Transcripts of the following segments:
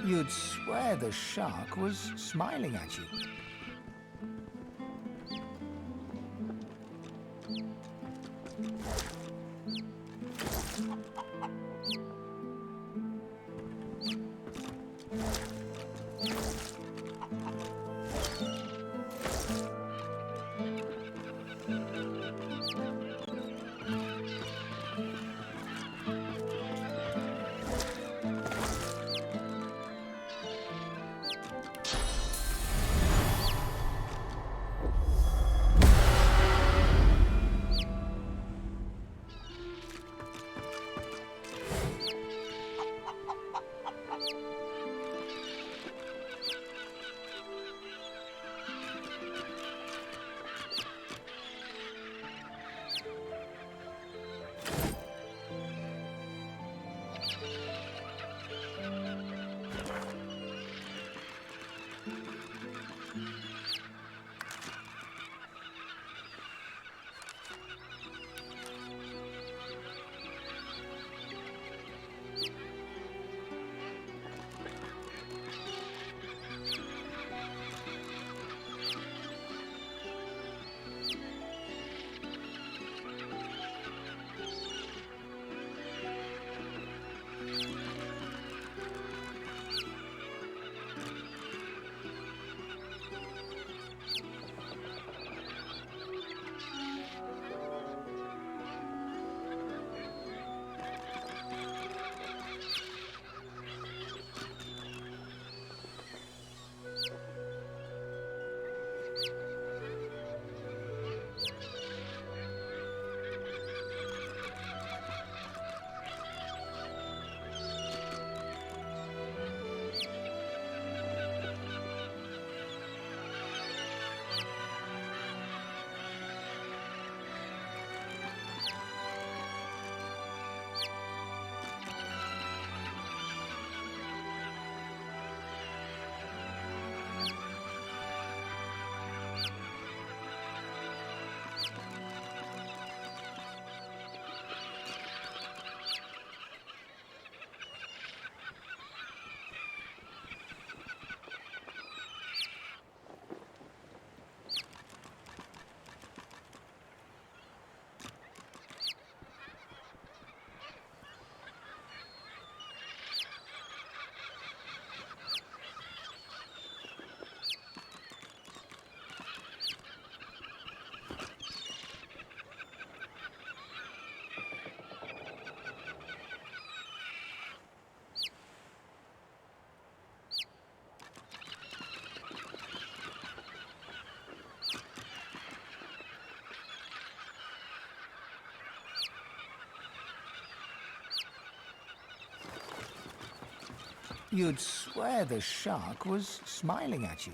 You'd swear the shark was smiling at you. You'd swear the shark was smiling at you.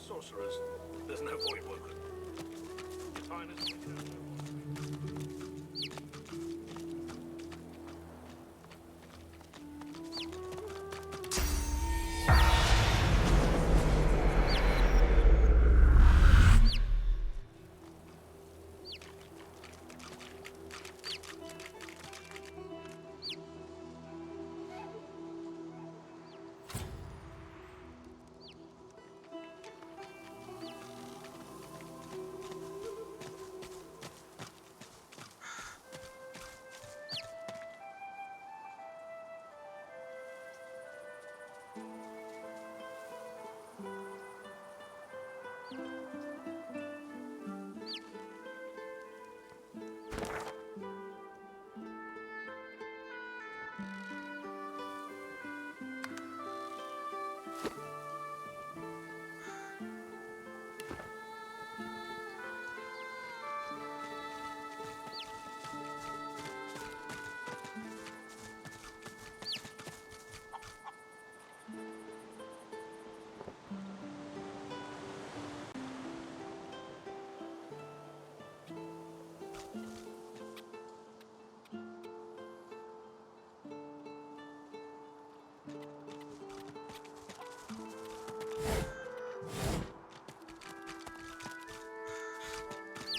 sorcerers. There's no boy woken. Your Highness.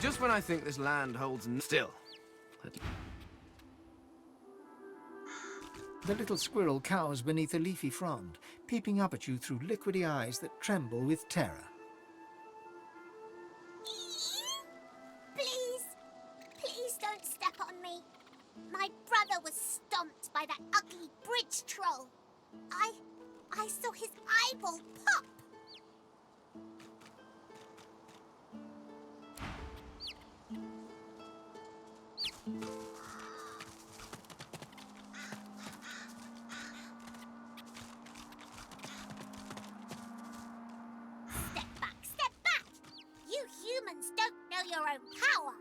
Just when I think this land holds still. The little squirrel cowers beneath a leafy frond, peeping up at you through liquidy eyes that tremble with terror. Please, please don't step on me. My brother was stomped by that ugly bridge troll. I saw his eyeball pop. Step back! You humans don't know your own power.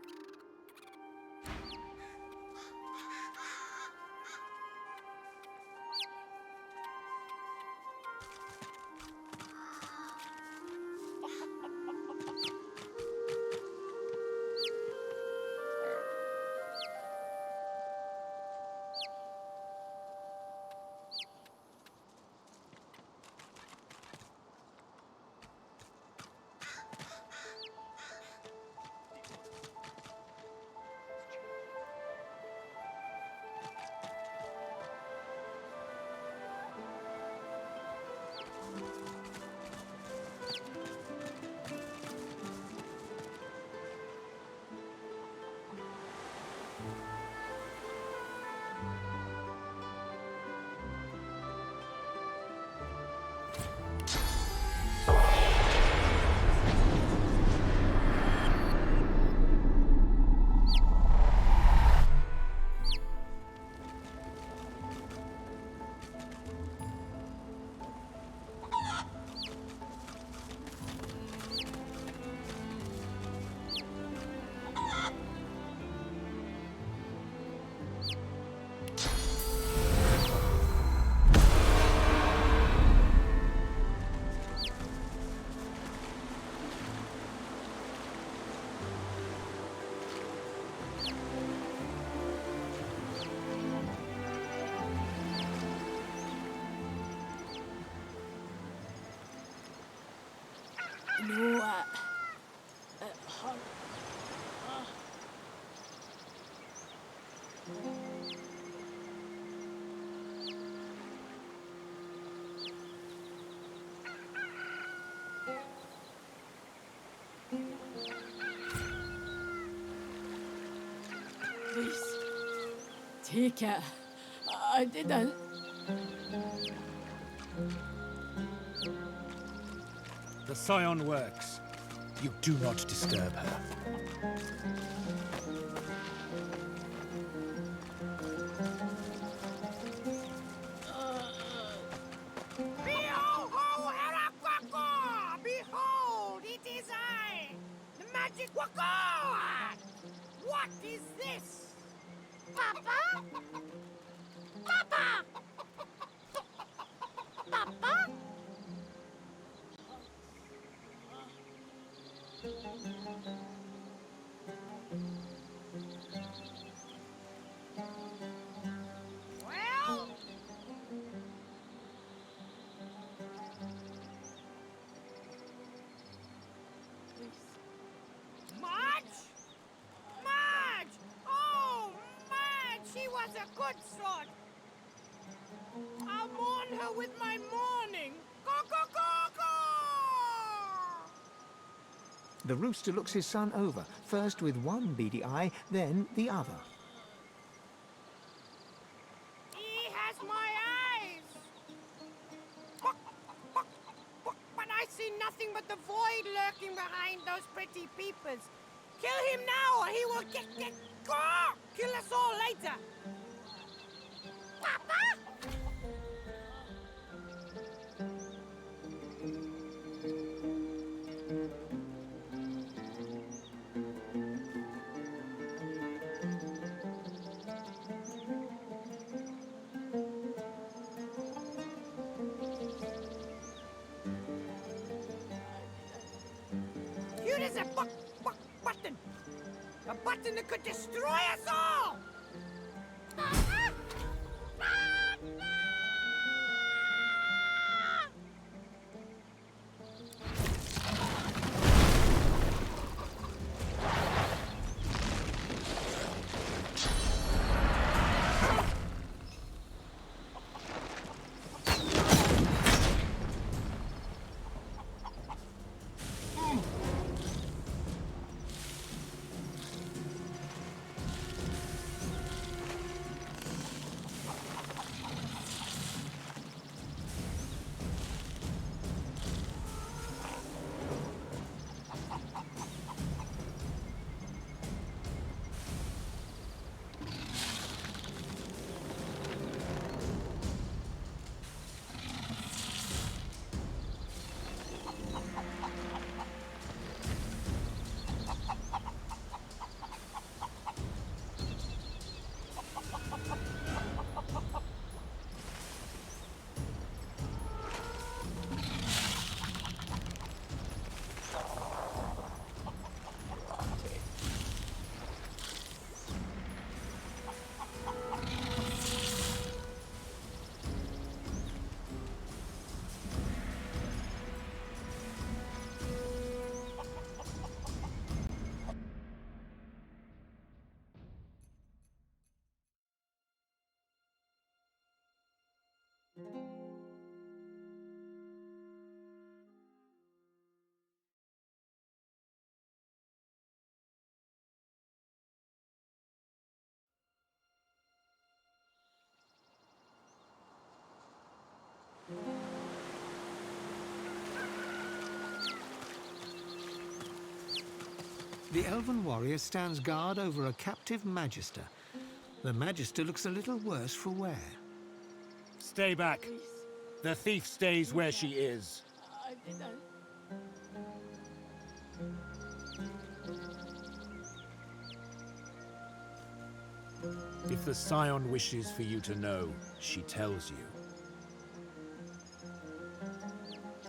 Please, take it. I didn't. The scion works. You do not disturb her. Behold, it is I, the magic Waka! What is this? Papa? Papa! Papa? Well? Marge? Marge! Oh, Marge! She was a good sort. I'll mourn her with my mourning. Go, go, go, go! The rooster looks his son over, first with one beady eye, then the other. He has my eyes. Buck, buck, buck, but I see nothing but the void lurking behind those pretty peepers. Kill him now or he will get go! Kill us all later. Papa? Here is a button. A button that could destroy us all! The elven warrior stands guard over a captive magister. The magister looks a little worse for wear. Stay back. The thief stays where she is. I didn't. If the Scion wishes for you to know, she tells you.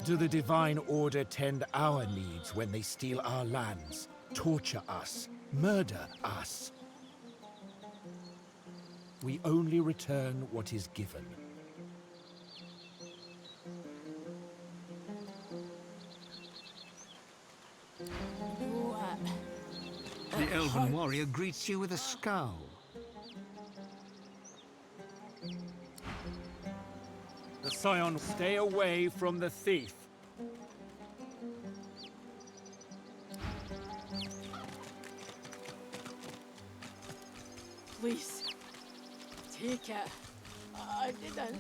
Do the Divine Order tend our needs when they steal our lands, torture us, murder us? We only return what is given. The elven warrior greets you with a scowl. The Scion, stay away from the thief. Please, take it. I didn't.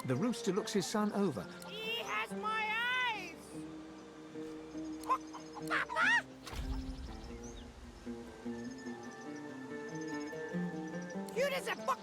The rooster looks his son over. He has my good as a book.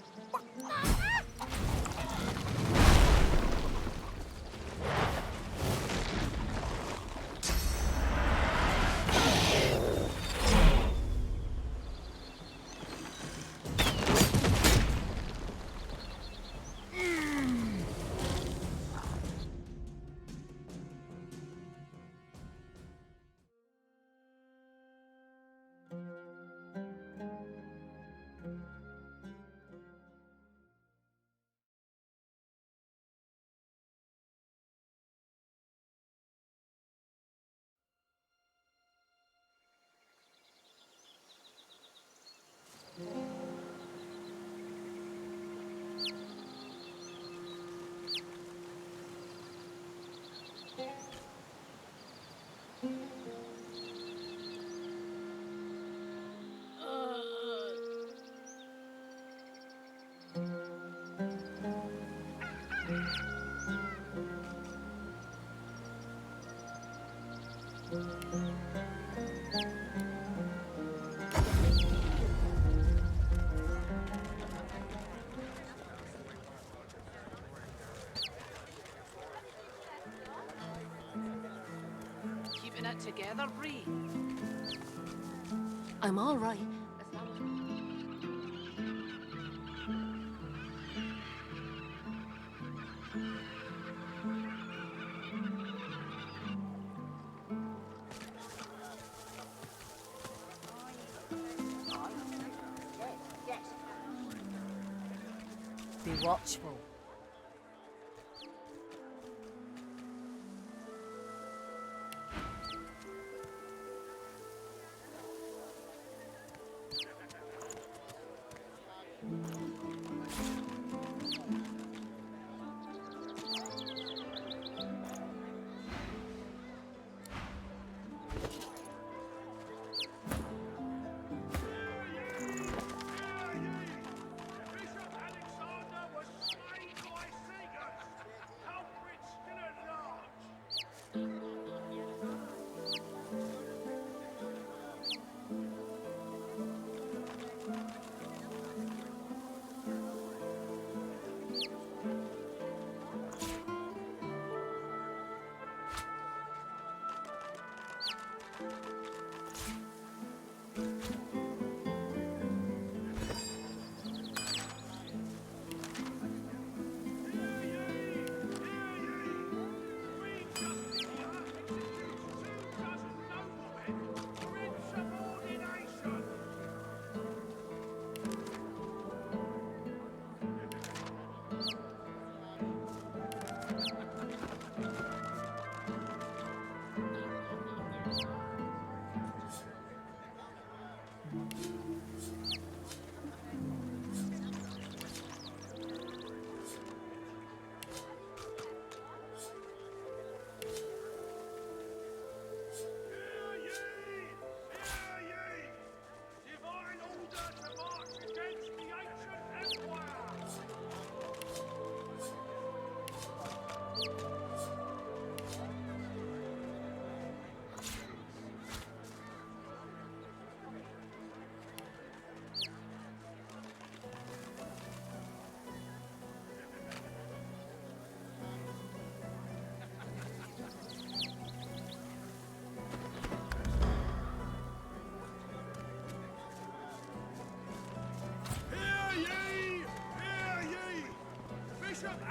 Keeping it together, Bree. I'm all right. Be watchful.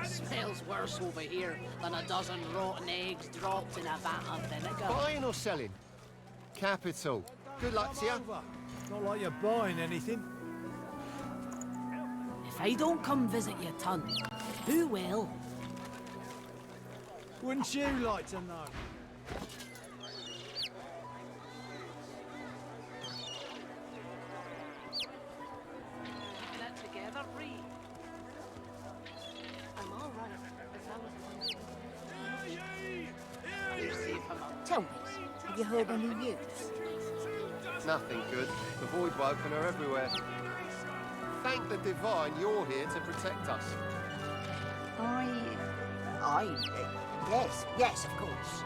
Smells worse over here than a dozen rotten eggs dropped in a vat of vinegar. Buying or selling? Capital. Good luck to you. Not like you're buying anything. If I don't come visit you, Ton, who will? Wouldn't you like to know? Keeping it together, Bree. I'm all right. As long as You save him up. Tell me, have you heard any news? Nothing good. The void woken are everywhere. Thank the divine you're here to protect us. Yes, of course.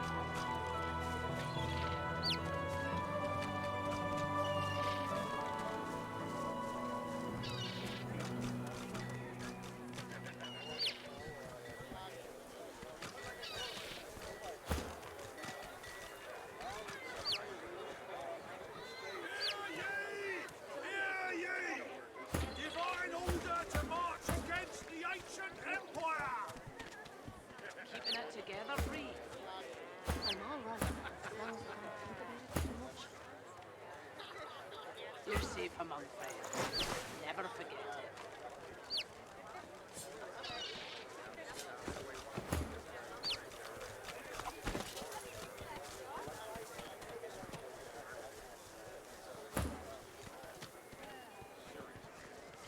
You're safe among friends. Never forget it.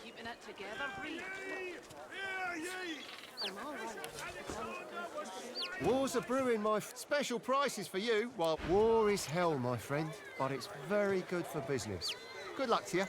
Keeping it together, Bree. I'm all right. Wars are brewing, special prices for you. Well, war is hell, my friend, but it's very good for business. Good luck to you.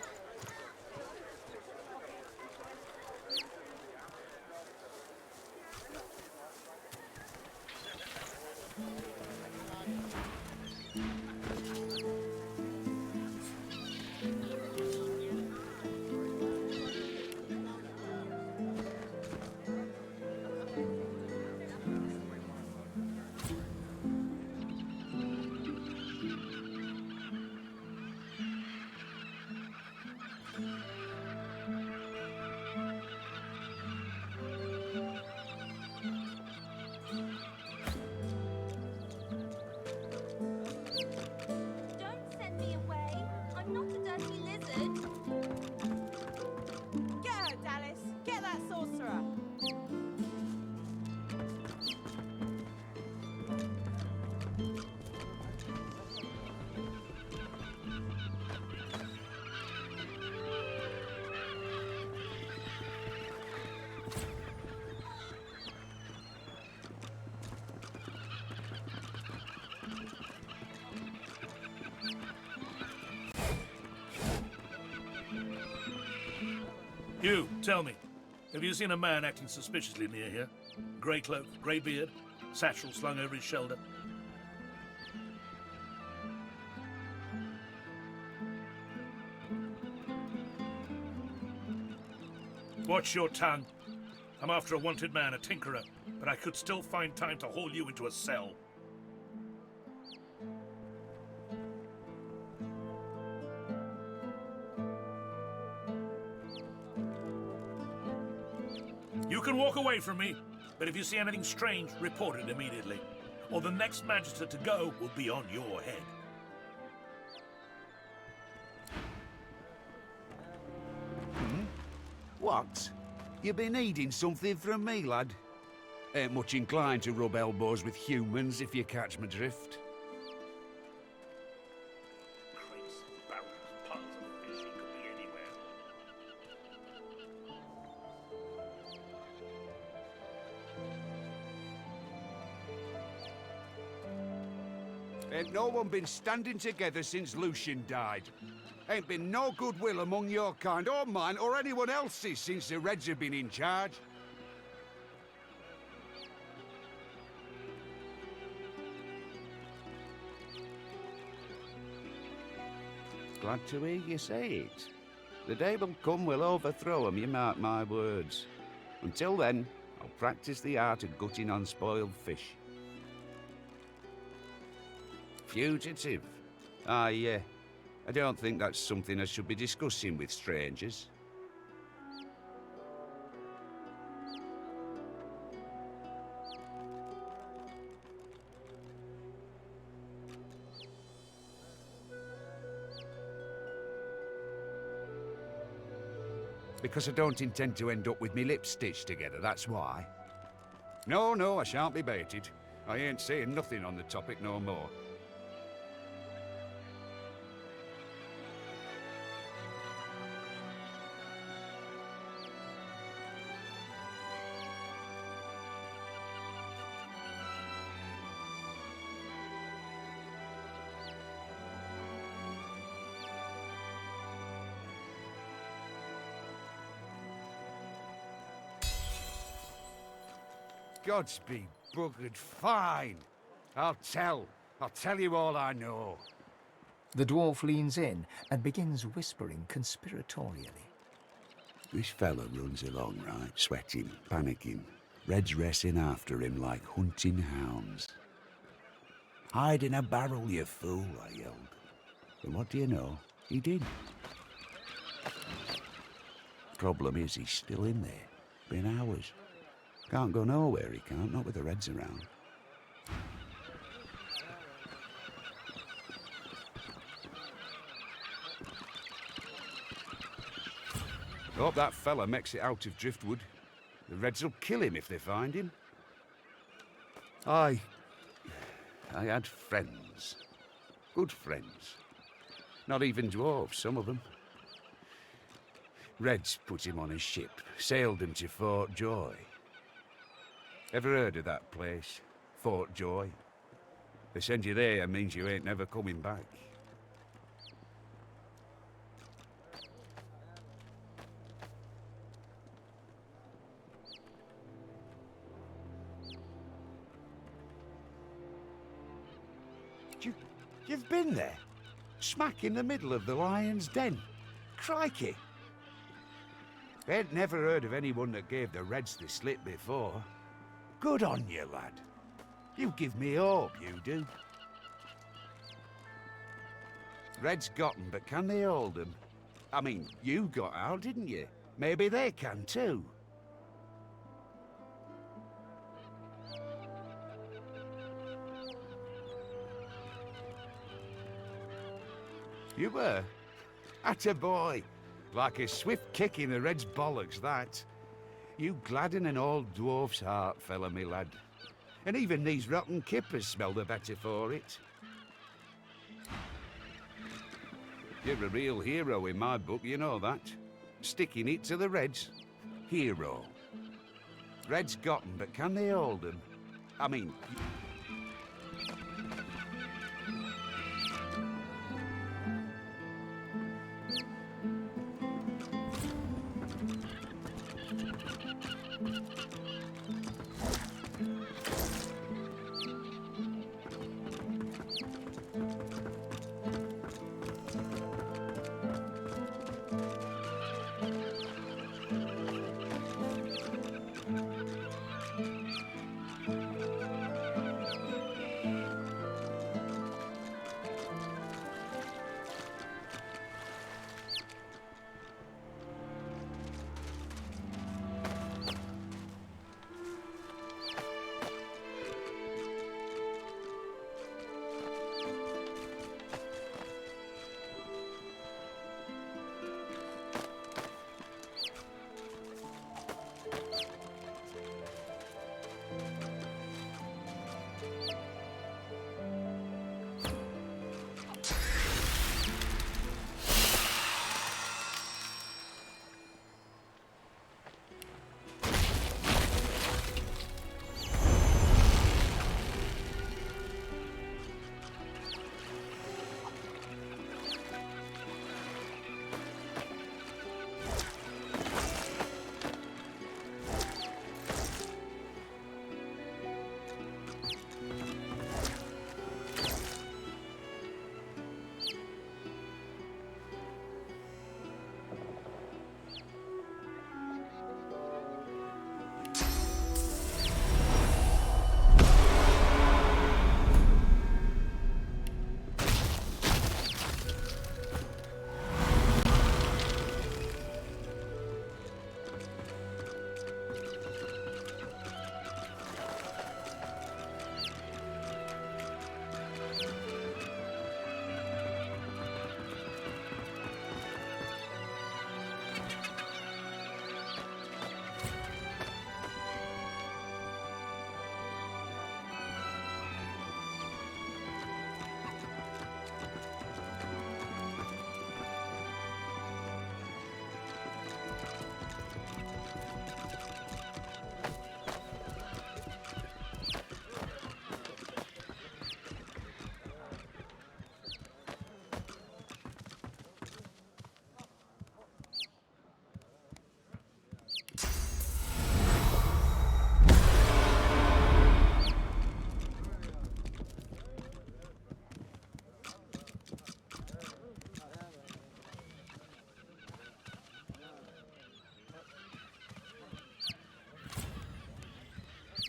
Don't send me away. I'm not a dirty lizard. Get her, Dallas. Get that sorcerer. You, tell me, have you seen a man acting suspiciously near here? Grey cloak, grey beard, satchel slung over his shoulder. Watch your tongue. I'm after a wanted man, a tinkerer, but I could still find time to haul you into a cell. You can walk away from me, but if you see anything strange, report it immediately, or the next magistrate to go will be on your head. What? You been needing something from me, lad? Ain't much inclined to rub elbows with humans, if you catch my drift. Crates, barrels, piles of fish, it could be anywhere. Ain't no one been standing together since Lucian died. Ain't been no goodwill among your kind, or mine, or anyone else's since the Reds have been in charge. Glad to hear you say it. The day will come we'll overthrow 'em, you mark my words. Until then, I'll practice the art of gutting unspoiled fish. Fugitive? Ah, yeah. I don't think that's something I should be discussing with strangers. Because I don't intend to end up with me lips stitched together, that's why. No, I shan't be baited. I ain't saying nothing on the topic no more. Gods be buggered fine. I'll tell you all I know. The dwarf leans in and begins whispering conspiratorially. This fella runs along, right, sweating, panicking. Reds racing after him like hunting hounds. Hide in a barrel, you fool, I yelled. And what do you know? He did. Problem is, he's still in there. Been hours. Can't go nowhere, he can't, not with the Reds around. Hope that fella makes it out of Driftwood. The Reds will kill him if they find him. I had friends. Good friends. Not even dwarves, some of them. Reds put him on a ship, sailed him to Fort Joy. Ever heard of that place? Fort Joy? They send you there means you ain't never coming back. You've been there? Smack in the middle of the lion's den? Crikey! Ain't never heard of anyone that gave the Reds the slip before. Good on you, lad. You give me hope, you do. Reds got 'em, but can they hold 'em? I mean, you got out, didn't you? Maybe they can too. You were? Atta boy. Like a swift kick in the Red's bollocks, that. You gladden an old dwarf's heart, fella, me lad. And even these rotten kippers smell the better for it. You're a real hero in my book, you know that. Sticking it to the Reds. Hero. Reds got 'em, but can they hold 'em? I mean...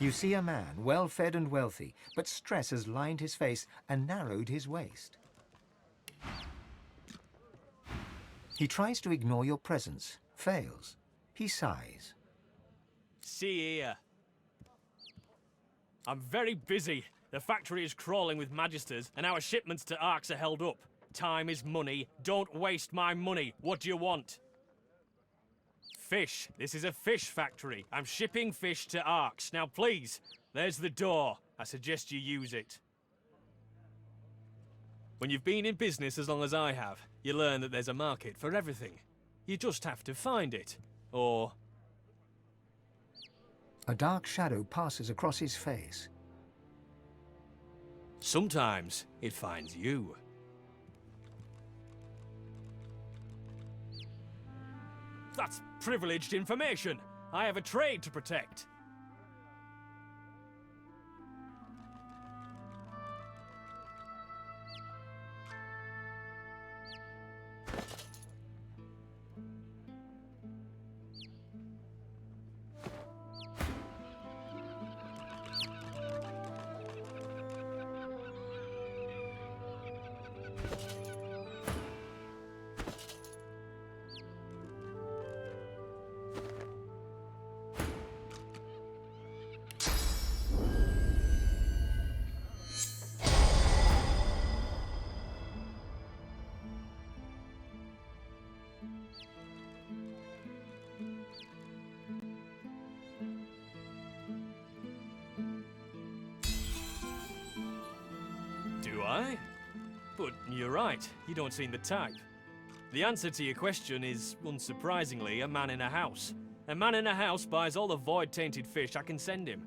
You see a man, well-fed and wealthy, but stress has lined his face and narrowed his waist. He tries to ignore your presence, fails. He sighs. See here. I'm very busy. The factory is crawling with magisters, and our shipments to Arks are held up. Time is money. Don't waste my money. What do you want? Fish. This is a fish factory. I'm shipping fish to Arks. Now, please, there's the door. I suggest you use it. When you've been in business as long as I have, you learn that there's a market for everything. You just have to find it. Or... A dark shadow passes across his face. sometimes it finds you. That's privileged information. I have a trade to protect. Do I? But you're right, you don't seem the type. The answer to your question is, unsurprisingly, a man in a house. A man in a house buys all the void-tainted fish I can send him.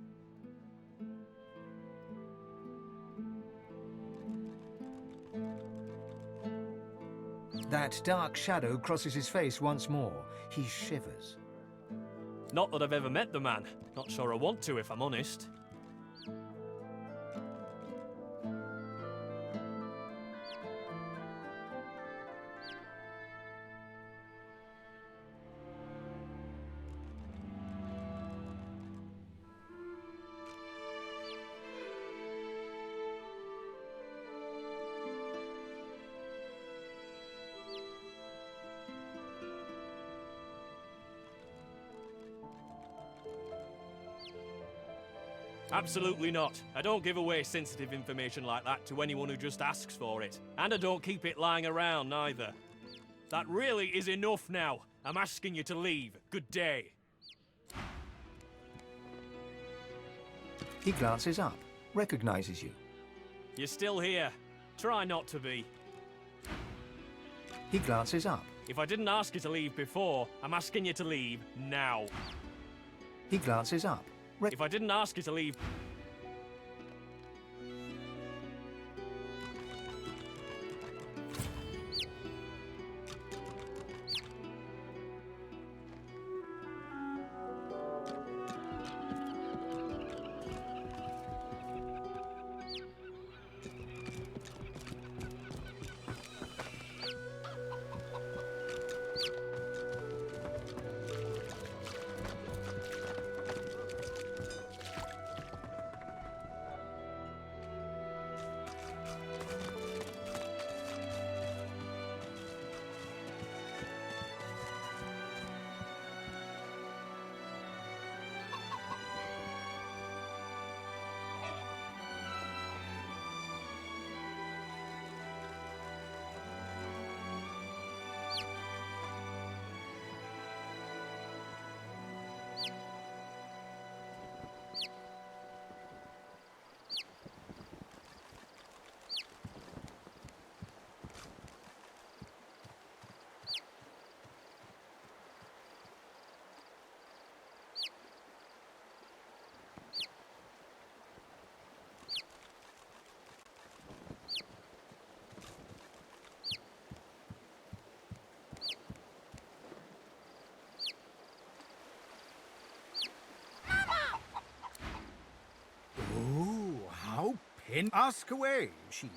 That dark shadow crosses his face once more. He shivers. Not that I've ever met the man. Not sure I want to, if I'm honest. Absolutely not. I don't give away sensitive information like that to anyone who just asks for it. And I don't keep it lying around, neither. That really is enough now. I'm asking you to leave. Good day. He glances up, recognizes you. You're still here. Try not to be. He glances up. If I didn't ask you to leave before, I'm asking you to leave now. He glances up. If I didn't ask you to leave... Ask away, Shield.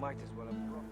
Might as well have brought.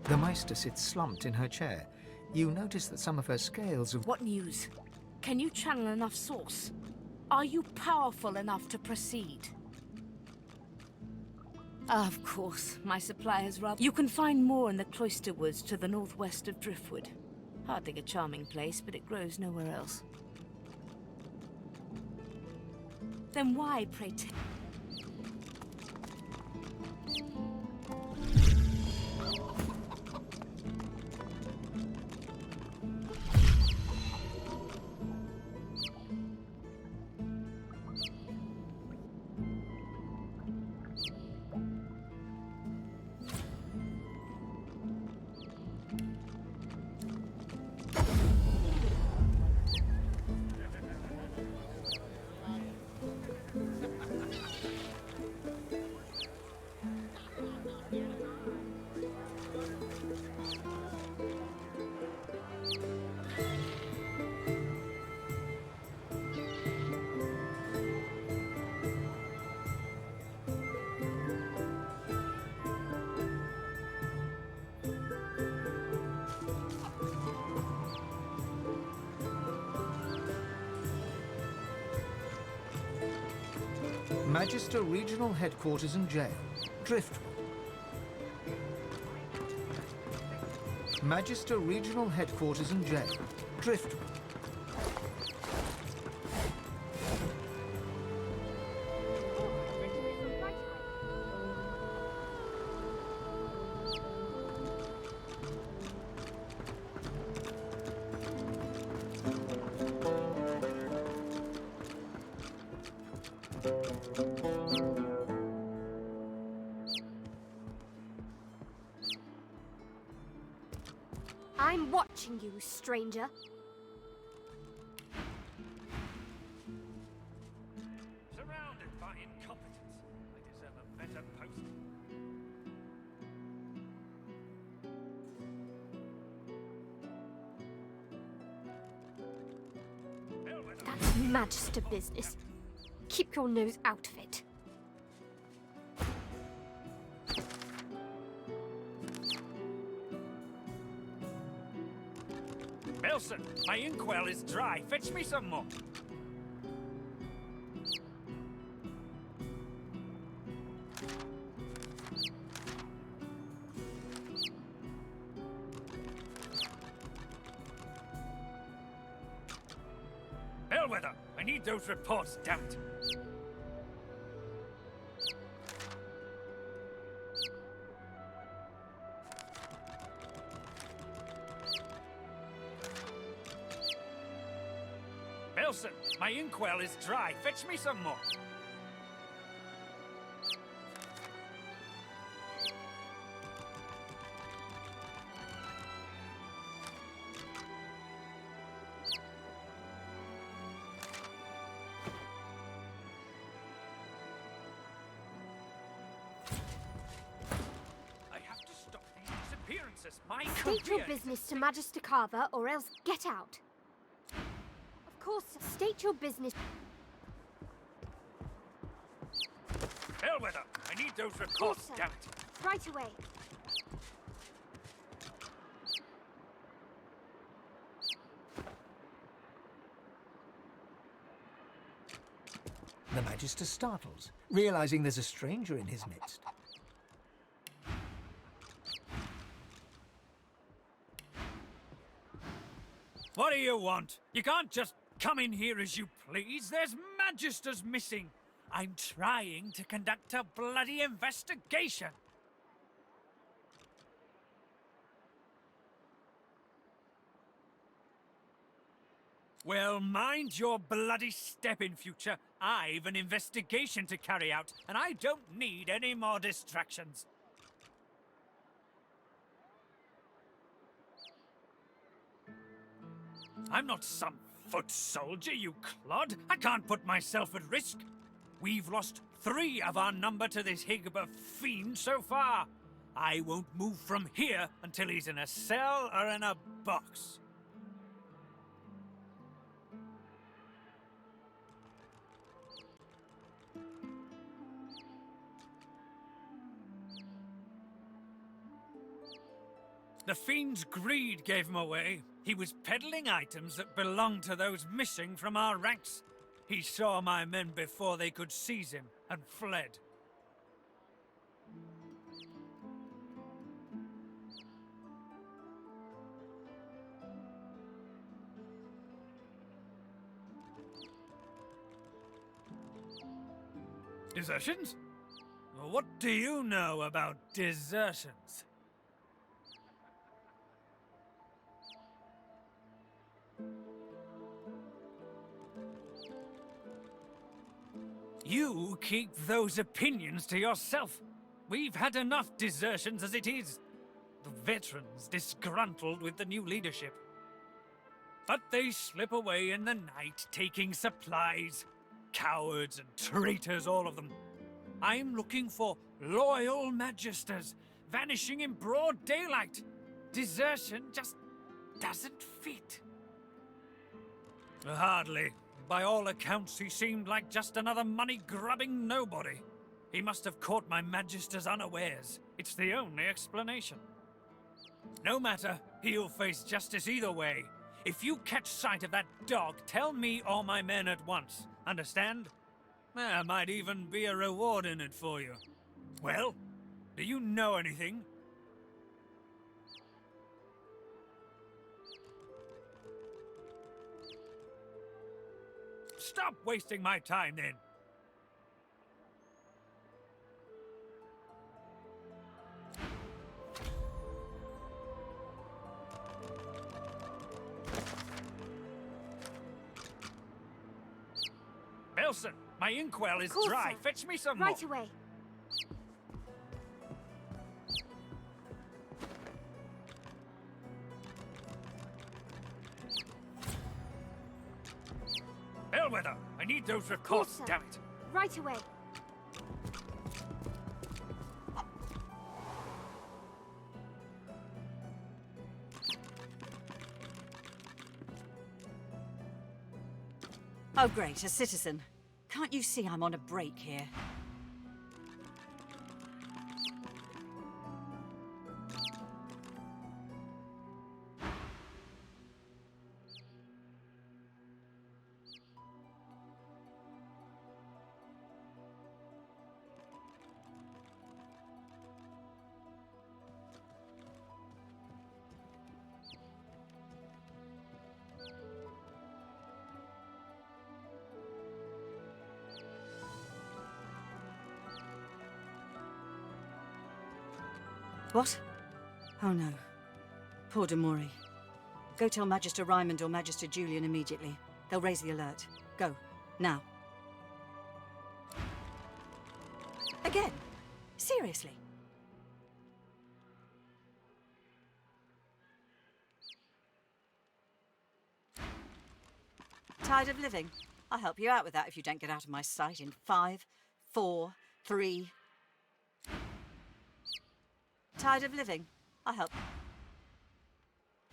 The Meister sits slumped in her chair. You notice that some of her scales have... What news? Can you channel enough source? Are you powerful enough to proceed? Of course, my supply is rather... You can find more in the cloister woods to the northwest of Driftwood. Hardly a charming place, but it grows nowhere else. Then why, pray tell? Magister Regional Headquarters and Jail, Driftwood. Magister Regional Headquarters and Jail, Driftwood. I'm watching you, stranger. Surrounded by incompetence, I deserve a better post. That's Magister business. Keep your nose out of it. Nelson, my inkwell is dry. Fetch me some more. Bellwether, I need those reports, damn it. Nelson, my inkwell is dry. Fetch me some more. answers. My State your career- business to Magister Carver, or else get out. Of course, state your business. Bellwether, I need those reports, sir. damn it. Right away. The Magister startles, realizing there's a stranger in his midst. What do you want? You can't just come in here as you please. There's Magisters missing. I'm trying to conduct a bloody investigation. Well, mind your bloody step in future. I've an investigation to carry out, and I don't need any more distractions. I'm not some foot soldier, you clod. I can't put myself at risk. We've lost 3 of our number to this Higba fiend so far. I won't move from here until he's in a cell or in a box. The fiend's greed gave him away. He was peddling items that belonged to those missing from our ranks. He saw my men before they could seize him and fled. Desertions? Well, what do you know about desertions? You keep those opinions to yourself. We've had enough desertions as it is. The veterans disgruntled with the new leadership. But they slip away in the night, taking supplies. Cowards and traitors, all of them. I'm looking for loyal Magisters, vanishing in broad daylight. Desertion just doesn't fit. Hardly. By all accounts, he seemed like just another money-grubbing nobody. He must have caught my Magisters unawares. It's the only explanation. No matter, he'll face justice either way. If you catch sight of that dog, tell me or my men at once. Understand? There might even be a reward in it for you. Well, do you know anything? Stop wasting my time, then. Belson, my inkwell is Course, dry. sir. Fetch me some Right more. away. Bellwether, I need those Course, reports, sir. damn it. Right away. Oh, great, a citizen. Can't you see I'm on a break here? What? Oh no. Poor Demori. Go tell Magister Raymond or Magister Julian immediately. They'll raise the alert. Go. Now. Again? Seriously? Tired of living? I'll help you out with that if you don't get out of my sight in 5, 4, 3... Tired of living? I'll help.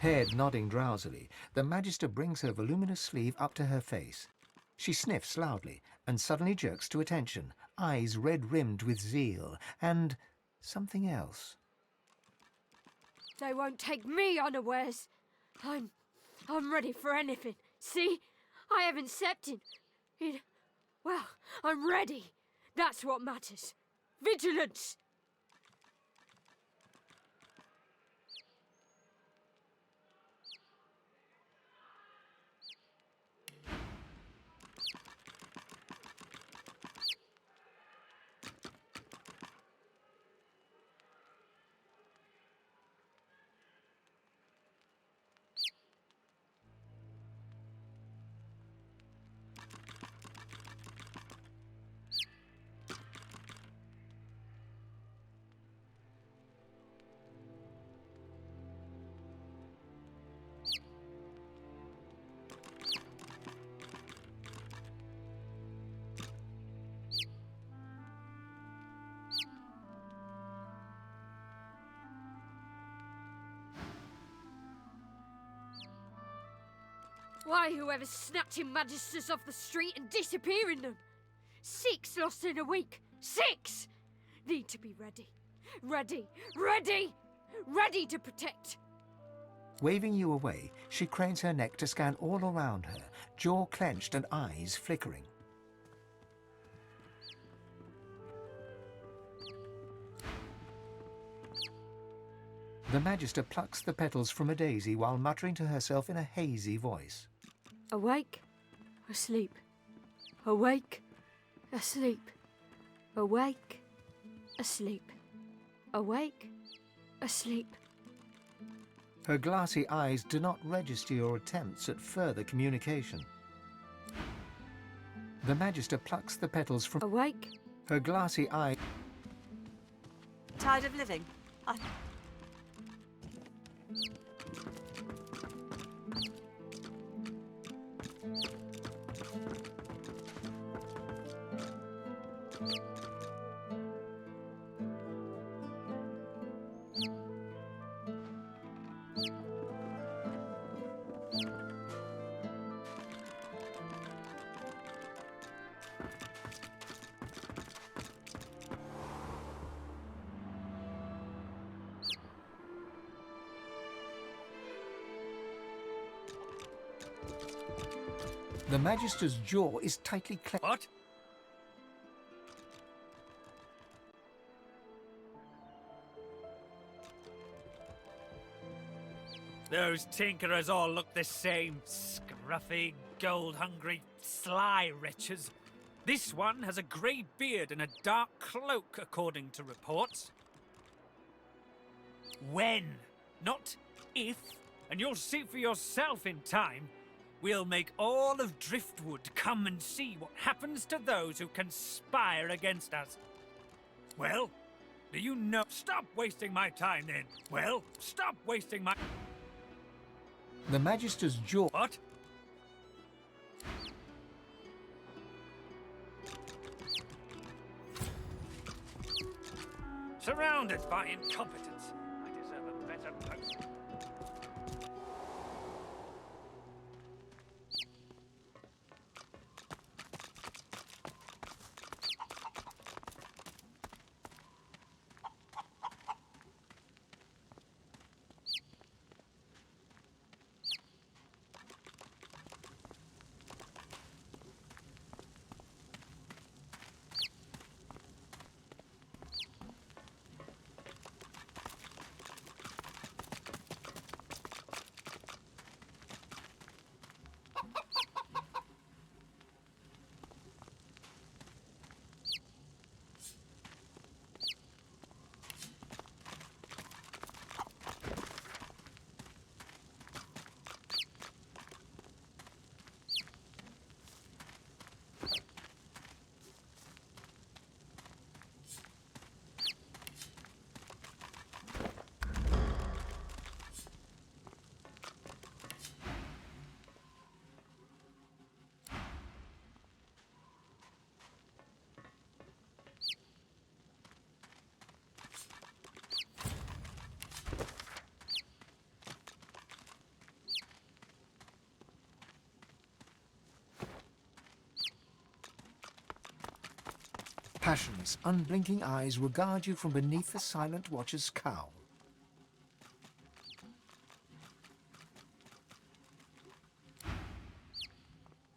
Head nodding drowsily, the Magister brings her voluminous sleeve up to her face. She sniffs loudly and suddenly jerks to attention, eyes red-rimmed with zeal, and something else. They won't take me unawares. I'm ready for anything. See? I haven't slept in... Well, I'm ready. That's what matters. Vigilance! Why, whoever's snatching magisters off the street and disappearing them? 6 lost in a week. 6! Need to be ready. Ready! Ready! Ready to protect! Waving you away, she cranes her neck to scan all around her, jaw clenched and eyes flickering. The Magister plucks the petals from a daisy while muttering to herself in a hazy voice. Awake, asleep. Awake, asleep. Awake, asleep. Awake, asleep. Her glassy eyes do not register your attempts at further communication. The Magister plucks the petals from... Awake. Her glassy eye... Tired of living? The Magister's jaw is tightly clenched. What? Those tinkerers all look the same. Scruffy, gold-hungry, sly wretches. This one has a grey beard and a dark cloak, according to reports. When, not if, and you'll see for yourself in time, we'll make all of Driftwood come and see what happens to those who conspire against us. Well, do you know... Stop wasting my time, then. Well, stop wasting my... The Magister's jaw... What? Surrounded by incompetence, I deserve a better post. Passion's unblinking eyes regard you from beneath the Silent Watcher's cowl.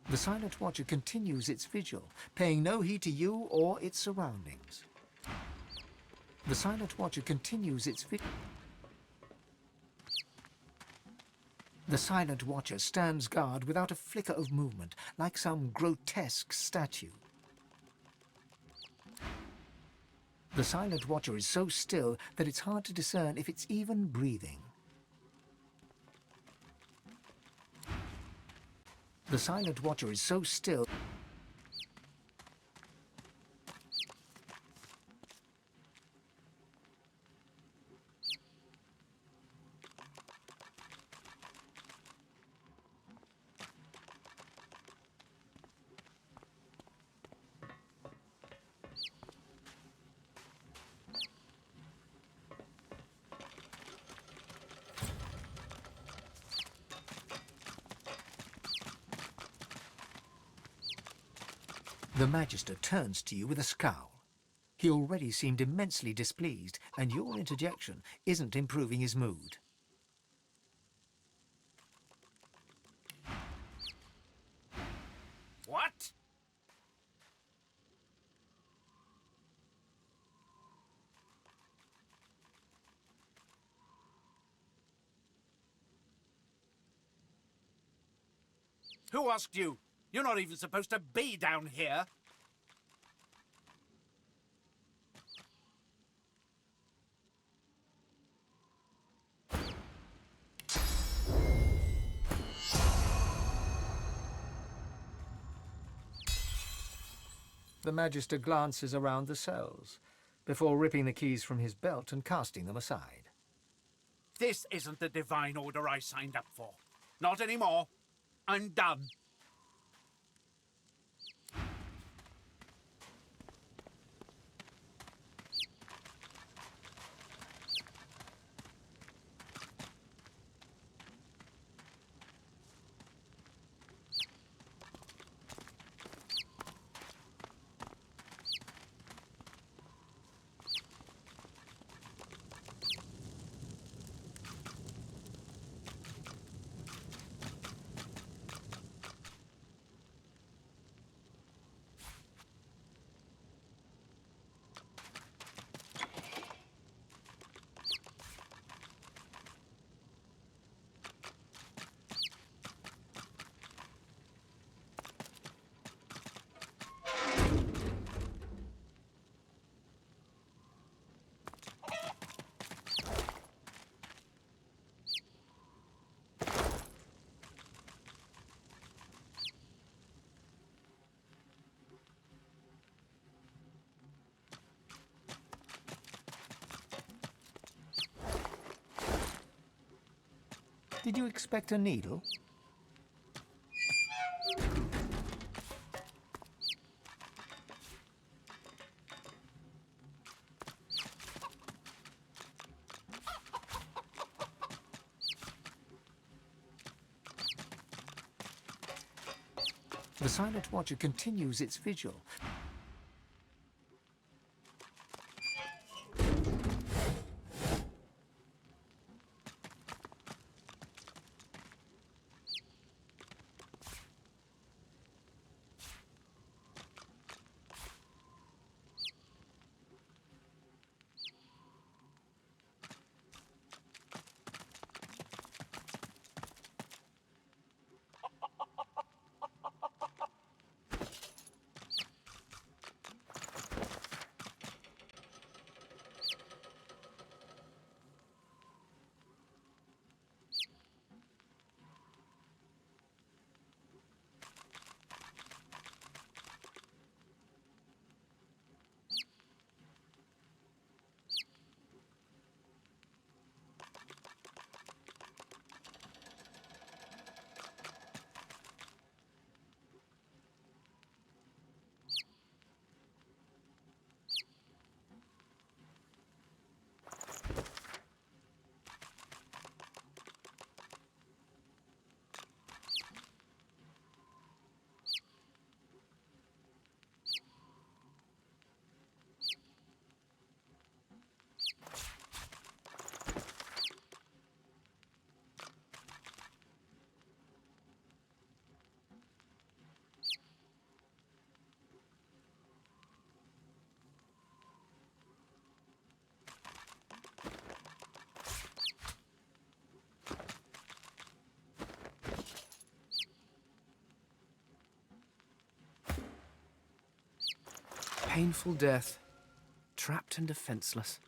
The Silent Watcher continues its vigil, paying no heed to you or its surroundings. The Silent Watcher continues its vigil. The Silent Watcher stands guard without a flicker of movement, like some grotesque statue. The Silent Watcher is so still that it's hard to discern if it's even breathing. The Silent Watcher is so still. The Magister turns to you with a scowl. He already seemed immensely displeased, and your interjection isn't improving his mood. What? Who asked you? You're not even supposed to be down here. The Magister glances around the cells, before ripping the keys from his belt and casting them aside. This isn't the divine order I signed up for. Not anymore. I'm done. Did you expect a needle? The Silent Watcher continues its vigil. painful death, trapped and defenseless.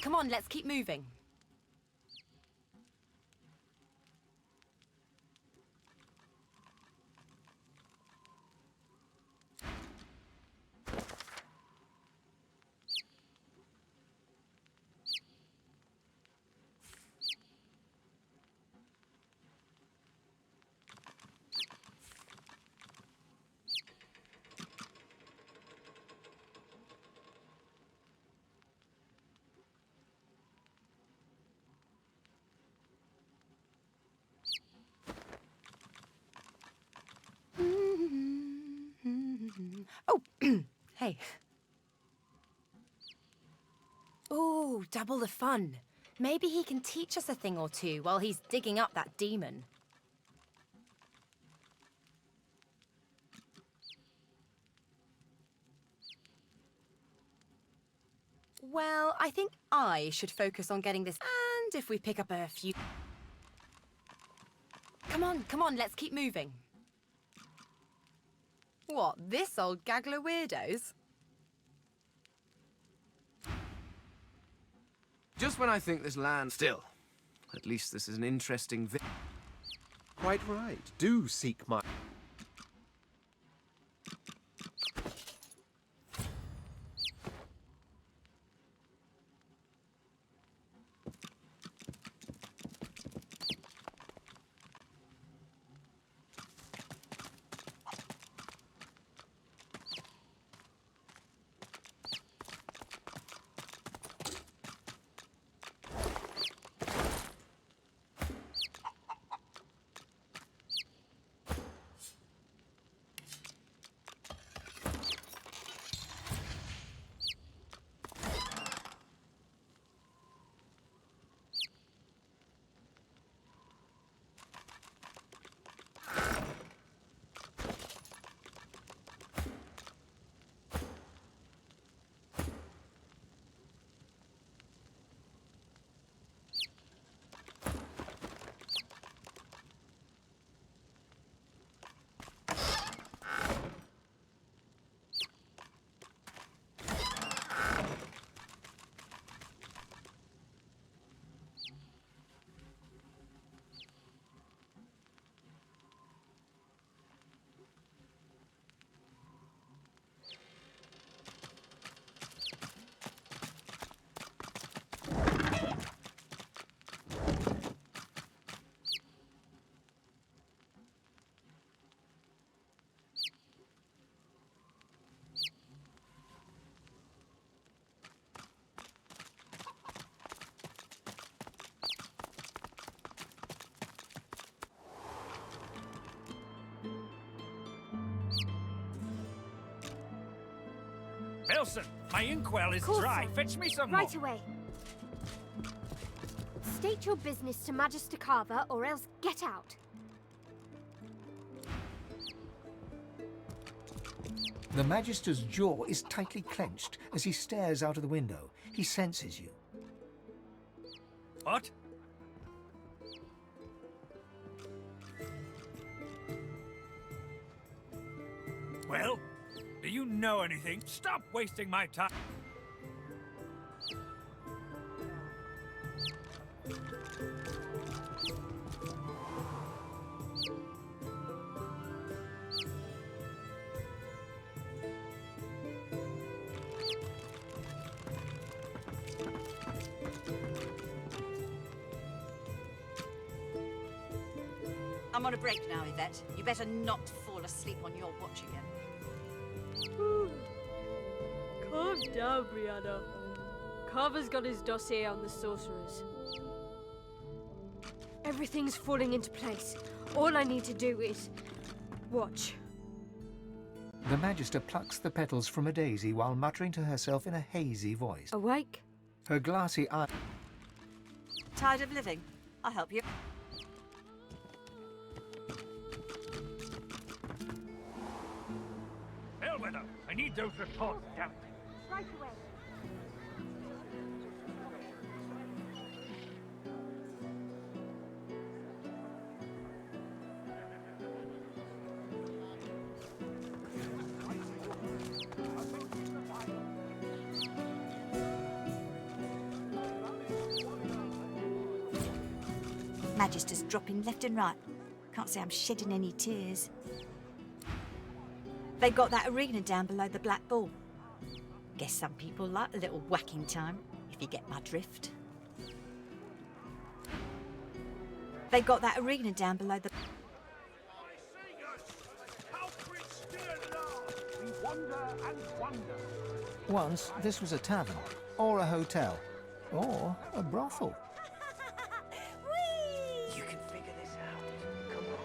come on, let's keep moving. Oh, hey. Ooh, double the fun. Maybe he can teach us a thing or two while he's digging up that demon. Well, I think I should focus on getting this, and if we pick up a few... Come on, let's keep moving. What, this old gaggle of weirdos? Just when I think this land... Still, at least this is an interesting Quite right. Do seek my... Elson, my inkwell is Course, dry. sir. Fetch me some Right more. away. State your business to Magister Carver, or else get out. The Magister's jaw is tightly clenched as he stares out of the window. He senses you. What? Well, do you know anything? Stop wasting my time. I'm on a break now, Yvette. You better not fall asleep on your watch again. Calm down, Brianna. Carver's got his dossier on the sorcerers. Everything's falling into place. All I need to do is... watch. The Magister plucks the petals from a daisy while muttering to herself in a hazy voice. Awake? Her glassy eye... Tired of living? I'll help you. Bellwether, I need those reports down. Right away. Magisters dropping left and right. Can't say I'm shedding any tears. They got that arena down below the Black Bull. Guess some people like a little whacking time, if you get my drift. They got that arena down below the... We wander and wonder. Once, this was a tavern, or a hotel, or a brothel. You can figure this out. Come on.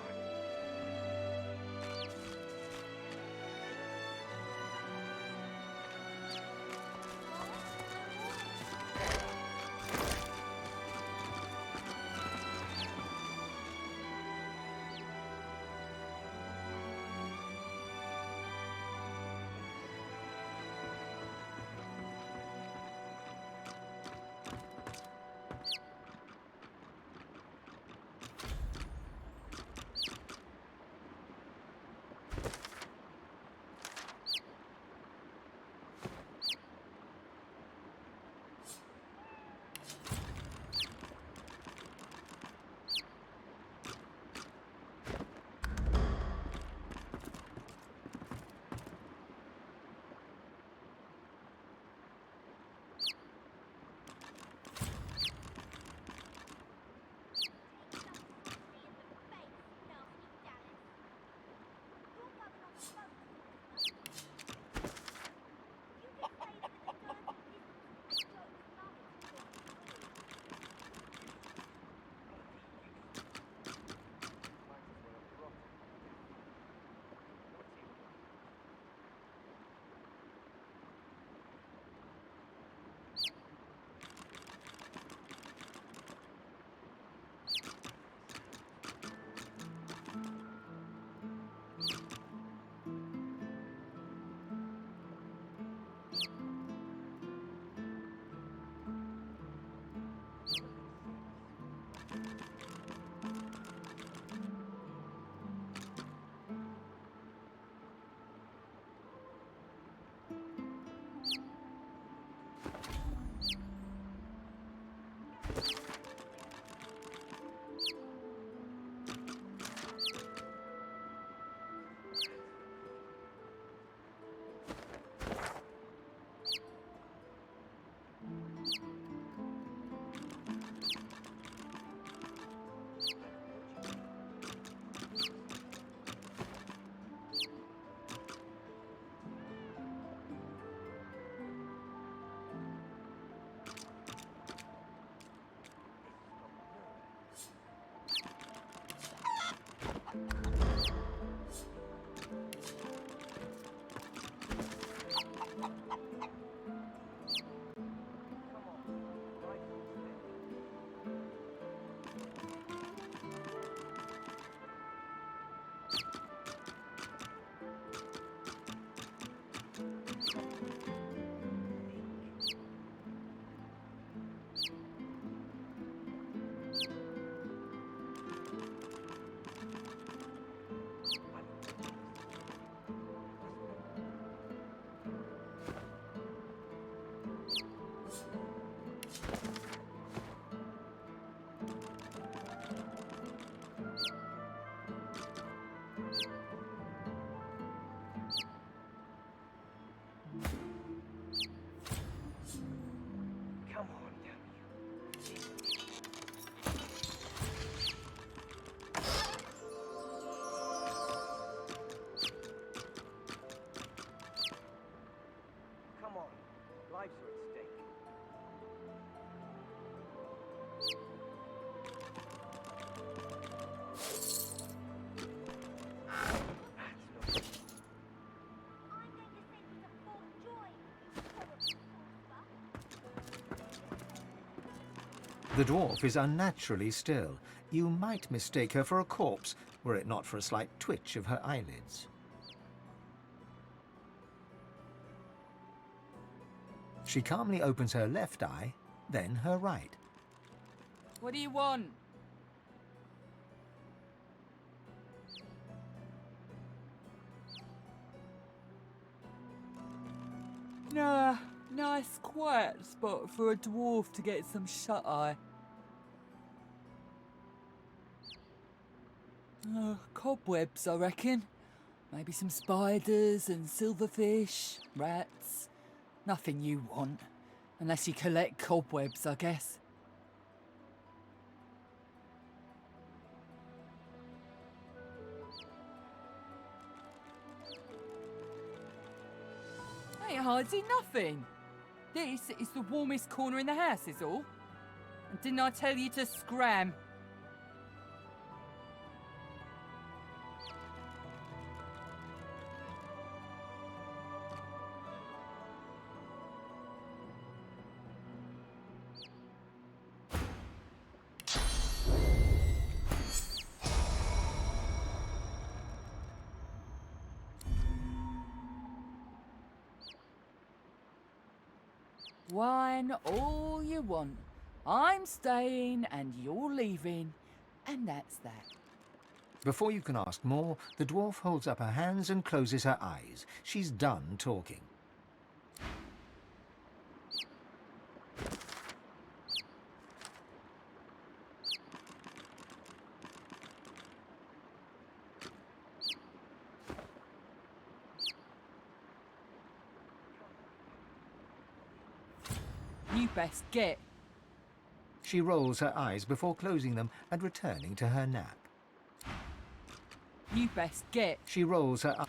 The dwarf is unnaturally still. You might mistake her for a corpse, were it not for a slight twitch of her eyelids. She calmly opens her left eye, then her right. What do you want? Nah, nice quiet spot for a dwarf to get some shut-eye. Cobwebs, I reckon. Maybe some spiders and silverfish, rats. Nothing you want. Unless you collect cobwebs, I guess. Ain't hardly nothing. This is the warmest corner in the house, is all. And didn't I tell you to scram? Wine all you want. I'm staying and you're leaving, and that's that. Before you can ask more, the dwarf holds up her hands and closes her eyes. She's done talking. You best get. She rolls her eyes before closing them and returning to her nap. You best get. She rolls her eyes.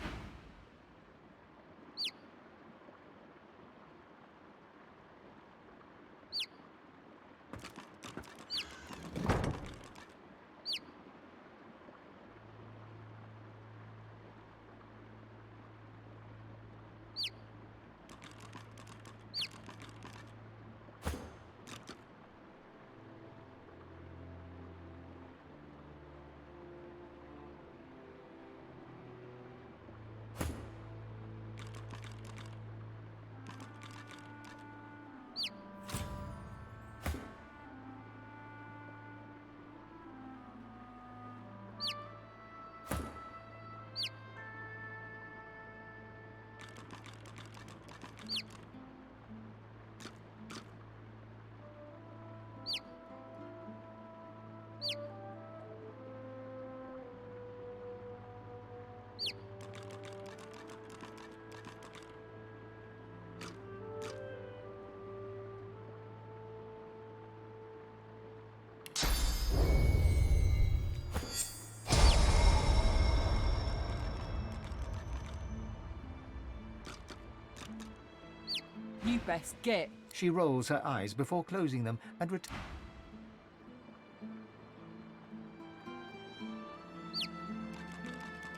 You best get. She rolls her eyes before closing them and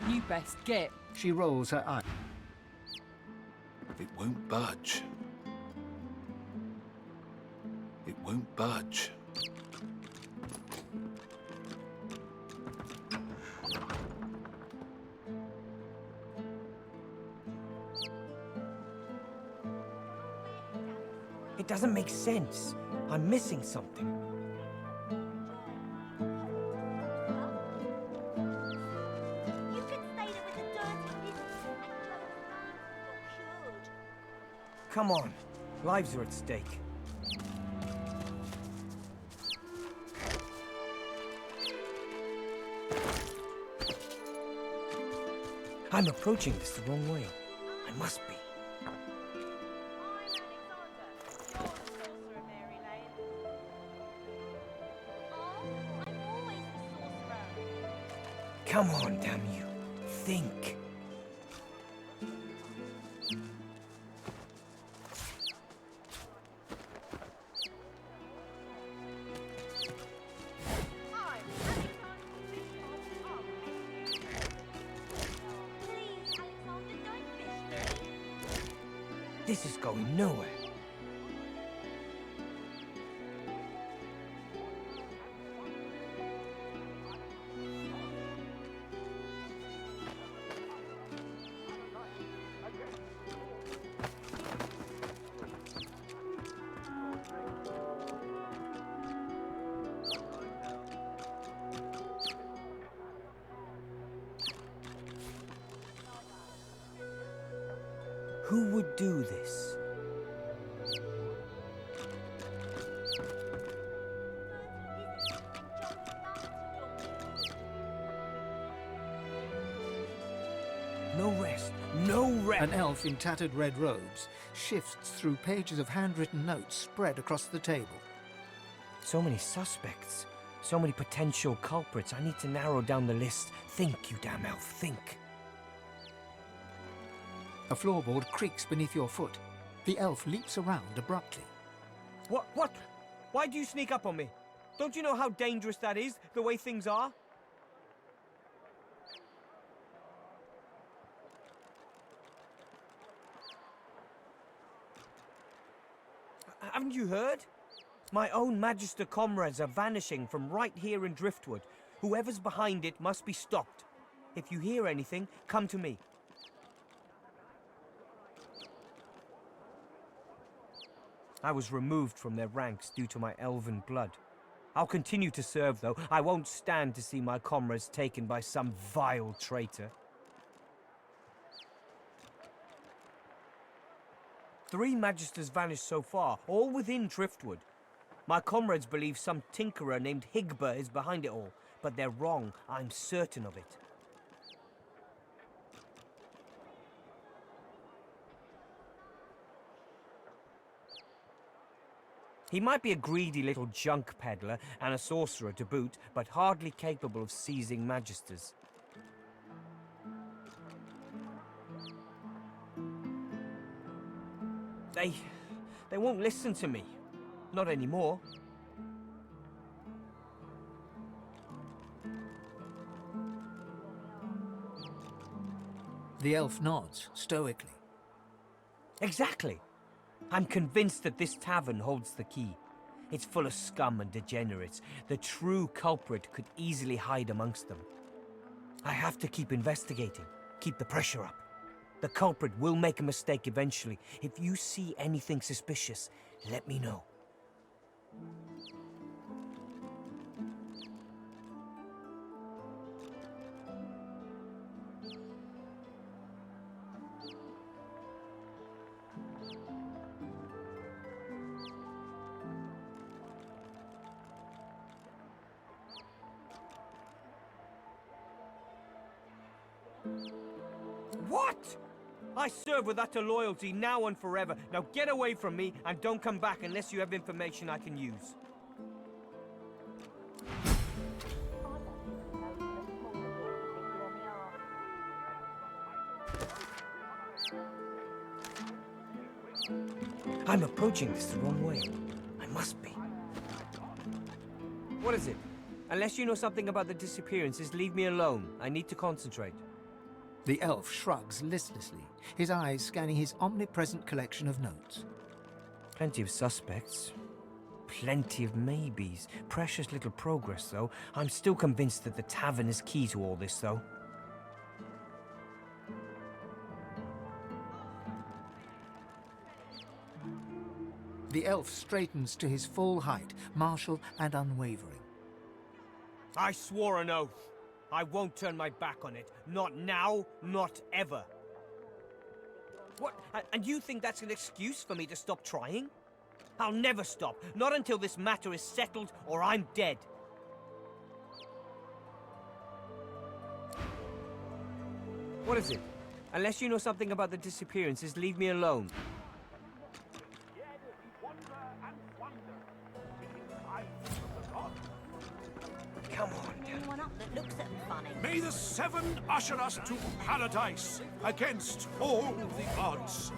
You best get. She rolls her eyes. It won't budge. It won't budge. It doesn't make sense. I'm missing something. You can stay there with the dirty business and cured. Come on. Lives are at stake. I'm approaching this the wrong way. I must be. Come on, damn you. Think. This is going nowhere. Who would do this? No rest. No rest. An elf in tattered red robes shifts through pages of handwritten notes spread across the table. So many suspects. So many potential culprits. I need to narrow down the list. Think, you damn elf, think. A floorboard creaks beneath your foot. The elf leaps around abruptly. What? Why do you sneak up on me? Don't you know how dangerous that is, the way things are? Haven't you heard? My own Magister comrades are vanishing from right here in Driftwood. Whoever's behind it must be stopped. If you hear anything, come to me. I was removed from their ranks due to my elven blood. I'll continue to serve, though. I won't stand to see my comrades taken by some vile traitor. 3 Magisters vanished so far, all within Driftwood. My comrades believe some tinkerer named Higba is behind it all, but they're wrong. I'm certain of it. He might be a greedy little junk peddler and a sorcerer to boot, but hardly capable of seizing Magisters. They won't listen to me. Not anymore. The elf nods stoically. Exactly. I'm convinced that this tavern holds the key. It's full of scum and degenerates. The true culprit could easily hide amongst them. I have to keep investigating, keep the pressure up. The culprit will make a mistake eventually. If you see anything suspicious, let me know. What? I serve with utter loyalty now and forever. Now get away from me and don't come back unless you have information I can use. I'm approaching this the wrong way. I must be. What is it? Unless you know something about the disappearances, leave me alone. I need to concentrate. The elf shrugs listlessly, his eyes scanning his omnipresent collection of notes. Plenty of suspects. Plenty of maybes. Precious little progress, though. I'm still convinced that the tavern is key to all this, though. The elf straightens to his full height, martial and unwavering. I swore an oath. I won't turn my back on it. Not now, not ever. What? And you think that's an excuse for me to stop trying? I'll never stop. Not until this matter is settled or I'm dead. What is it? Unless you know something about the disappearances, leave me alone. Come on. Anyone up that looks at them funny? May the 7 usher us to paradise against all the odds.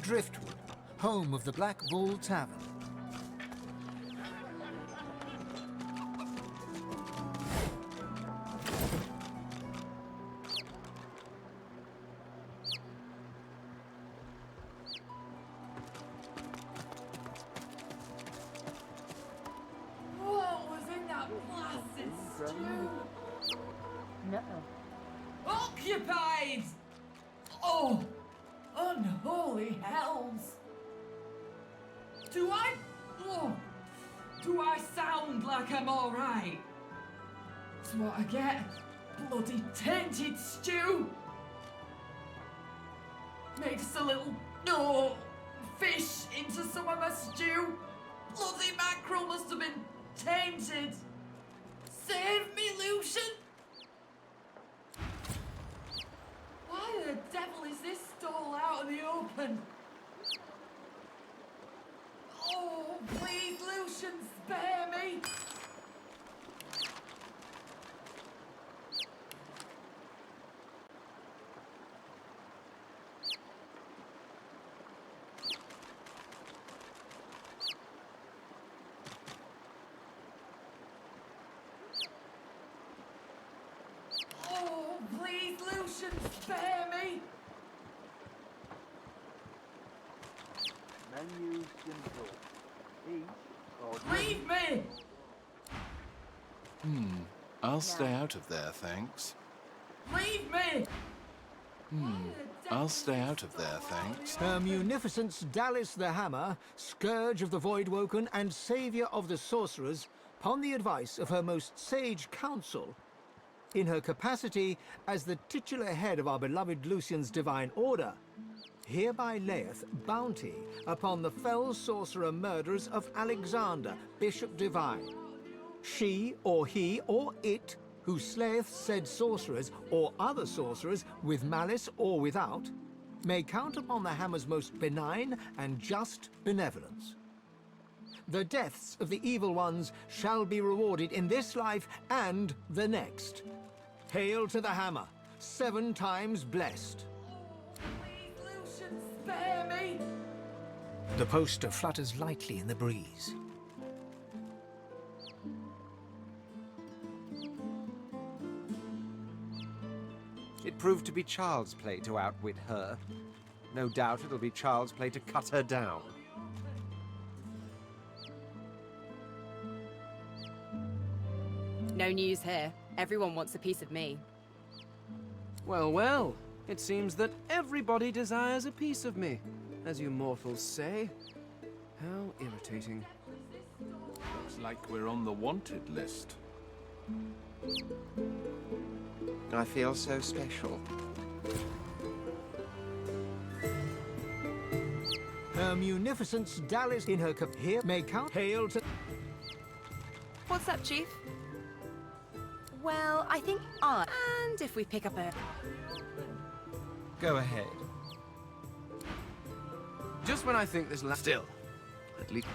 Driftwood, home of the Black Bull Tavern. What was in that blasted stew? No. Occupied! Oh, unholy hells! Do I sound like I'm all right? That's what I get. Bloody tainted stew! Mix a little, no, fish into some of my stew. Bloody mackerel must have been tainted. Save me, Lucian! Why the devil is this stall out in the open? Oh, please, Lucian, spare me! Oh, please, Lucian, spare me! Menu simple. Eat or Leave me! I'll stay out of there, thanks. Leave me! I'll stay out of there, thanks. Her Munificence Dallas the Hammer, Scourge of the Voidwoken and Saviour of the Sorcerers, upon the advice of her most sage counsel, in her capacity as the titular head of our beloved Lucian's divine order, hereby layeth bounty upon the fell sorcerer murderers of Alexander, Bishop Divine. She, or he, or it, who slayeth said sorcerers, or other sorcerers, with malice or without, may count upon the hammer's most benign and just benevolence. The deaths of the evil ones shall be rewarded in this life and the next. Hail to the hammer, 7 times blessed. Lucian, spare me! The poster flutters lightly in the breeze. It proved to be child's play to outwit her. No doubt it'll be child's play to cut her down. No news here. Everyone wants a piece of me. Well, well. It seems that everybody desires a piece of me, as you mortals say. How irritating. Looks like we're on the wanted list. I feel so special. Her Munificence Dallas in her cap here may count. Hail to... What's up, Chief? Well, I think And if we pick up a... Go ahead. Just when I think this Still, at least...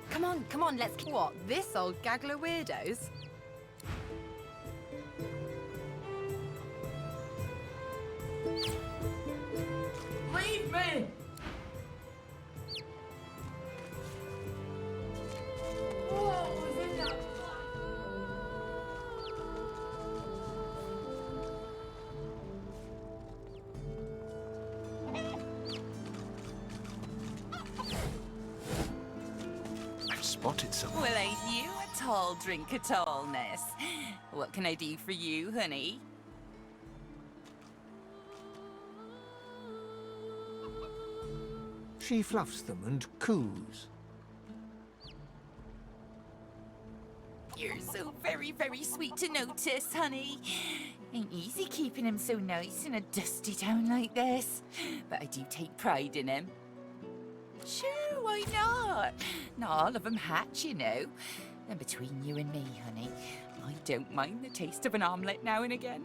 Come on, let's... What, this old gaggle of weirdos? Leave me! What was in that I've spotted someone. Well, ain't you a tall drink at all, Ness? What can I do for you, honey? She fluffs them and coos. You're so very, very sweet to notice, honey. Ain't easy keeping him so nice in a dusty town like this. But I do take pride in him. Sure, why not? Not all of them hatch, you know. And between you and me, honey, I don't mind the taste of an omelette now and again.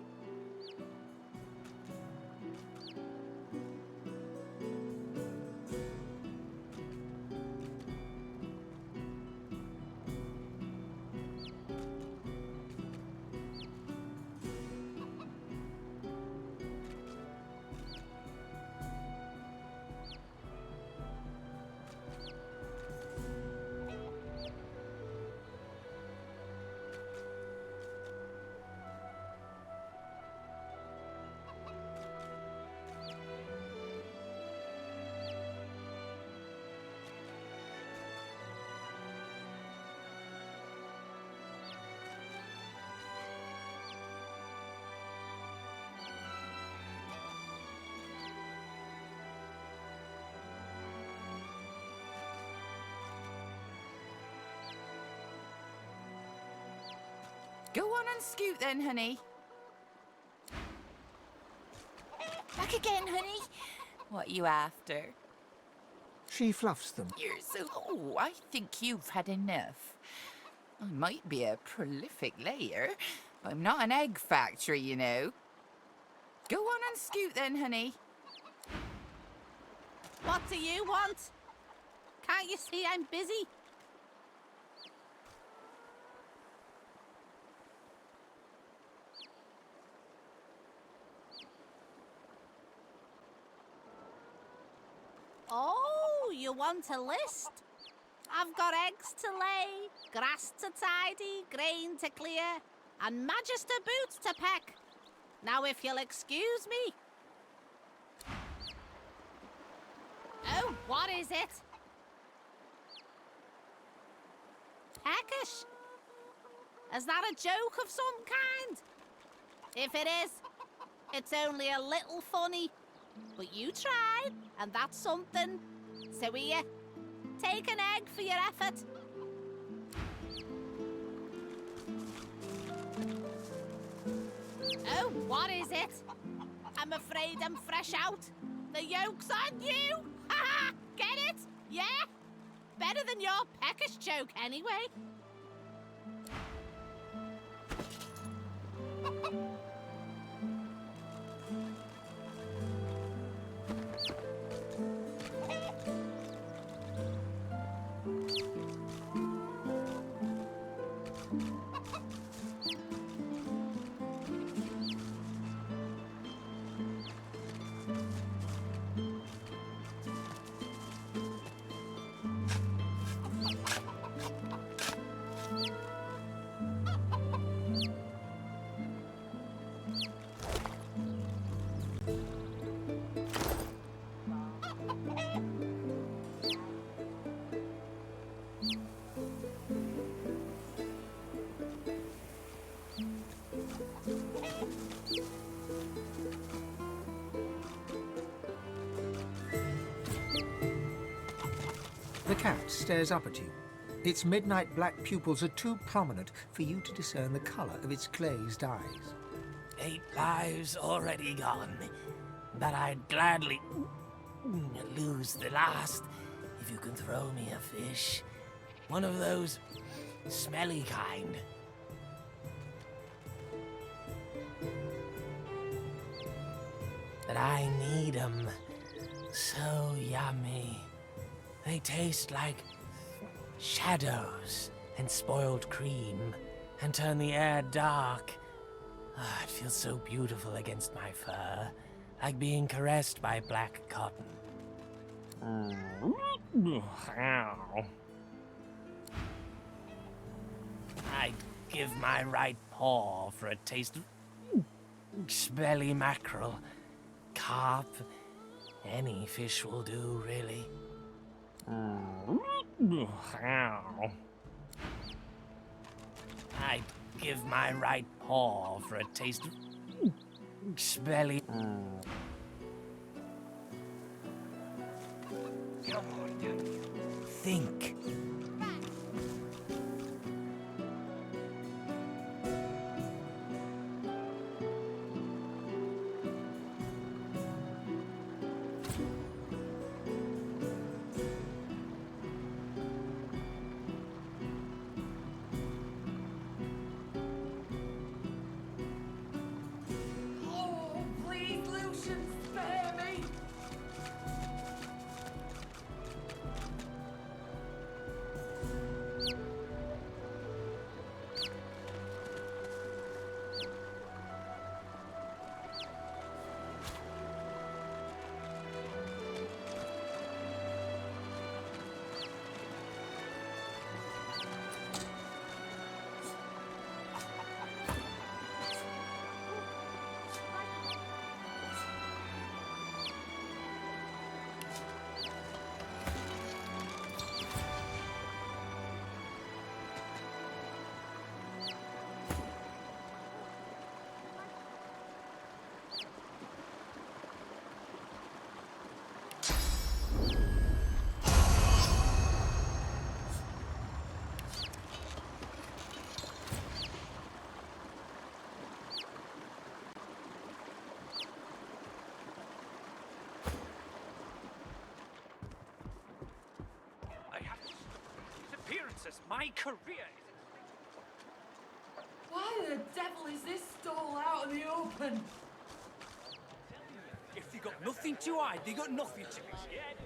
Go on and scoot then, honey. Back again, honey. What you after? She fluffs them. You're so... Oh, I think you've had enough. I might be a prolific layer, but I'm not an egg factory, you know. Go on and scoot then, honey. What do you want? Can't you see I'm busy? Oh, you want a list? I've got eggs to lay, grass to tidy, grain to clear, and magister boots to peck. Now, if you'll excuse me. Oh, what is it? Peckish? Is that a joke of some kind? If it is, it's only a little funny. But you tried, and that's something. So here, take an egg for your effort. Oh, what is it? I'm afraid I'm fresh out. The yolk's on you! Ha! Get it? Yeah? Better than your peckish joke, anyway. The cat stares up at you. Its midnight black pupils are too prominent for you to discern the colour of its glazed eyes. 8 lives already gone, but I'd gladly lose the last if you can throw me a fish. One of those smelly kind. But I need 'em. So yummy. They taste like shadows and spoiled cream and turn the air dark. Ah, it feels so beautiful against my fur, like being caressed by black cotton. I'd give my right paw for a taste of smelly mackerel, carp. Any fish will do, really. I'd give my right paw for a taste of smelly. Think. My career is... Why the devil is this stall out in the open? If they got nothing to hide, they got nothing to be scared of.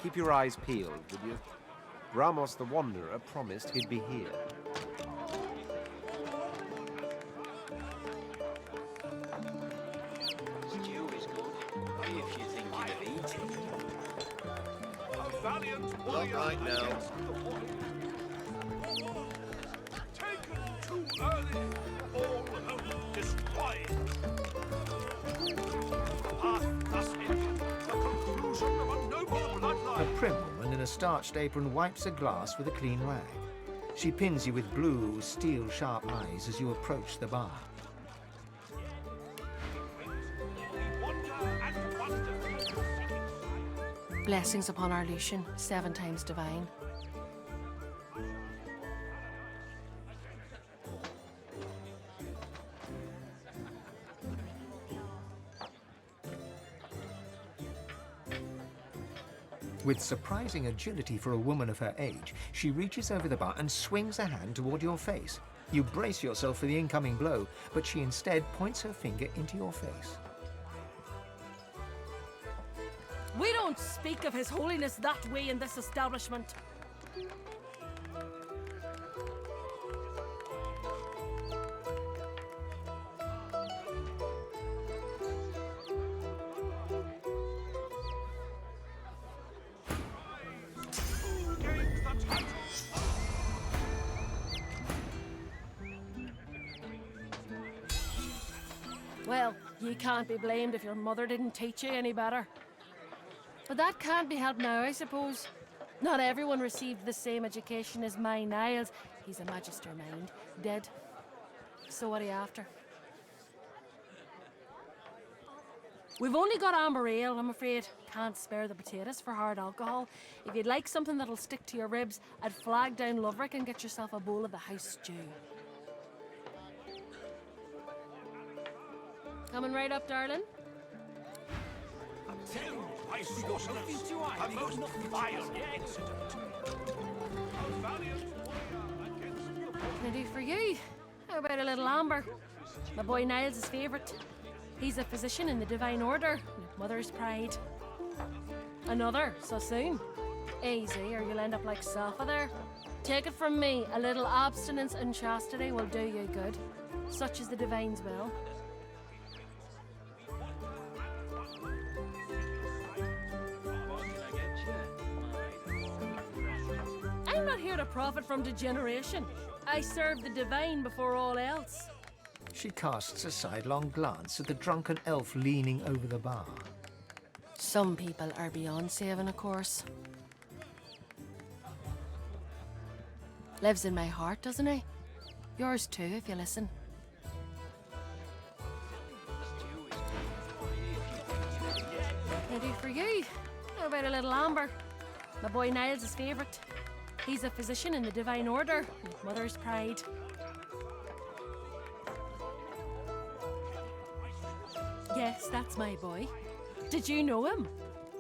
Keep your eyes peeled, would you? Ramos the Wanderer promised he'd be here. Stew is good, if you're thinking of eating. Not right now. Taken too early, all hope destroyed. Path thus ended, the conclusion of a noble bloodline. A prim woman in a starched apron wipes a glass with a clean rag. She pins you with blue, steel-sharp eyes as you approach the bar. Blessings upon our Lucian, 7 times divine. With surprising agility for a woman of her age, she reaches over the bar and swings a hand toward your face. You brace yourself for the incoming blow, but she instead points her finger into your face. We don't speak of His Holiness that way in this establishment. Well, you can't be blamed if your mother didn't teach you any better. But that can't be helped now, I suppose. Not everyone received the same education as my Niles. He's a magister, mind. Dead. So what are you after? We've only got amber ale, I'm afraid. Can't spare the potatoes for hard alcohol. If you'd like something that'll stick to your ribs, I'd flag down Loverick and get yourself a bowl of the house stew. Coming right up, darling. I saw something a most vile incident. Can I do for you? How about a little amber? My boy Niles' favourite. He's a physician in the Divine Order. Mother's pride. Another, so soon. Easy, or you'll end up like Safa there. Take it from me, a little abstinence and chastity will do you good. Such is the Divine's will. I'm not here to profit from degeneration. I serve the Divine before all else. She casts a sidelong glance at the drunken elf leaning over the bar. Some people are beyond saving, of course. Lives in my heart, doesn't he? Yours too, if you listen. Can I do for you? How about a little amber? My boy Niles' favourite. He's a physician in the Divine Order. Mother's pride. Yes, that's my boy. Did you know him?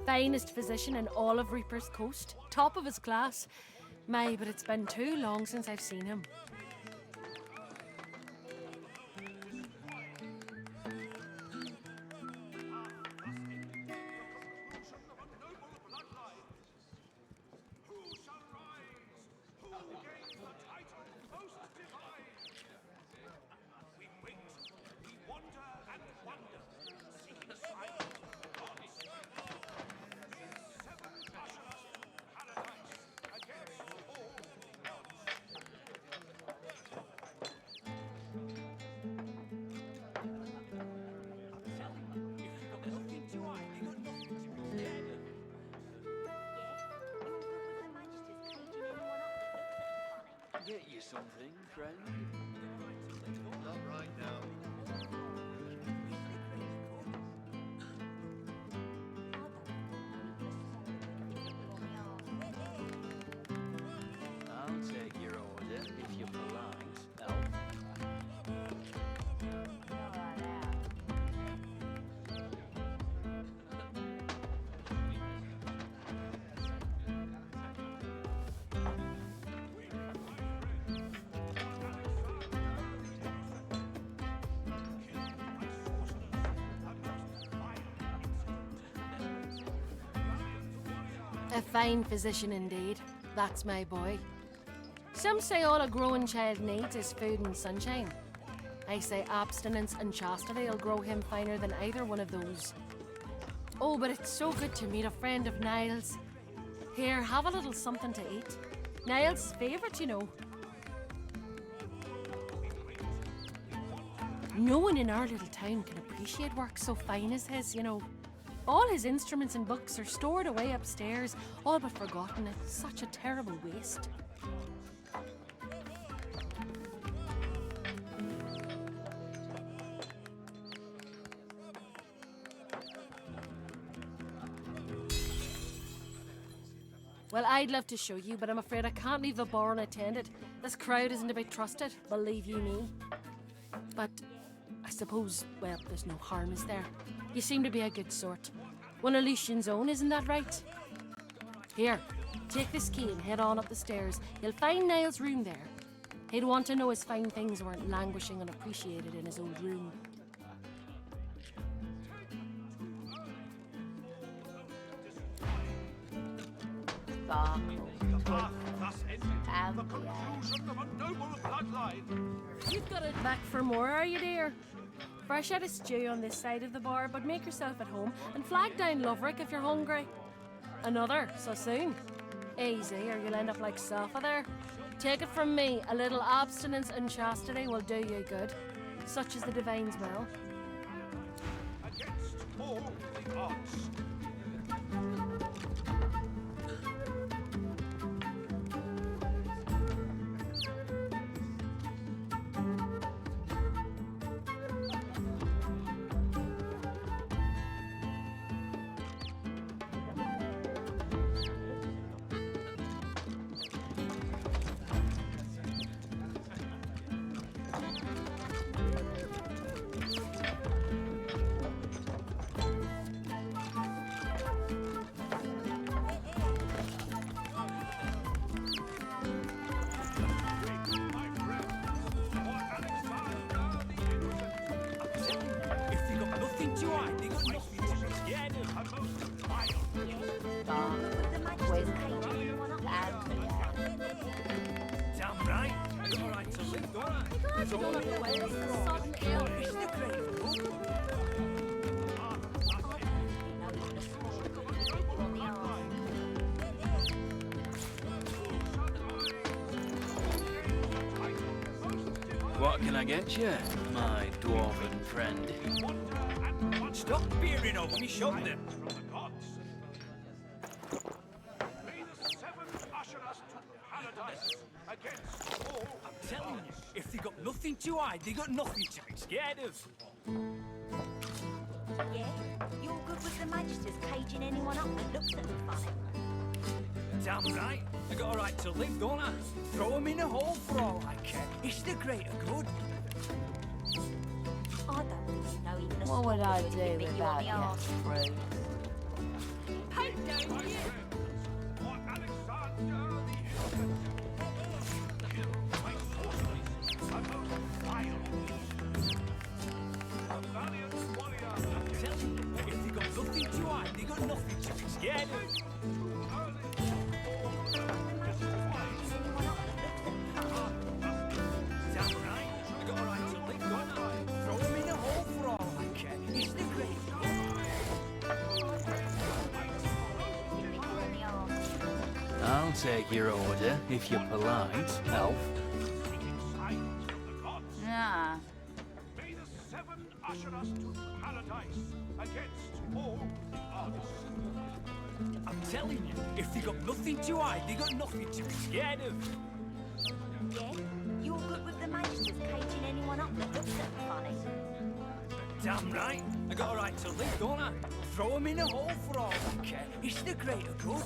Finest physician in all of Reaper's Coast. Top of his class. My, but it's been too long since I've seen him. Get you something, friend? Not right now. I'll take your order if you're polite, elf. A fine physician indeed. That's my boy. Some say all a growing child needs is food and sunshine. I say abstinence and chastity will grow him finer than either one of those. Oh, but it's so good to meet a friend of Niall's. Here, have a little something to eat. Niall's favourite, you know. No one in our little town can appreciate work so fine as his, you know. All his instruments and books are stored away upstairs, all but forgotten. It's such a terrible waste. Well, I'd love to show you, but I'm afraid I can't leave the bar unattended. This crowd isn't to be trusted, believe you me. But I suppose, well, there's no harm, is there? You seem to be a good sort. One of Lucian's own, isn't that right? Here, take this key and head on up the stairs. You'll find Niall's room there. He'd want to know his fine things weren't languishing unappreciated in his old room. You've got it back for more, are you, dear? Fresh out of stew on this side of the bar, but make yourself at home and flag down Loverick if you're hungry. Another, so soon. Easy, or you'll end up like Safa there. Take it from me, a little abstinence and chastity will do you good. Such is the divine smell. Against all the odds. Damn right. I got a right to live, don't I? What can I get you, my dwarven friend? Stop peering over me shoulder. I'm telling you, if they got nothing to hide, they got nothing to be scared of. Yeah? You're good with the magisters caging anyone up that looks at them funny. Damn right. I got a right to live, don't I? Throw them in a hole for all I care. It's the greater good. I don't think you know even a What would I small do bit of you on without the you, arse. Rude? Hey, down here! For Alexander the Innocent. Killed by sorcerers, a most vile. A valiant warrior. I'm telling you, if they got nothing to hide, they got nothing to be scared of. Damn right. I got a right to live, don't I? Throw them in a hole for all I care. It's the great. I'll take your order if you're polite, elf. Ah. May the seven usher us to paradise against all the odds. I'm telling you, if they got nothing to hide, they got nothing to be scared of. Yeah? You're good with the magisters caging anyone up that looks at them funny. Damn right. I got a right to live, don't I? Throw them in a hole for all I care. It's the greater good.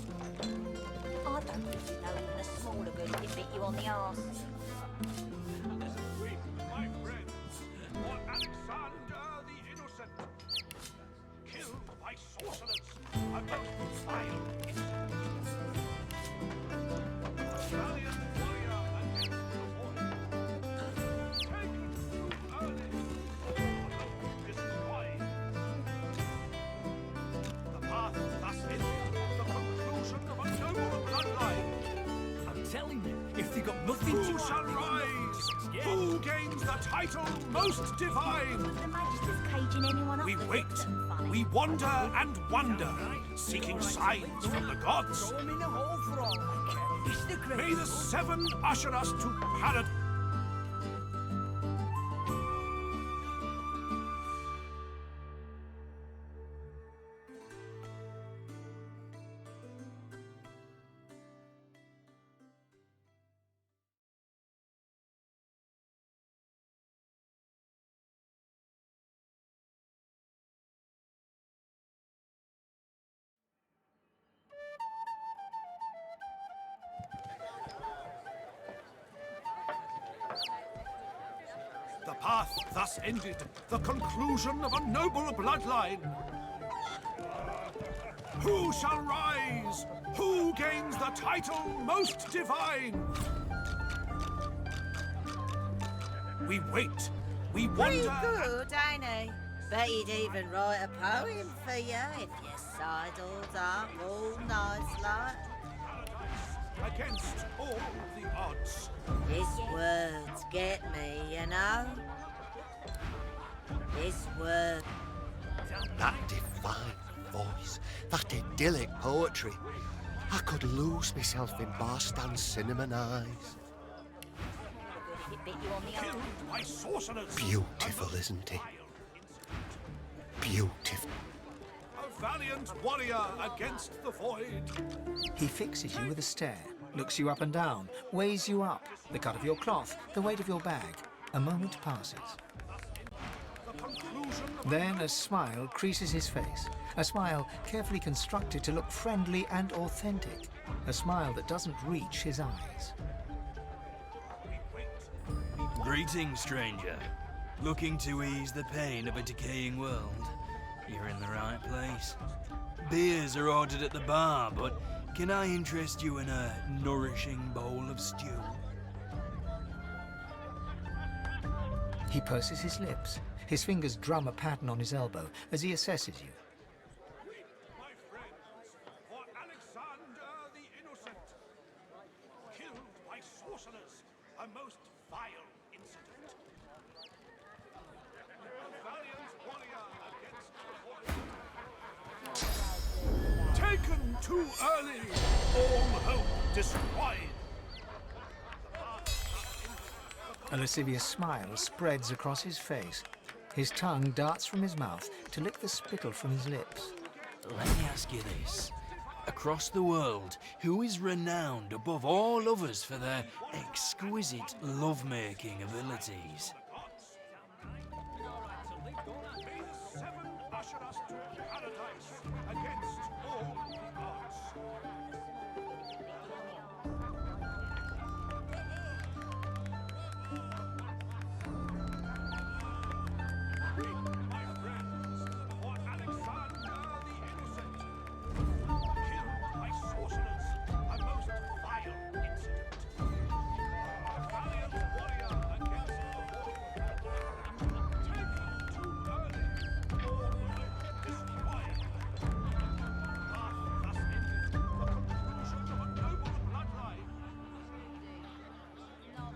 I don't think you know even a smaller good if it bit you on the arse. Weep, my friends, for Alexander the Innocent. Killed by sorcerers, a most vile incident. A valiant warrior against the void. Taken too early, all destroyed. The path thus ended, the conclusion of telling them if they got nothing Who to shall rise? Who gains the title most divine? The Magister's caging anyone up. We wait, we wander and wonder, seeking signs from the gods. throw 'em in a hole for all I care. It's the great. May the seven usher us to paradise. The path thus ended, the conclusion of a noble bloodline. Who shall rise? Who gains the title most divine? We wait, we Pretty wonder. good, ain't he? Bet he'd even write a poem for you if you sidled up all nice like. Against all the odds. His words get me, you know. His words. That divine voice, that idyllic poetry. I could lose myself in bar stand cinnamon eyes. Killed by sorcerers. Beautiful, isn't he? Beautiful. A valiant warrior against the void. He fixes you with a stare, looks you up and down, weighs you up, the cut of your cloth, the weight of your bag. A moment passes. Then a smile creases his face, a smile carefully constructed to look friendly and authentic, a smile that doesn't reach his eyes. Greetings, stranger. Looking to ease the pain of a decaying world? You're in the right place. Beers are ordered at the bar, but can I interest you in a nourishing bowl of stew? He purses his lips. His fingers drum a pattern on his elbow as he assesses you. My friends, for Alexander the Innocent. Killed by sorcerers, a most vile incident. A valiant warrior against the void. Taken too early, all hope destroyed. A lascivious smile spreads across his face. His tongue darts from his mouth to lick the spittle from his lips. Let me ask you this. Across the world, who is renowned above all others for their exquisite love-making abilities? May the seven usher us to paradise against all the odds. My friends, for Alexander the Innocent. Killed by sorcerers, a most vile incident. A valiant warrior against the void. Taken too early, all hope destroyed. Path thus ended, the conclusion of a noble bloodline.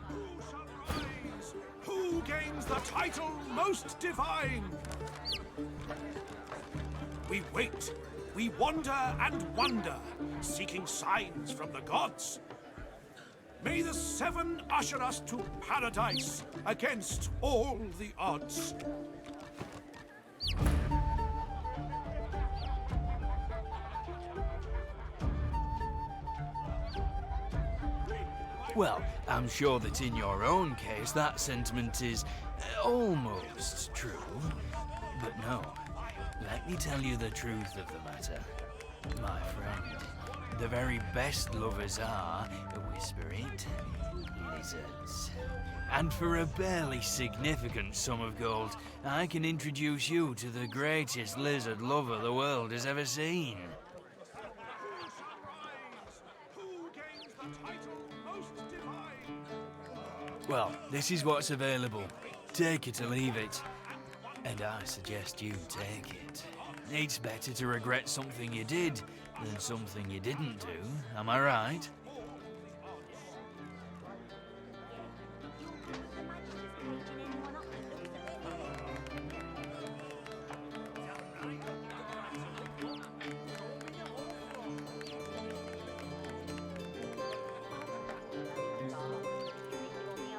Who shall rise? Who gains the title most divine? We wait, we wander and wonder, seeking signs from the gods. May the seven usher us to paradise against all the odds. Well, I'm sure that in your own case that sentiment is almost true. But no, let me tell you the truth of the matter. My friend, the very best lovers are, whisper it, lizards. And for a barely significant sum of gold, I can introduce you to the greatest lizard lover the world has ever seen. Well, this is what's available. Take it or leave it. And I suggest you take it. It's better to regret something you did than something you didn't do, am I right?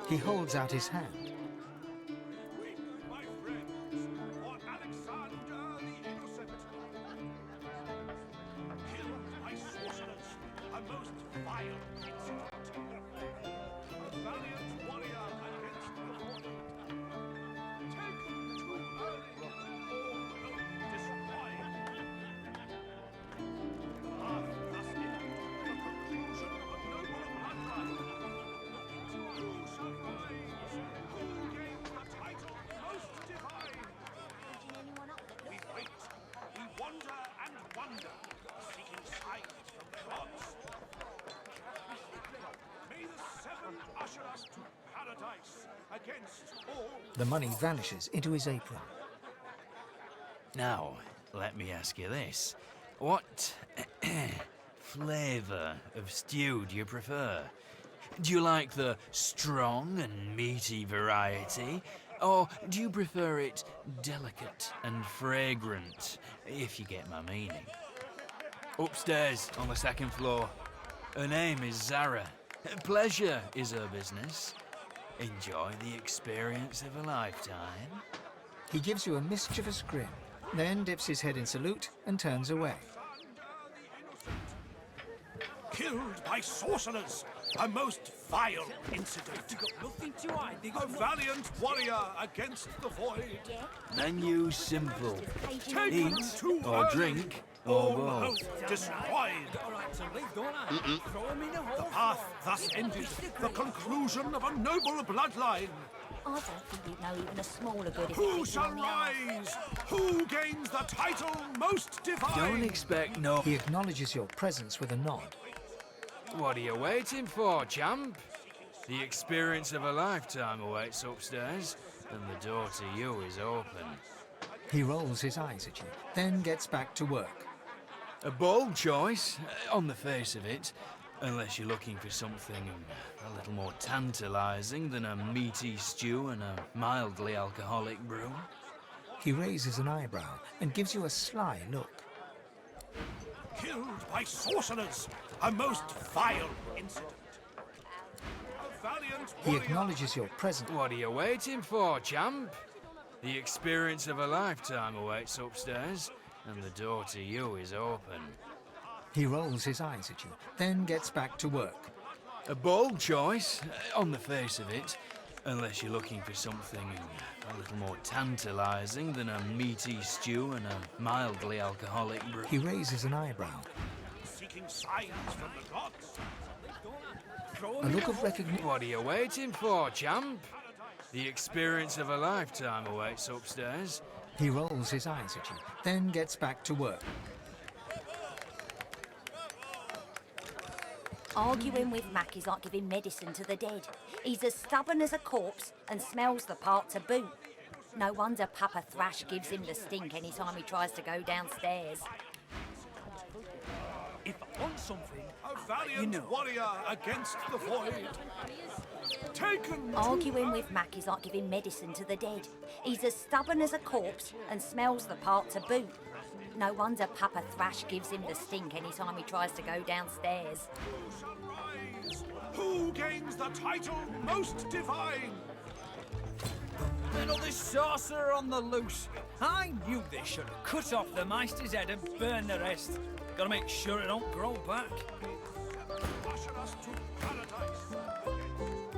He holds out his hand. My friends, for Alexander the Innocent. Killed by sorcerers, a most vile incident. A valiant warrior against the horde. Taken too early, or destroyed. Thus ended the conclusion of a noble bloodline. Who shall rise? Who gains the title most divine? We wait, we wander and wonder, seeking signs from the gods. May the seven usher us to paradise against all. The money vanishes into his apron. Now, let me ask you this. What flavour of stew do you prefer? Do you like the strong and meaty variety? Or do you prefer it delicate and fragrant, if you get my meaning? Upstairs, on the second floor. Her name is Zara. Pleasure is her business. Enjoy the experience of a lifetime. He gives you a mischievous grin, then dips his head in salute and turns away. Killed by sorcerers, a most vile incident. You got nothing to hide. A valiant warrior against the void. Menu simple. Taken Eat too or early, drink or both. both destroyed. Got a right to live, don't I? Throw him in a hole. The path thus ended, the conclusion of a noble bloodline. I don't think we'd know even a smaller good if it Who hit you shall on the arse. rise? Who gains the title most divine? Don't expect no... He acknowledges your presence with a nod. What are you waiting for, champ? The experience of a lifetime awaits upstairs, and the door to you is open. He rolls his eyes at you, then gets back to work. A bold choice, on the face of it, unless you're looking for something a little more tantalising than a meaty stew and a mildly alcoholic brew. He raises an eyebrow and gives you a sly look. Killed by sorcerers, a most vile incident. A valiant He warrior. acknowledges your presence. What are you waiting for, champ? The experience of a lifetime awaits upstairs, and the door to you is open. He rolls his eyes at you, then gets back to work. A bold choice, on the face of it, unless you're looking for something a little more tantalising than a meaty stew and a mildly alcoholic brew. He raises an eyebrow. Seeking signs from the gods. A look of recognition. What are you waiting for, champ? The experience of a lifetime awaits upstairs. He rolls his eyes at you, then gets back to work. Arguing with Mac is like giving medicine to the dead. He's as stubborn as a corpse and smells the part to boot. No wonder Papa Thrash gives him the stink any time he tries to go downstairs. If I want something, A valiant warrior against the void. Taken. Arguing with Mac is like giving medicine to the dead. He's as stubborn as a corpse and smells the part to boot. No wonder Papa Thrash gives him the stink any time he tries to go downstairs. Who shall rise? Who gains the title most divine? Another sorcerer on the loose. I knew they should have cut off the Meister's head and burned the rest. Gotta make sure it don't grow back. Usher us to paradise.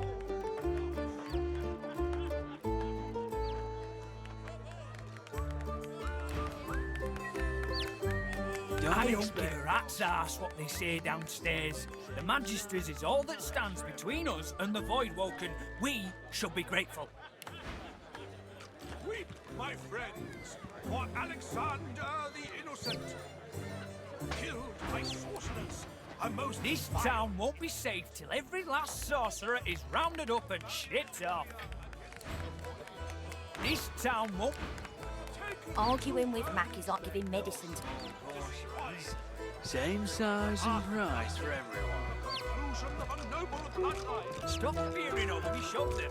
I don't give a rat's arse what they say downstairs. The Magistrates is all that stands between us and the Void Woken. We should be grateful. Weep, my friends, for Alexander the Innocent. Killed by sorcerers, a most This town won't be safe till every last sorcerer is rounded up and shipped off. This town won't... Arguing with Mac is like giving medicine to... Same size and price for everyone. Conclusion of a noble bloodline. Stop peering over me shoulder.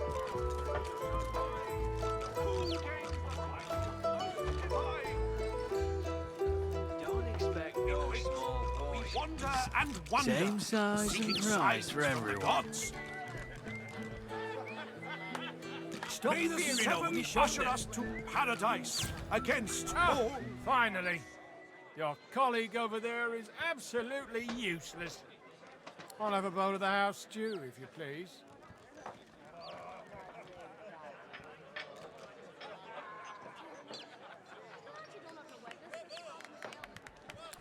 Who gains the title most divine? Don't expect no small We boy. wander and wonder. Same size seeking and signs price for from the everyone. gods. Stop May the fearing over me, seven usher shouldn't us to paradise against Ah, all. finally. Your colleague over there is absolutely useless. I'll have a bowl of the house stew, if you please.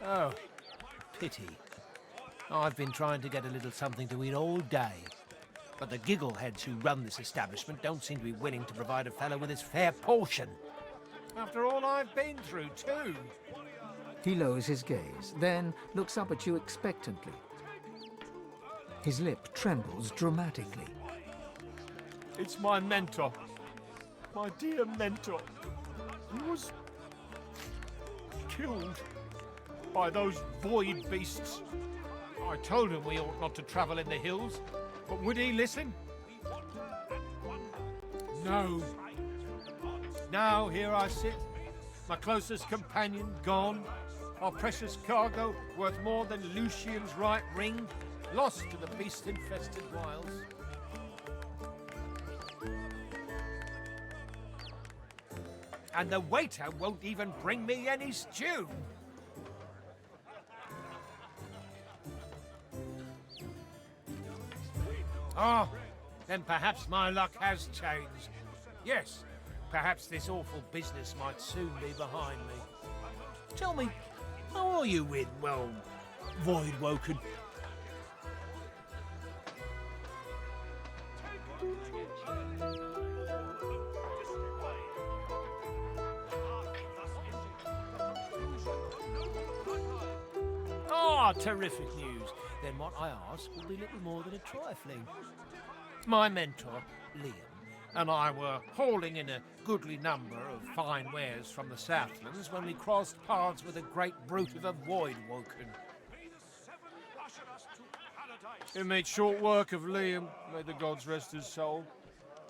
Oh, pity. I've been trying to get a little something to eat all day. But the giggleheads who run this establishment don't seem to be willing to provide a fellow with his fair portion. After all I've been through, too. He lowers his gaze, then looks up at you expectantly. His lip trembles dramatically. It's my mentor. My dear mentor. He was killed by those void beasts. I told him we ought not to travel in the hills, but would he listen? No. Now here I sit, my closest companion gone, our precious cargo worth more than Lucian's right ring, lost to the beast-infested wilds. And the waiter won't even bring me any stew. Oh, then perhaps my luck has changed. Yes, perhaps this awful business might soon be behind me. Tell me, how are you with, well, Void Woken? Ah, terrific news. Then what I ask will be little more than a trifling. My mentor, Liam, and I were hauling in a goodly number of fine wares from the Southlands when we crossed paths with a great brute of a Void Woken. It made short work of Liam, may the gods rest his soul.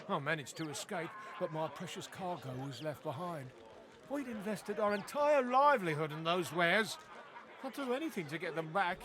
I managed to escape, but my precious cargo was left behind. We'd invested our entire livelihood in those wares. I'd do anything to get them back.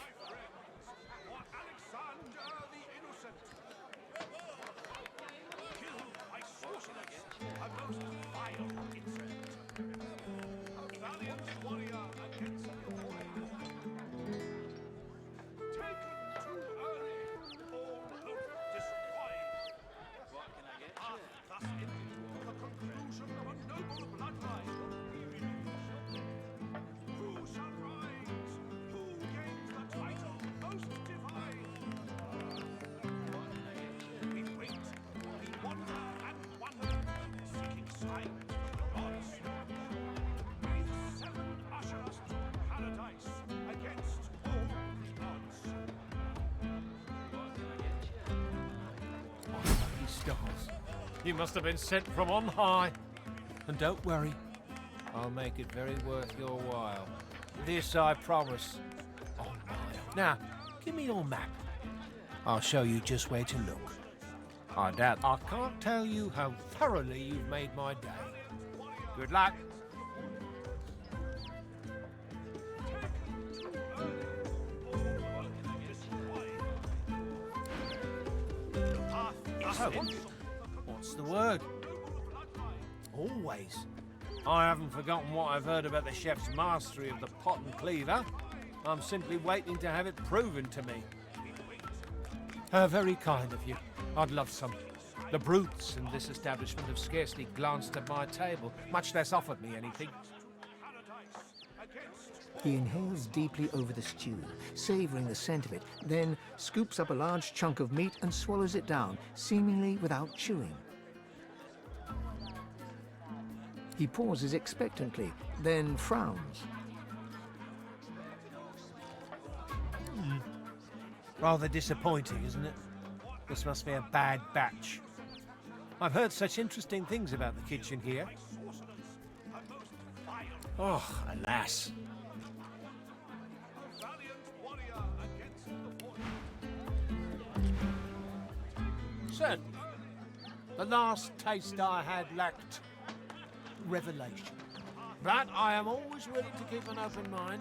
You must have been sent from on high. And don't worry, I'll make it very worth your while. This I promise. On mine. Now, give me your map. I'll show you just where to look. I doubt I can't tell you how thoroughly you've made my day. Good luck. So, what's the word? Always. I haven't forgotten what I've heard about the chef's mastery of the pot and cleaver. I'm simply waiting to have it proven to me. Very kind of you. I'd love some. The brutes in this establishment have scarcely glanced at my table, much less offered me anything. He inhales deeply over the stew, savouring the scent of it, then scoops up a large chunk of meat and swallows it down, seemingly without chewing. He pauses expectantly, then frowns. Rather disappointing, isn't it? This must be a bad batch. I've heard such interesting things about the kitchen here. Oh, alas. Certainly. The last taste I had lacked revelation. But I am always willing to keep an open mind.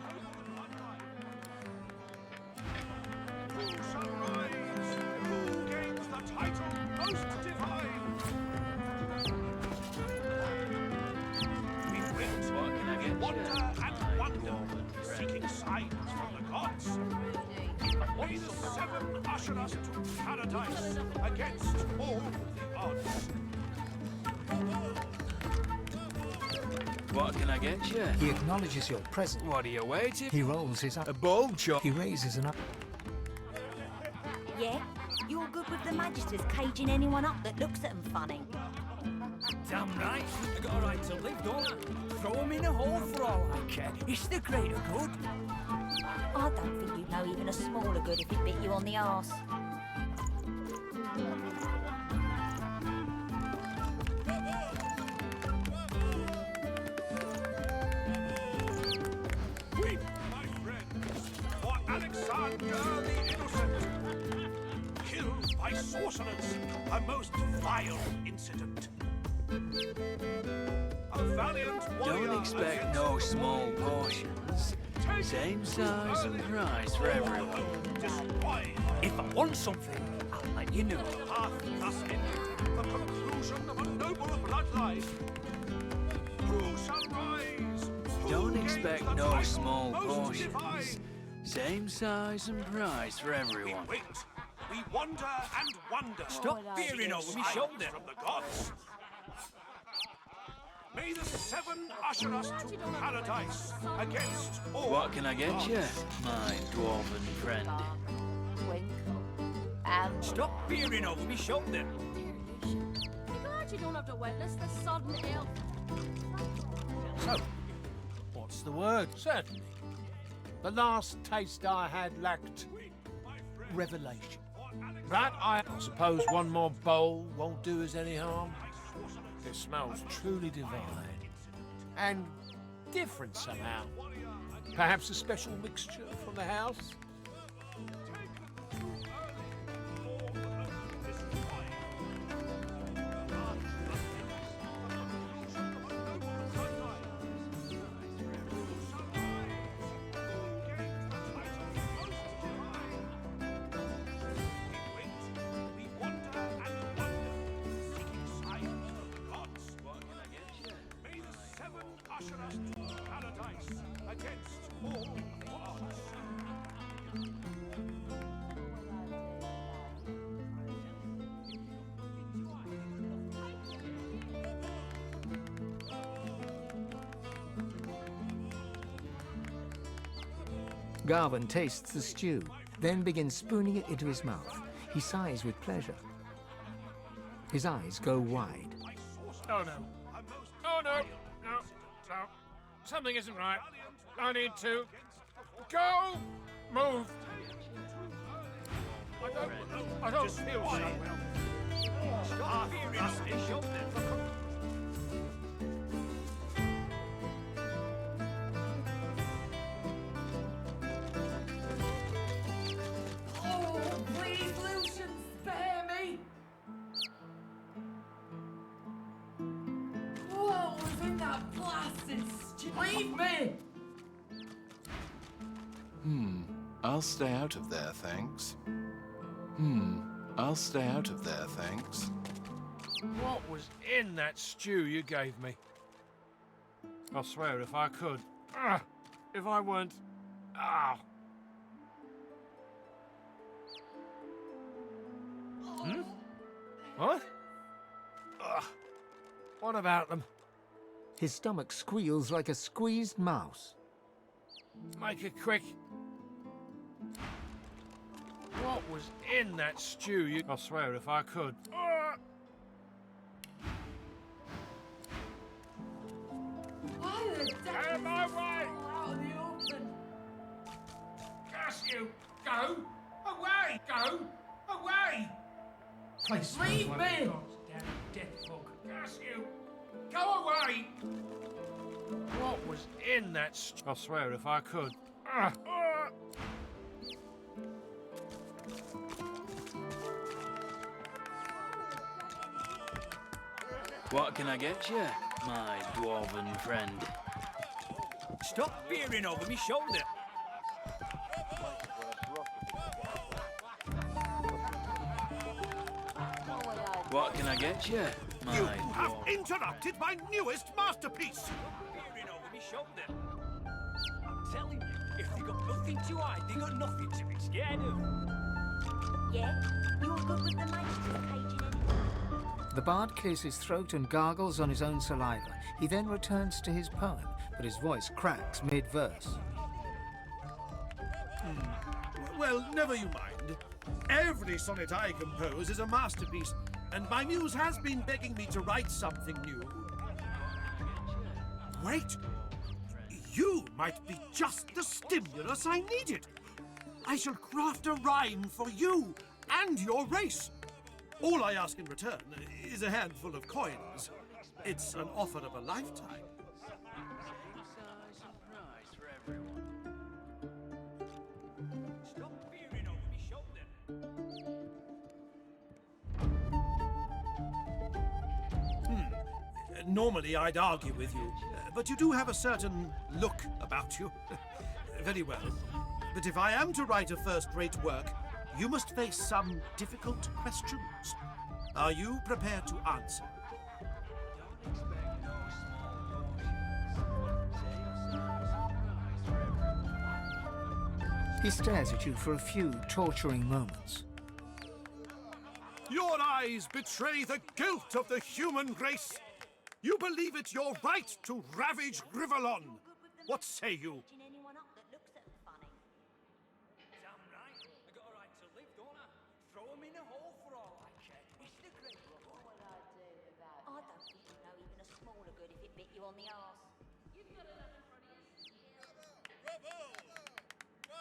and wonder, seeking signs from the gods. May the seven usher us to paradise against all the odds. What can I get you? He acknowledges your presence. What are you waiting? He rolls his eyes. A bulb chop. He raises an up. Yeah? You're good with the magisters caging anyone up that looks at them funny. Damn right. I got a right to live, don't I? Throw him in a hole for all I care. It's the greater good. I don't think you'd know even a smaller good if it bit you on the arse. Weep, my friends, for Alexander the Innocent, killed by sorcerers, a most vile incident. A valiant warrior. Don't expect no small portions. Same size and price for everyone. If I want something, I'll let you know. Path thus ended, the conclusion of a noble bloodline. Who shall rise? Don't expect no small portions. Same size and price for everyone. Wait, we wander and wonder. Stop peering over me shoulder. From the gods. May the seven usher us to paradise against all. What can I get odds. you, my dwarven friend? Stop peering over me shoulder. You glad you don't have to witness the sudden elf? So, what's the word? Certainly. The last taste I had lacked revelation. But I suppose one more bowl won't do us any harm. It smells truly divine. And different somehow. Perhaps a special mixture from the house? Garvin tastes the stew, then begins spooning it into his mouth. He sighs with pleasure. His eyes go wide. Oh no. Oh no. No. No. Something isn't right. I need to go. Move. I don't feel so well. Stop peering over me shoulder. Please, Lucian, spare me! What was in that blasted stew? Leave me! I'll stay out of there, thanks. I'll stay out of there, thanks. What was in that stew you gave me? I swear if I could. If I weren't. What? What about them? His stomach squeals like a squeezed mouse. Make it quick. What was in that stew you... I swear if I could. Why the devil Out of my way! out of the open? Curse you! Go! Away! Go! Away! Please, Leave one me! of God's damn death bug. Curse you! Go away! What was in that stew? I swear if I could. What can I get you, my dwarven friend? Stop peering over me shoulder. What can I get you, my You have dwarven... interrupted my newest masterpiece. Peering over me shoulder. Nothing to hide, they got nothing to be scared of. Yeah? You're good with the Majesty's caging anyone? The bard clears his throat and gargles on his own saliva. He then returns to his poem, but his voice cracks mid-verse. Well, never you mind. Every sonnet I compose is a masterpiece, and my muse has been begging me to write something new. Wait! You might be just the stimulus I needed. I shall craft a rhyme for you and your race. All I ask in return is a handful of coins. It's an offer of a lifetime. Normally I'd argue with you, but you do have a certain look about you. Very well. But if I am to write a first-rate work, you must face some difficult questions. Are you prepared to answer? He stares at you for a few torturing moments. Your eyes betray the guilt of the human race. You believe it your right to ravage Rivalon. What say you? On the arse.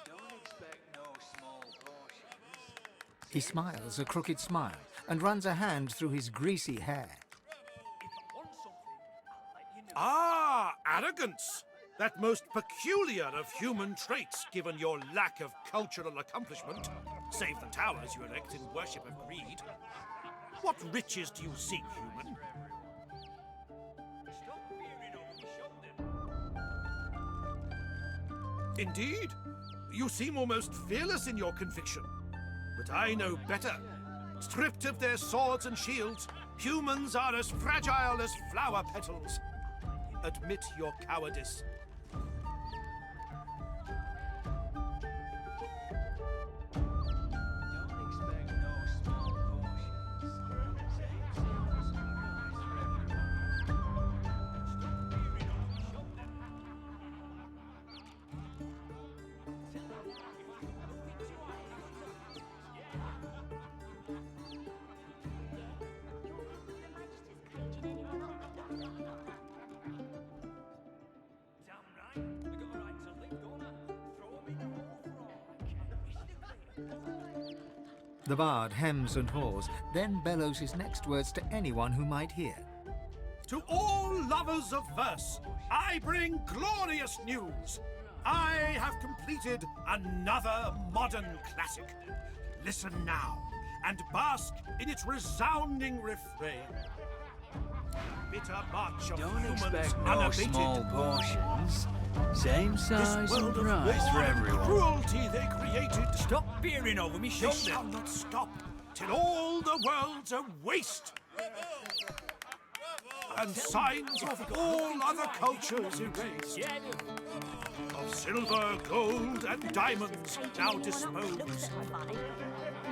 Don't expect no small portions. He smiles a crooked smile and runs a hand through his greasy hair. Ah, arrogance! That most peculiar of human traits, given your lack of cultural accomplishment. Save the towers you erect in worship of greed. What riches do you seek, human? Indeed. You seem almost fearless in your conviction. But I know better. Stripped of their swords and shields, humans are as fragile as flower petals. Admit your cowardice. The bard hems and haws, then bellows his next words to anyone who might hear. To all lovers of verse, I bring glorious news. I have completed another modern classic. Listen now, and bask in its resounding refrain. Bitter march of Don't humans expect no unabated. small portions. Same size This world and of price for war and everyone. cruelty they created. Stop peering over me They shoulder. shall not stop till all the world's a waste. And signs of all other cultures erased. Of silver, gold, and diamonds now disposed.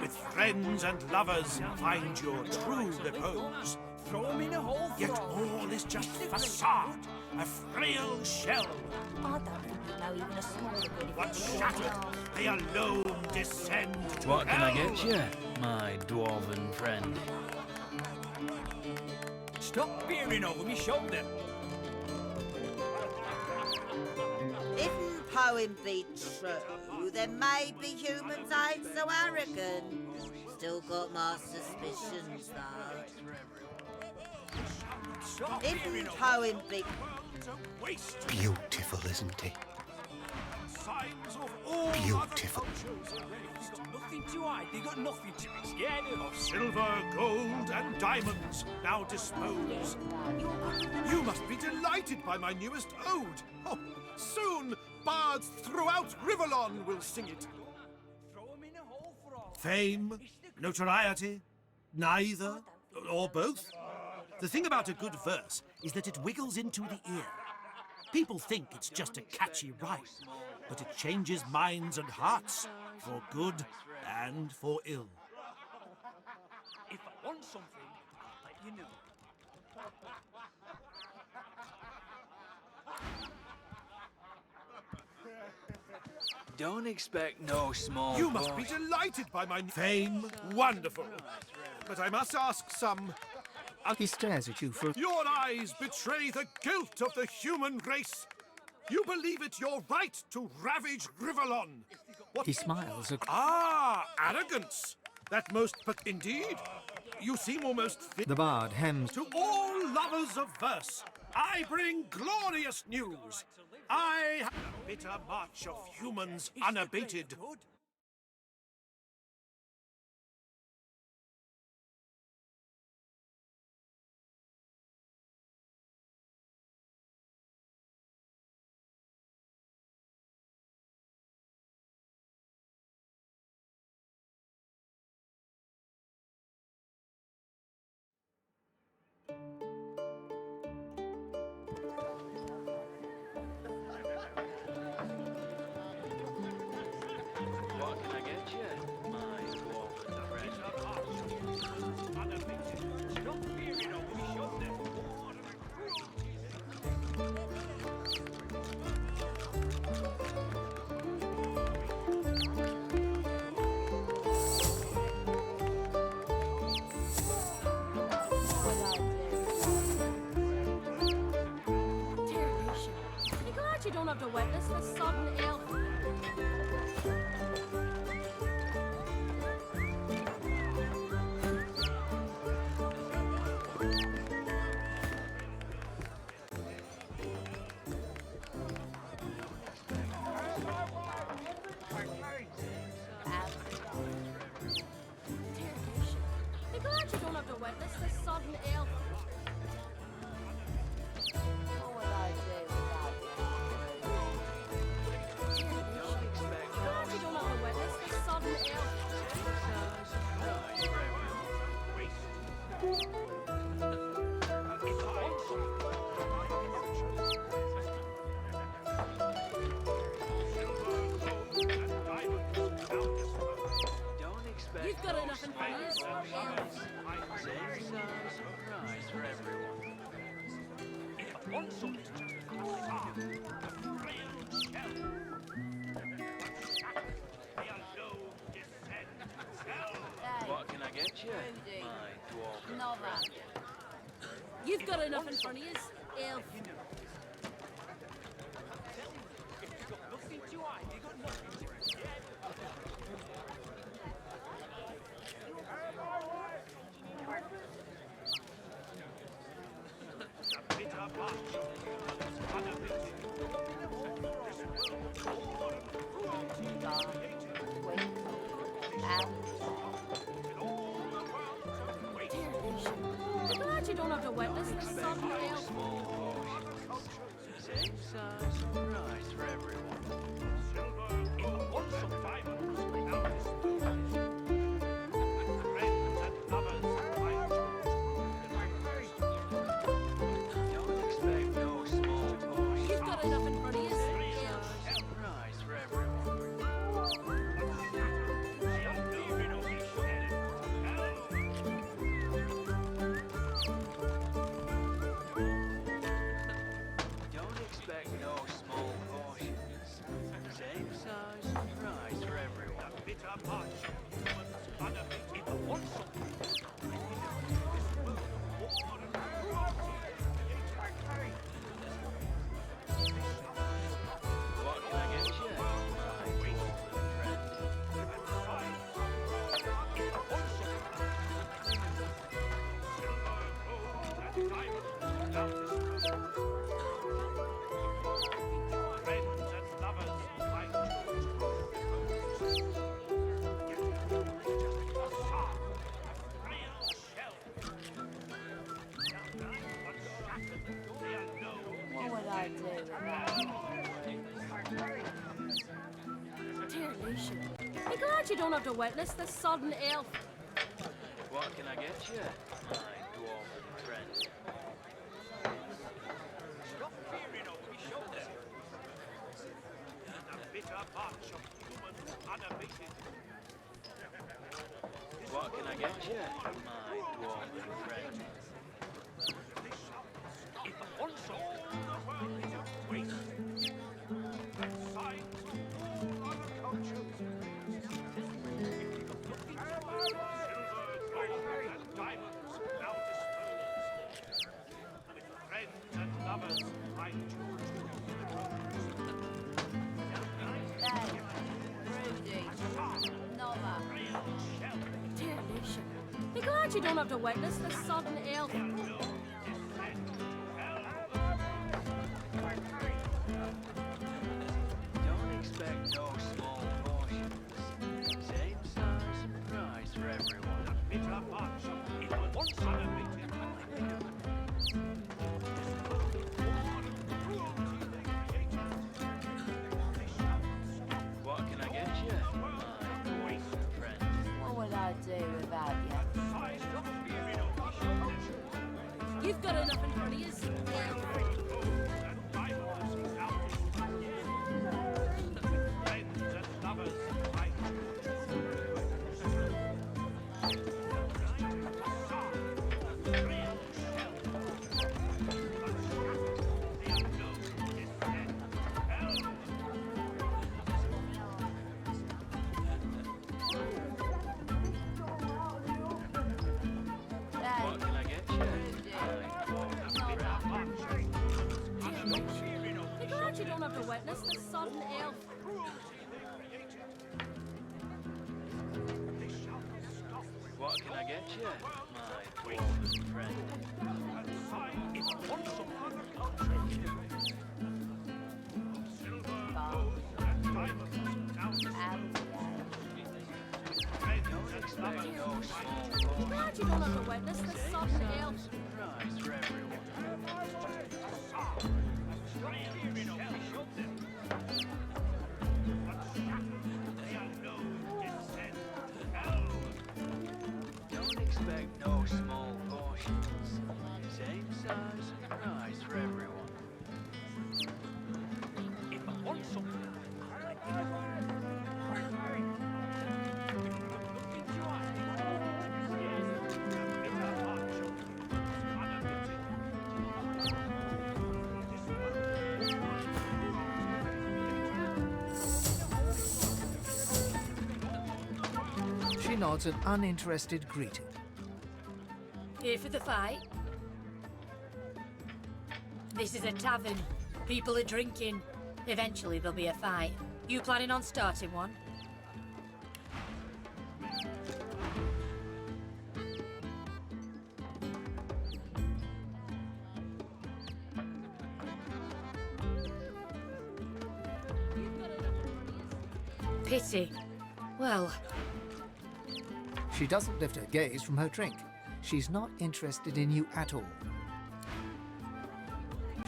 With friends and lovers find your true repose. Throw 'em in a hole. Yet all is just facade, a frail shell. I don't think you know even a smaller good if Once it's shattered, they alone descend to What can I hell. get you, my dwarven friend? Stop peering over me shoulder. If poem be true, then maybe humans ain't so arrogant. Still got my suspicions, though. If poem be Beautiful, isn't he? Signs of all Beautiful. other cultures erased. Nothing to hide, they got nothing to be scared of. Of silver, gold, and diamonds now disposed. You must be delighted by my newest ode. Oh, soon bards throughout Rivalon will sing it. Fame, notoriety, neither, or both. The thing about a good verse is that it wiggles into the ear. People think it's just a catchy rhyme, but it changes minds and hearts for good and for ill. If I want something, I'll let you know. Don't expect no small You must be boy. delighted by my fame. Wonderful. But I must ask some... He stares at you for... Your eyes betray the guilt of the human race. You believe it your right to ravage Rivalon. He smiles. Ah, arrogance. That most... But indeed, you seem almost... The bard hems. To all lovers of verse, I bring glorious news. I have the bitter march of humans unabated. What can I get you? My dwarf friend. Stop fearing or we shove them. Dear Lucia, be glad you don't have to witness this sudden elf. Dear Lucia, be glad you don't have to witness this sudden elf. What would I do without Glad you don't have to witness this sudden elf. Don't expect You've got enough in front of you. same size prize for everyone. If I want something, I'll let you know. What can I get you? My dwarf Nova. You've got enough in front of you, elf. Dear Lucia, be glad you don't have to witness this sudden elf. Same size prize for everyone. If I want some diamonds without dispute. Friends and lovers, Don't expect no small boy. You've got enough in front of you, elf. Prize for everyone. Don't expect no small portions. Same size prize for everyone. bitter march of humans unabated. If I want something, What can I get you? My dwarf friend. friends and lovers, What would I do without Dear Lucia, be glad you don't have to witness this sudden elf. What can I get you? My dwarf friend. Stop peering over my shoulder. What can I get you, my dwarven friend? Dear Lucia, be glad you don't have to witness this sudden elf. Don't expect no small portions. Same size and price for everyone. What can I get you, my friend? What would I do without you? You've got enough in front of you. What can I get you? Be glad you don't have to witness this sudden elf. What can I get you, my dwarven friend? Don't expect no small Be glad you don't have to witness this sudden elf. prize for everyone. Don't expect no small portions. Same size and price for everyone. If I want something, She nods an uninterested greeting. Here for the fight? This is a tavern. People are drinking. Eventually there'll be a fight. You planning on starting one? Pity. Well, She doesn't lift her gaze from her drink. She's not interested in you at all.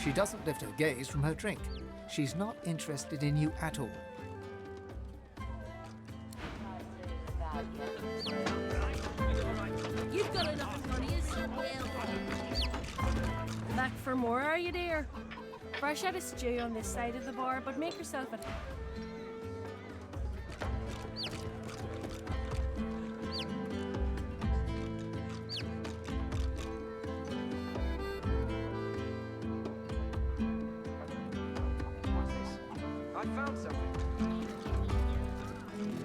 She doesn't lift her gaze from her drink. She's not interested in you at all. You've got enough in front of you. Back for more, are you, dear? Fresh out of stew on this side of the bar, but make yourself at home. I found something.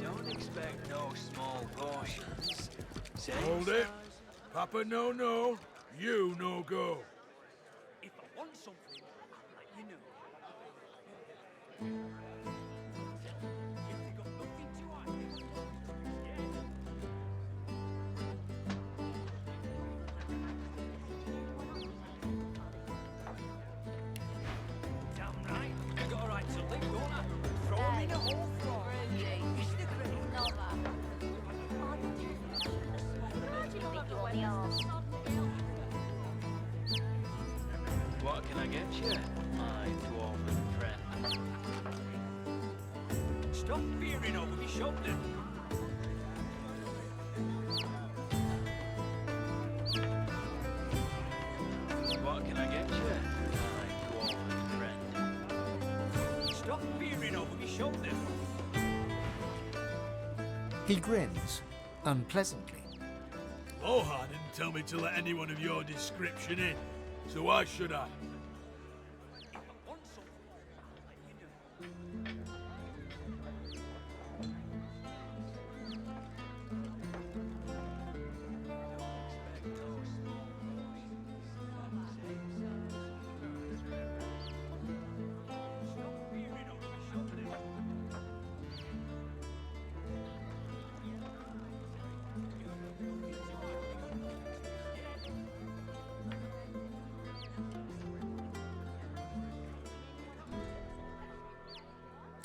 Don't expect no small portions. Same Hold it. size. Papa no no, you no go. If I want something, I'll let you know. Damn right. You got a right to live, don't I? Throw him in a hole for What can I get you, my dwarven friend? Stop peering over my shoulder. What can I get you, my dwarven friend? Stop peering over my shoulder. He grins, unpleasantly. Lohan didn't tell me to let anyone of your description in, so why should I?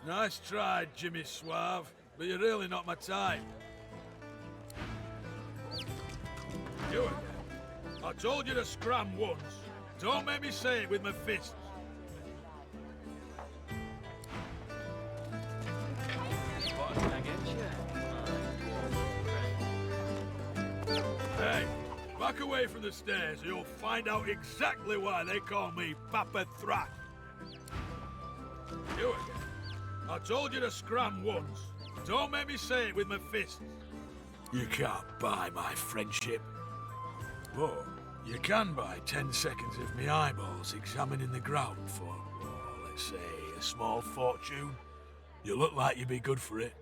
Nice try, Jimmy Suave, but you're really not my type. You again. I told you to scram once. Don't make me say it with my fists. What can I get you? Hey, back away from the stairs or you'll find out exactly why they call me Papa Thrash. You again. I told you to scram once. Don't make me say it with my fists. You can't buy my friendship. But you can buy 10 seconds of me eyeballs examining the ground for, oh, let's say, a small fortune. You look like you'd be good for it.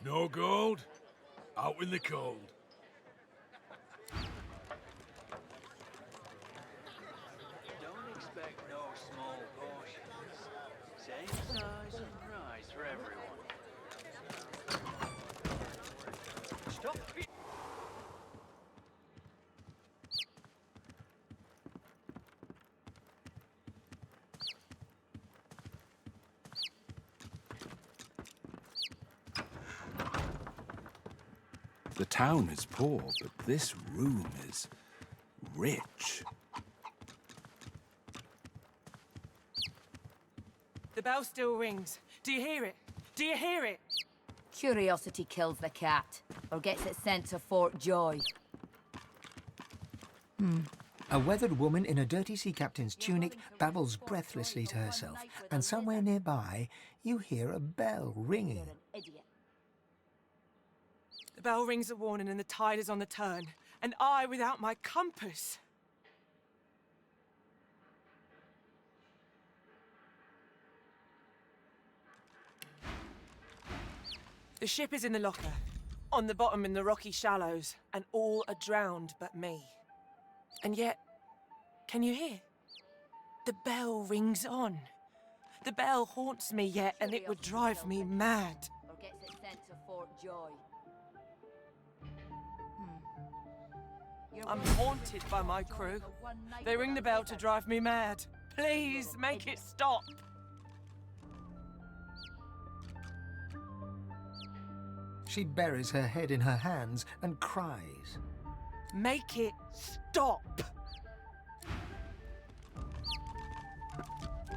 No gold, out in the cold. Don't expect no small portions. Same size and price for everyone. Stop it! The town is poor, but this room is rich. The bell still rings. Do you hear it? Do you hear it? Curiosity kills the cat, or gets it sent to Fort Joy. A weathered woman in a dirty sea captain's tunic babbles breathlessly to herself, and somewhere nearby you hear a bell ringing. The bell rings a warning and the tide is on the turn. And I without my compass. The ship is in the locker, on the bottom in the rocky shallows, and all are drowned but me. And yet, can you hear? The bell rings on. The bell haunts me yet, and it would drive me mad. Or gets it sent to Fort Joy. I'm haunted by my crew. They ring the bell to drive me mad. Please, make it stop. She buries her head in her hands and cries. Make it stop.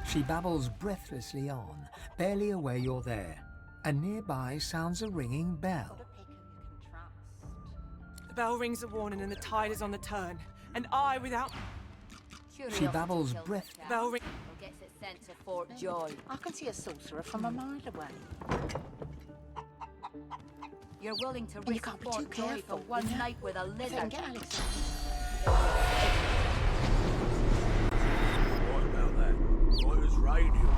She babbles breathlessly on, barely aware you're there, and nearby sounds a ringing bell. The bell rings a warning and the tide is on the turn. And I without... She babbles breath... Bell ring... Or gets it sent to Fort Joy. I can see a sorcerer from a mile away. You're willing to You risk can't be too Fort Joy careful, for one you know? night with a lizard. Get Alex. What about that? What is radio?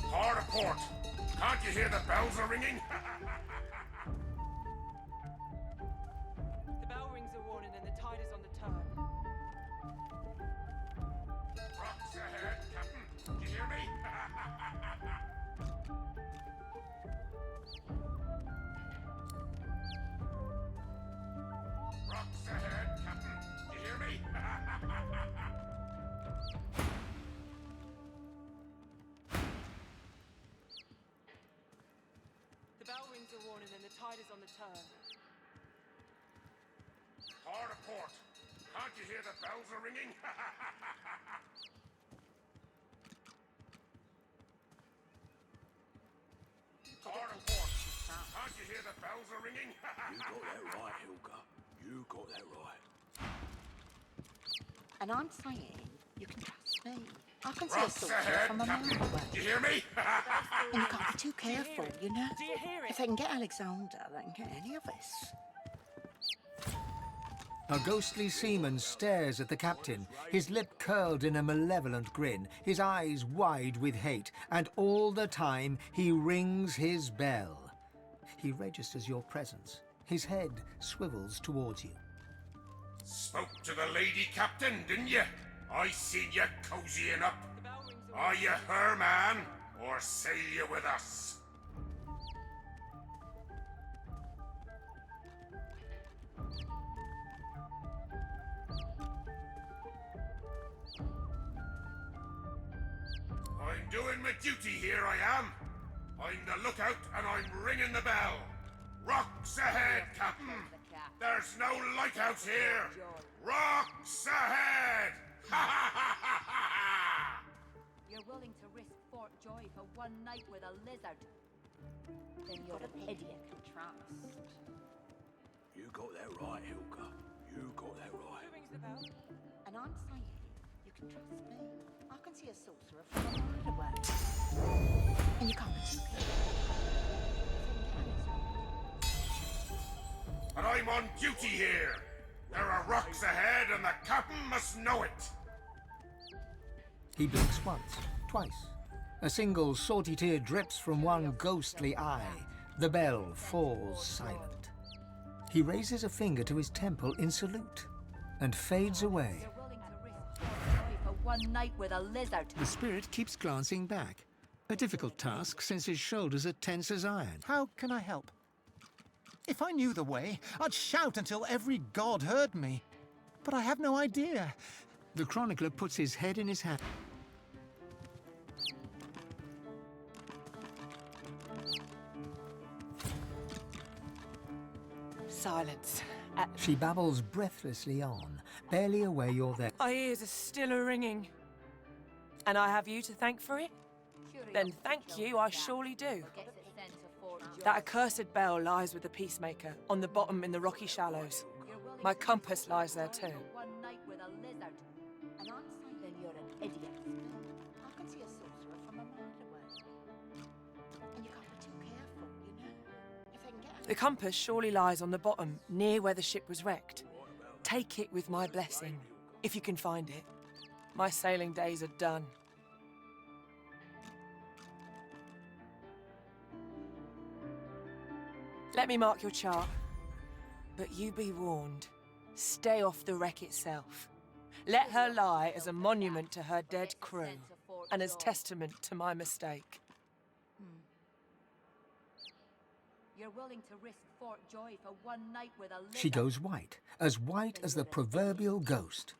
Hard a port. Can't you hear the bells are ringing? The bell rings a warning and the tide is on the turn. Rocks ahead, Captain. Do you hear me? Rocks ahead, Captain. Do you hear me? The bell rings a warning and the tide is on the turn. Car to port. Can't you hear the bells are ringing? Car to port. Can't you hear the bells are ringing? You got that right, Hilka. You got that right. And I'm saying you can trust me. I can see a Rocks sorcerer ahead, from a mile Captain. away. Do you hear me? And you can't be too careful, you know? Do you hear it? If they can get Alexander, they can get any of us. A ghostly seaman stares at the captain, his lip curled in a malevolent grin, his eyes wide with hate, and all the time he rings his bell. He registers your presence. His head swivels towards you. Spoke to the lady captain, didn't you? I seen you cozying up. Are you her man, or sail you with us? I'm doing my duty here, I am. I'm the lookout and I'm ringing the bell. Rocks ahead, Captain. There's no lighthouse here. Rocks ahead! Ha ha ha ha ha! You're willing to risk Fort Joy for one night with a lizard? Then you're an idiot. Trust. You got that right, Hilka. You got that right. Who rings the bell? And I'm saying you can trust me. I can see a sorcerer from a mile away. And you can't be too careful. And I'm on duty here. There are rocks ahead and the captain must know it. He blinks once, twice. A single salty tear drips from one ghostly eye. The bell falls silent. He raises a finger to his temple in salute and fades away. You're willing to risk Fort Joy for one night with a lizard? The spirit keeps glancing back. A difficult task since his shoulders are tense as iron. How can I help? If I knew the way, I'd shout until every god heard me. But I have no idea. The chronicler puts his head in his hand. Silence. She babbles breathlessly on, barely aware you're there. My ears are still a-ringing. And I have you to thank for it? Then thank you, I surely do. That accursed bell lies with the peacemaker, on the bottom in the rocky shallows. My compass lies there too. One night with a lizard? And I'm saying then you're an idiot. I can see a sorcerer from a mile away. And you can't be too careful, you know? If they can get The compass surely lies on the bottom, near where the ship was wrecked. Take it with my blessing, if you can find it. My sailing days are done. Let me mark your chart. But you be warned. Stay off the wreck itself. Let her lie as a monument to her dead crew, and as testament to my mistake. You're willing to risk Fort Joy for one night with a lizard? She goes white as the proverbial ghost.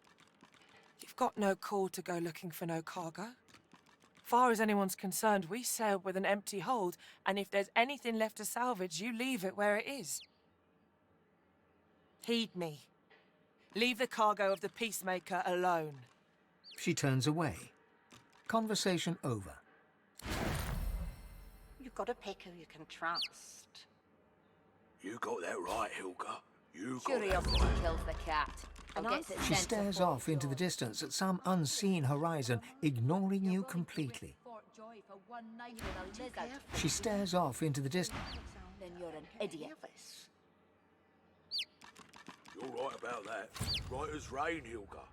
You've got no call to go looking for no cargo. Far as anyone's concerned, we sailed with an empty hold, and if there's anything left to salvage, you leave it where it is. Heed me. Leave the cargo of the Peacemaker alone. She turns away. Conversation over. You've got to pick who you can trust. You got that right, Hilka. You got Curiosity that right. kills the cat. She stares off into the distance at some unseen horizon, ignoring you completely. Fort Joy for one night with a lizard? She stares off into the distance. Then you're an idiot. You're right about that. Right as rain, Hilka.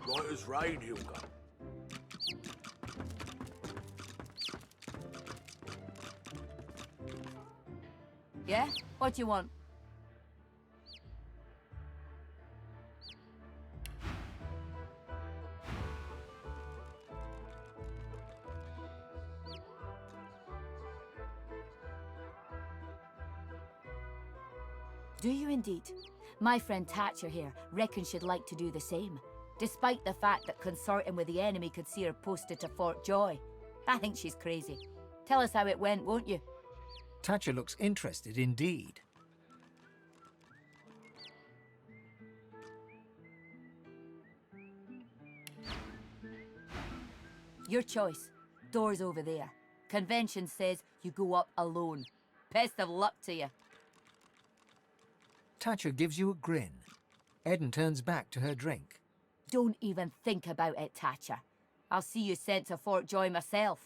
Right as rain, Hilda. Yeah? What do you want? Do you indeed? My friend Thatcher here reckons she'd like to do the same, despite the fact that consorting with the enemy could see her posted to Fort Joy. I think she's crazy. Tell us how it went, won't you? Thatcher looks interested indeed. Your choice. Door's over there. Convention says you go up alone. Best of luck to you. Thatcher gives you a grin. Eden turns back to her drink. Don't even think about it, Thatcher. I'll see you sent to Fort Joy myself.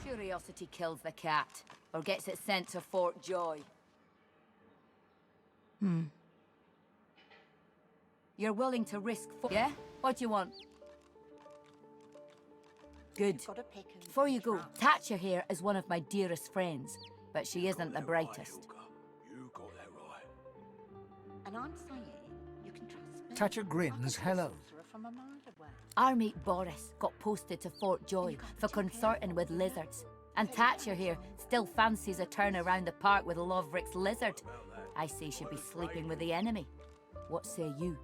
Curiosity kills the cat, or gets it sent to Fort Joy. You're willing to risk yeah? What do you want? Good. Before you go, Thatcher here is one of my dearest friends, but she isn't the brightest. You got that right. And I'm saying you can trust me. Thatcher grins hello. From a mile away. Our mate Boris got posted to Fort Joy for consorting with lizards. And Thatcher here still fancies a turn around the park with Loverick's lizard. I say she'd be sleeping with the enemy. What say you?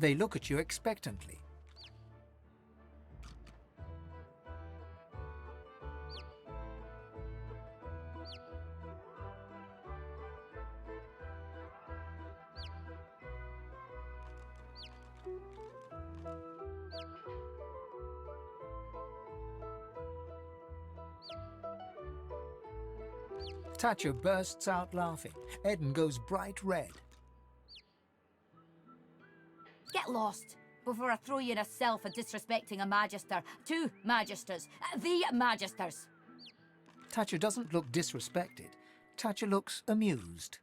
They look at you expectantly. Thatcher bursts out laughing. Eden goes bright red. Get lost before I throw you in a cell for disrespecting a magister. 2 magisters. The magisters. Thatcher doesn't look disrespected. Thatcher looks amused.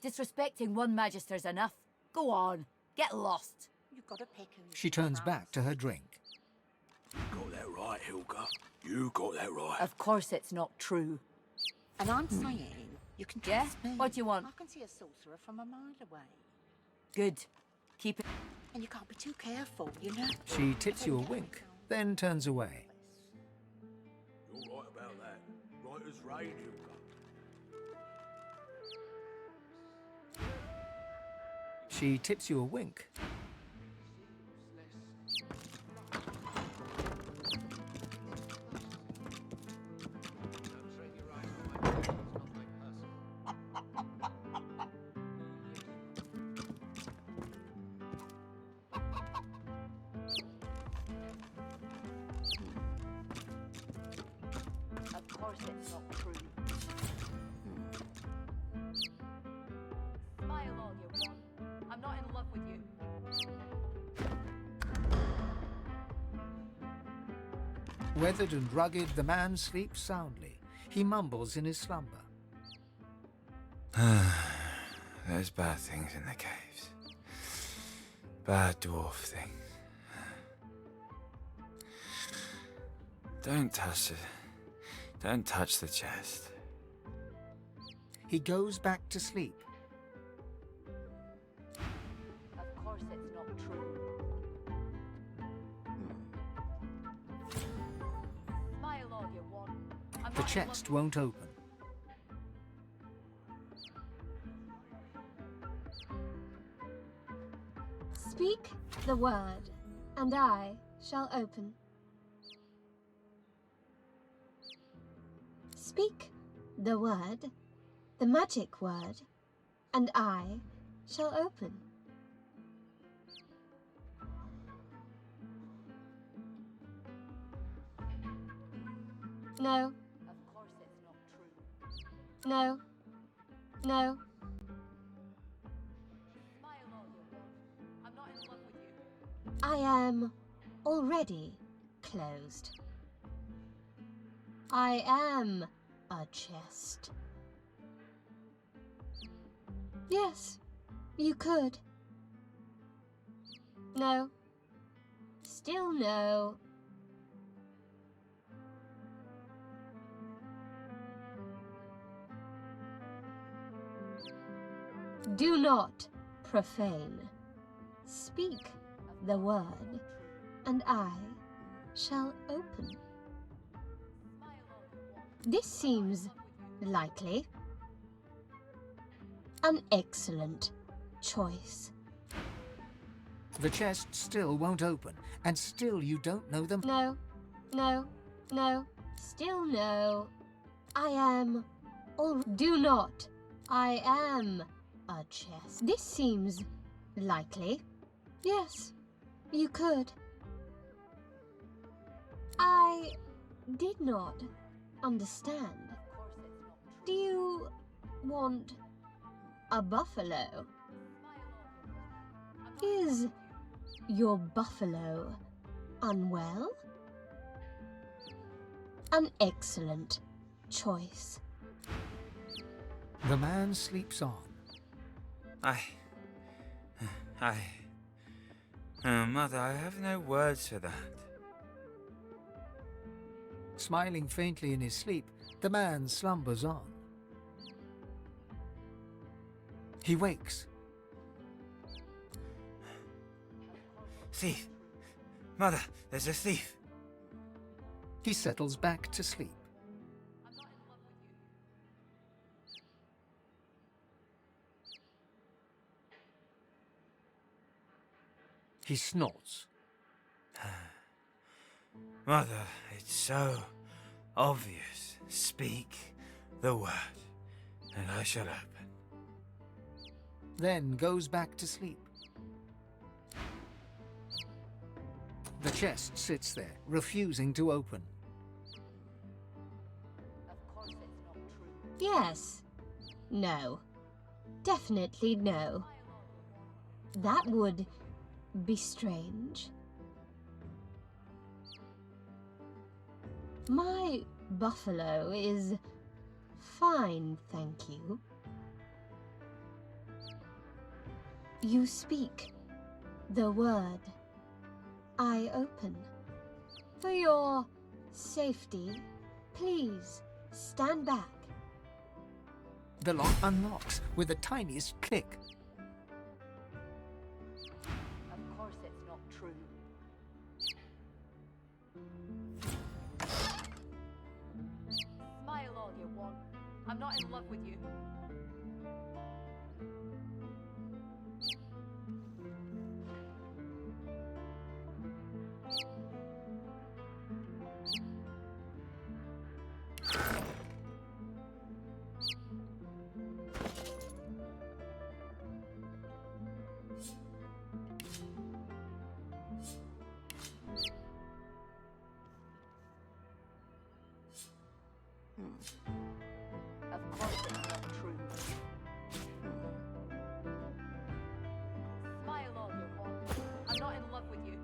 Disrespecting 1 magister's enough. Go on. Get lost. You've got to pick and She turns back to her drink. You got that right, Hilda. You got that right. Of course it's not true. And I'm saying you can trust me. What do you want? I can see a sorcerer from a mile away. Good. Keep it. And you can't be too careful, you know. She tips you a wink, then turns away. You're right about that. Right as rain, Hilda. She tips you a wink. Of course it's not true. Smile all you want. I'm not in love with you. Weathered and rugged, the man sleeps soundly. He mumbles in his slumber. There's bad things in the caves. Bad dwarf things. Don't touch it. Don't touch the chest. He goes back to sleep. Of course it's not true. Smile all you want. I'm The not in chest won't open. Speak the word, and I shall open. Speak the word, the magic word, and I shall open. No. Of course it's not true. No. No. Smile all you want. I'm not in love with you. I am already closed. I am a chest. Yes, you could. No. Still no. Do not profane. Speak the word, and I shall open. This seems likely. An excellent choice. The chest still won't open, and still you don't know them. No, no, no, still no. I am all. Do not. I am a chest. This seems likely. Yes, you could. I did not understand. Do you want a buffalo? Is your buffalo unwell? An excellent choice. The man sleeps on. Mother, I have no words for that. Smiling faintly in his sleep, the man slumbers on. He wakes. Thief! Mother, there's a thief! He settles back to sleep. He snorts. Mother, it's so obvious. Speak the word, and I shall open. Then goes back to sleep. The chest sits there, refusing to open. Of course it's not true. Yes. No. Definitely no. That would be strange. My buffalo is fine, thank you. You speak the word. I open. For your safety, please stand back. The lock unlocks with the tiniest click. Of course it's not true. Smile all you want. I'm not in love with you. Of course it's not true. Smile all you want. I'm not in love with you.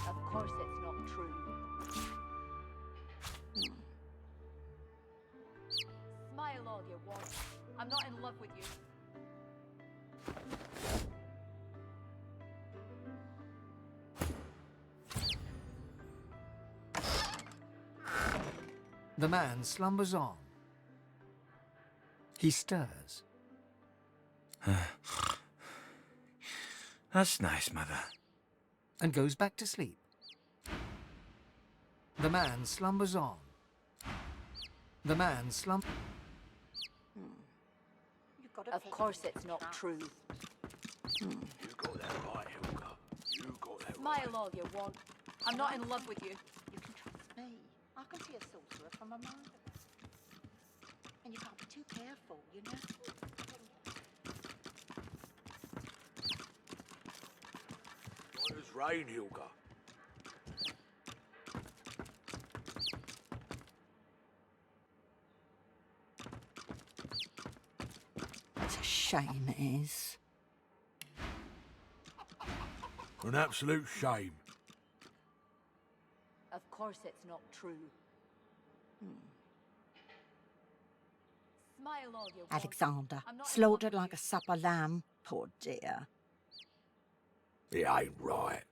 Of course it's not true. Smile all you want. I'm not in love with you. The man slumbers on. He stirs. That's nice, Mother. And goes back to sleep. The man slumbers on. The man slumped. Of course it's not true. You got that right, Hilka. You got that Smile all you want. I'm not in love with you. You can trust me. I can see a sorcerer from a mile away. And you can't be too careful, you know? right as rain, Hilka. It's a shame, it is. An absolute shame. Of course it's not true. Smile all you want. Alexander, I'm not in slaughtered like a supper lamb. Poor dear. It ain't right.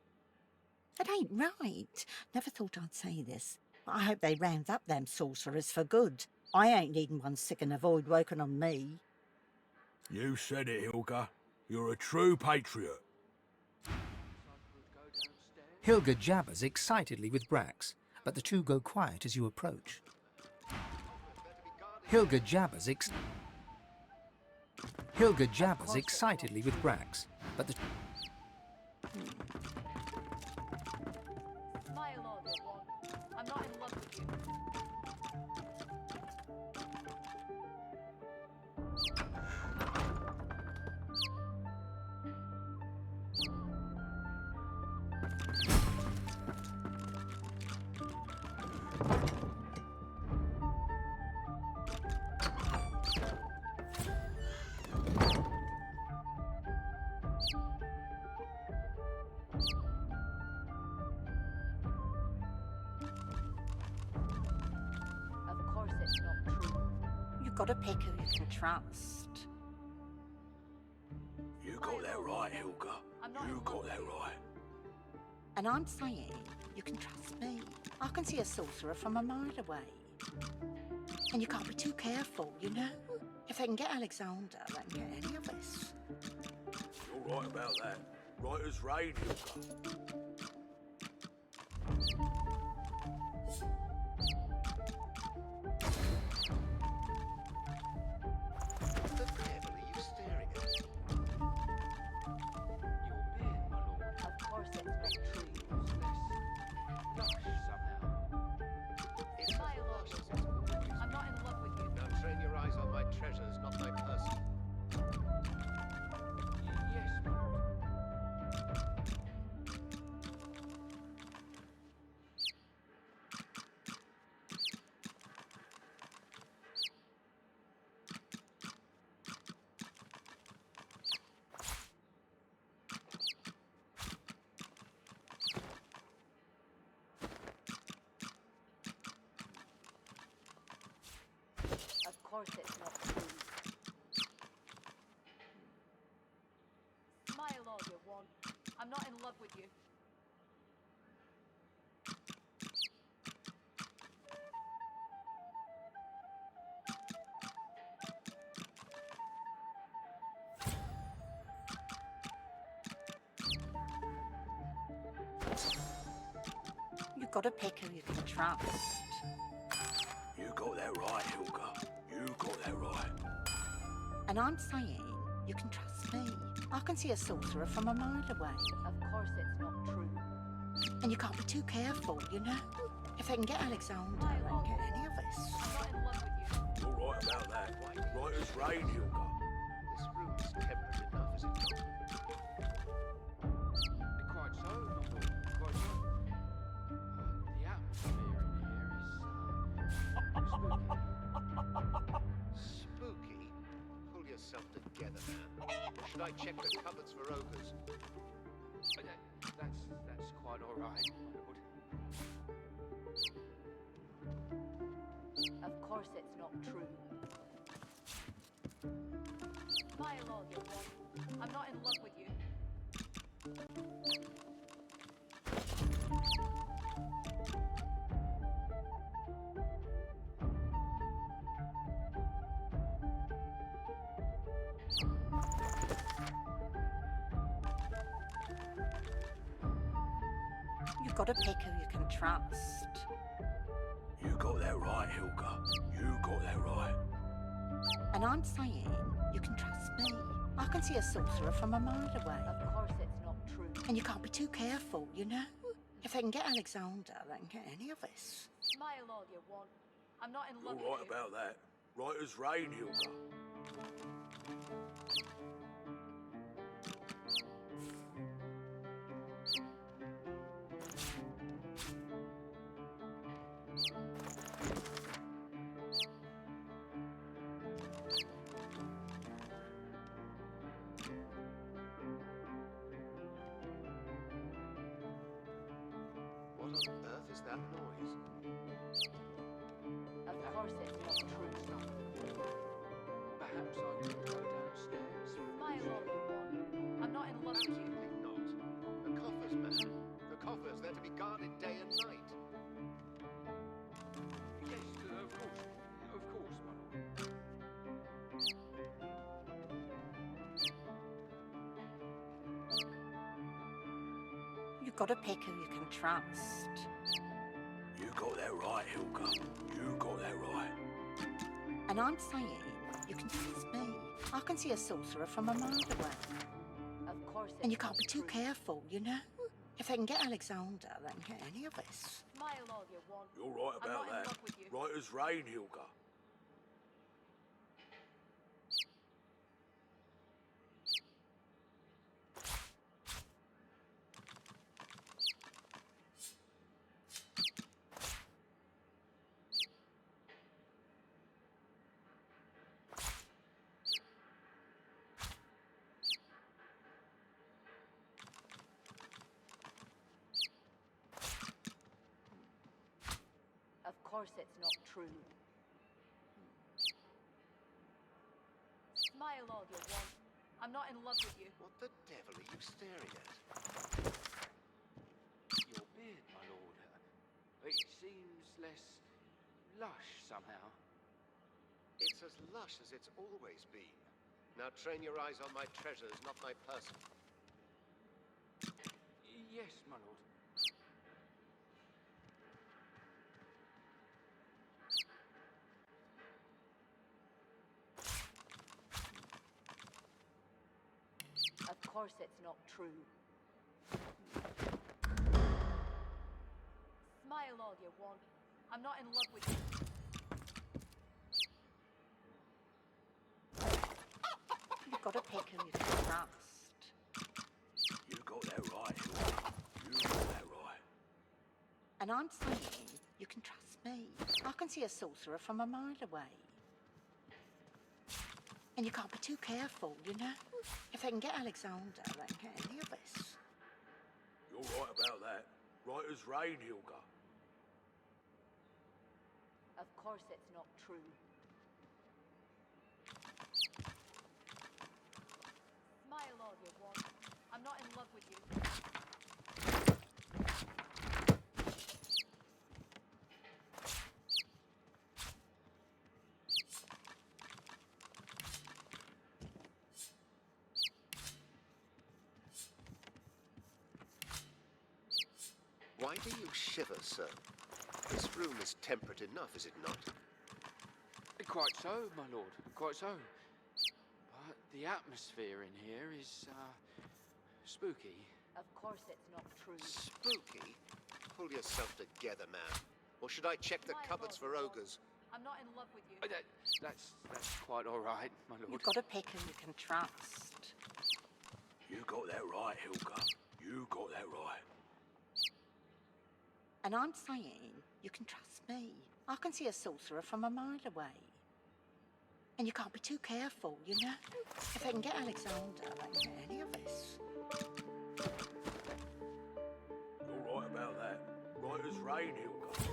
It ain't right. Never thought I'd say this. I hope they round up them sorcerers for good. I ain't needing one sick and a void woken on me. You said it, Hilka. You're a true patriot. Hilga jabbers excitedly with Brax, but the two go quiet as you approach. Hilga jabbers excitedly with Brax, but the... Smile all you want. I'm not in love with you. Of course it's not true. You've got to pick who you can trust. You got that right, Hilka. You got that right. And I'm saying you can trust me. I can see a sorcerer from a mile away. And you can't be too careful, you know? If they can get Alexander, they can get any of us. You're right about that. Right as rain, Hilka. What the devil are you staring at? Of course it's not true. It's Smile all you want. I'm not in love with you. Now train your eyes on my treasures, not my person. Yes, my lord. Of course it's not true. Smile all you want. I'm not in love with you. You've got to pick who you can trust. You got that right, Hilka. You got that right. And I'm saying you can trust me. I can see a sorcerer from a mile away. Of course it's not true. And you can't be too careful, you know? If they can get Alexander, they can get any of us. I'm not in love with you. You're right about that. Right as rain, Hilka. This room is temperate enough as it is. Quite so, my lord. Quite so. The atmosphere in here is Spooky? Pull yourself together, man. Or should I check the cupboards for ogres? that's quite all right, my lord. Of course it's not true. Smile all you want. I'm not in love with you. You've got to pick who you can trust. You got that right, Hilka. You got And I'm saying you can trust me. I can see a sorcerer from a mile away. Of course it's not true. And you can't be too careful, you know? If they can get Alexander, they can get any of us. Smile all you want. I'm not in You're love right with you. about that. Right as rain, Hilda. What on earth is that noise? Of course it's not true. Perhaps I could go downstairs. Smile all you want. I'm not in love with you. Absolutely not. The coffers, man. The coffers, they're to be guarded day and night. Yes, of course. Of course, my lord. You've got to pick who you can trust. You got that right, Hilda. You got that right. And I'm saying you can trust me. I can see a sorcerer from a mile away. Of course it's And you can't be not too true. careful, you know? If they can get Alexander, they can get any of us. Smile all you want. You're right I'm about not in that. love with you. Right as rain, Hilda. Of course it's not true. Smile all you want. I'm not in love with you. What the devil are you staring at? Your beard, my lord. It seems less lush somehow. It's as lush as it's always been. Now train your eyes on my treasures, not my person. Yes, my lord. Of course it's not true. Smile all you want. I'm not in love with you. You've got to pick who you can trust. You got that right, Hilda. You got that right. And I'm saying you can trust me. I can see a sorcerer from a mile away. And you can't be too careful, you know? If they can get Alexander, they can get any of us. You're right about that. Right as rain, Hilda. Of course it's not true. Smile all you want. I'm not in love with you. Why do you shiver so? This room is temperate enough, is it not? Quite so, my lord. Quite so. But the atmosphere in here is, spooky. Of course it's not true. Spooky? Pull yourself together, man. Or should I check the cupboards for ogres? I'm not in love with you. That's quite all right, my lord. You've got to pick who you can trust. You got that right, Hilda. You got that right. And I'm saying you can trust me. I can see a sorcerer from a mile away. And you can't be too careful, you know? If they can get Alexander, they can get any of us. You're right about that. Right as rain, Hilda.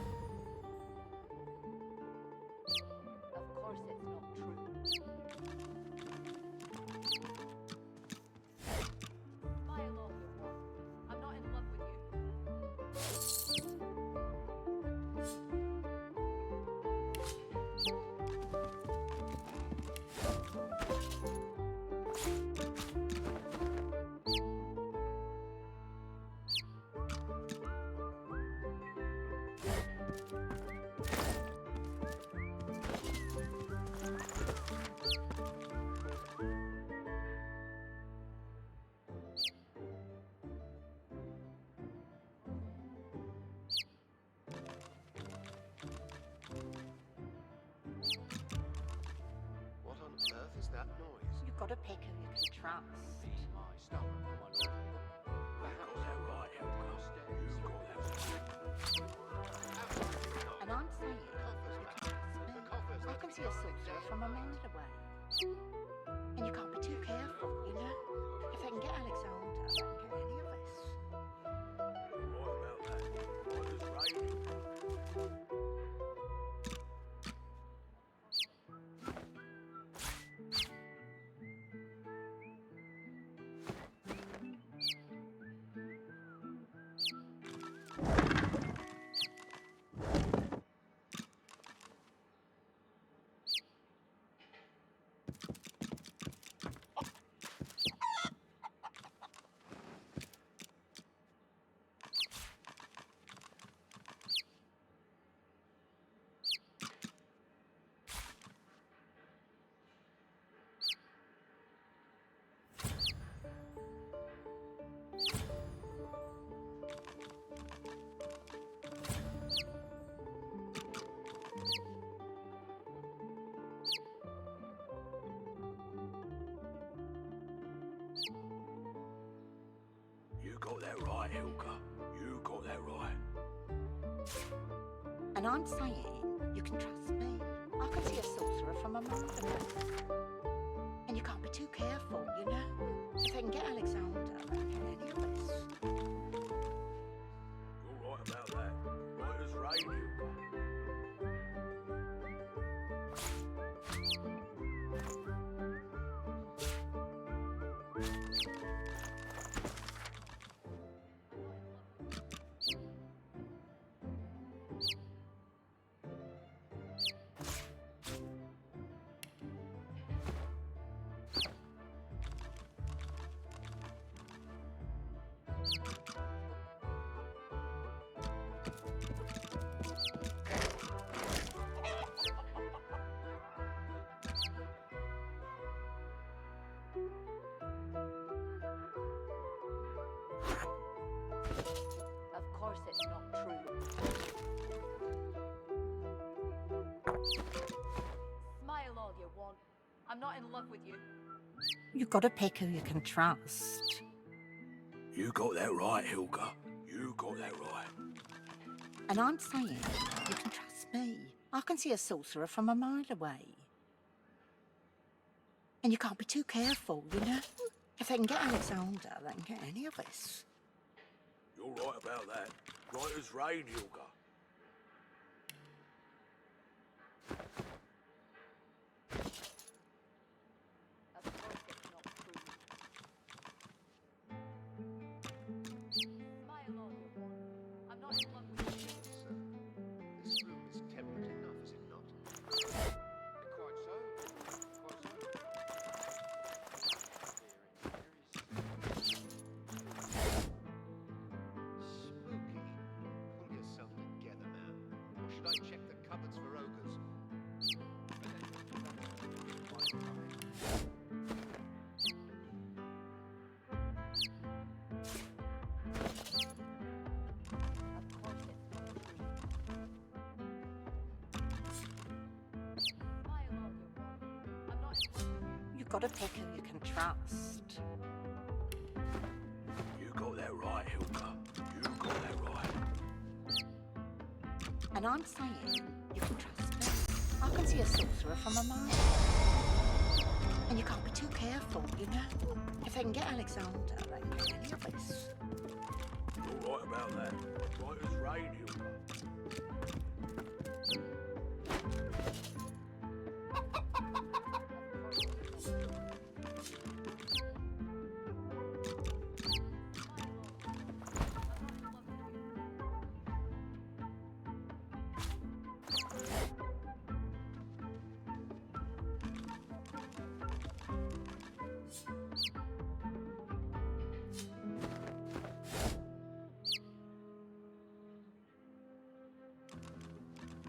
Of course it's not true. Smile all you want. I'm not in love with you. trust. My stomach, my lord. Perhaps right, And I'm saying, you can trust me. I can see a sorcerer from a mile away. And you can't be too careful, you know? If they can get Alexander, they can get any of us. You got that right, Hilka. You got that right. And I'm saying, you can trust me. I can see a sorcerer from a mile away. And you can't be too careful, you know? If they can get Alexander, they can get any of us. You're right about that. Right as rain, Hilka. Of course it's not true. Smile all you want. I'm not in love with you. You've got to pick who you can trust. You got that right, Hilka. You got that right. And I'm saying, you can trust me. I can see a sorcerer from a mile away. And you can't be too careful, you know? If they can get Alexander, they can get any of us. You're right about that. Right as rain, Hilka. This room is temperate enough, is it not? quite so. Spooky. Pull yourself together, man. Or should I check the cupboards for ogres? You've got to pick who you can trust. You got that right, Hilka. You got that right. And I'm saying, you can trust me. I can see a sorcerer from a mile. And you can't be too careful, you know? If they can get Alexander, they can get any of us. You're right about that. Right as rain, Hilka.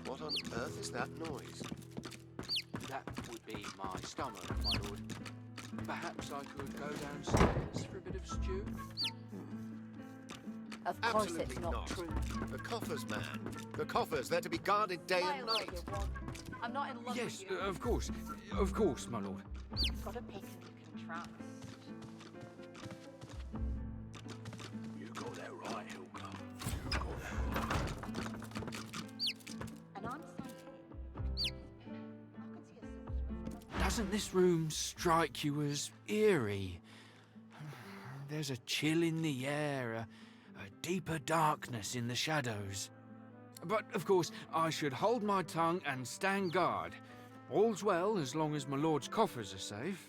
What on earth is that noise? That would be my stomach, my lord. Perhaps I could go downstairs for a bit of stew? Of course Absolutely it's not true. The coffers, man. The coffers, they're to be guarded day and Smile all night. you want. I'm not in love Yes, with you. of course, my lord. You've got to pick who you can trust. Doesn't this room strike you as eerie? There's a chill in the air, a deeper darkness in the shadows. But, of course, I should hold my tongue and stand guard. All's well as long as my lord's coffers are safe.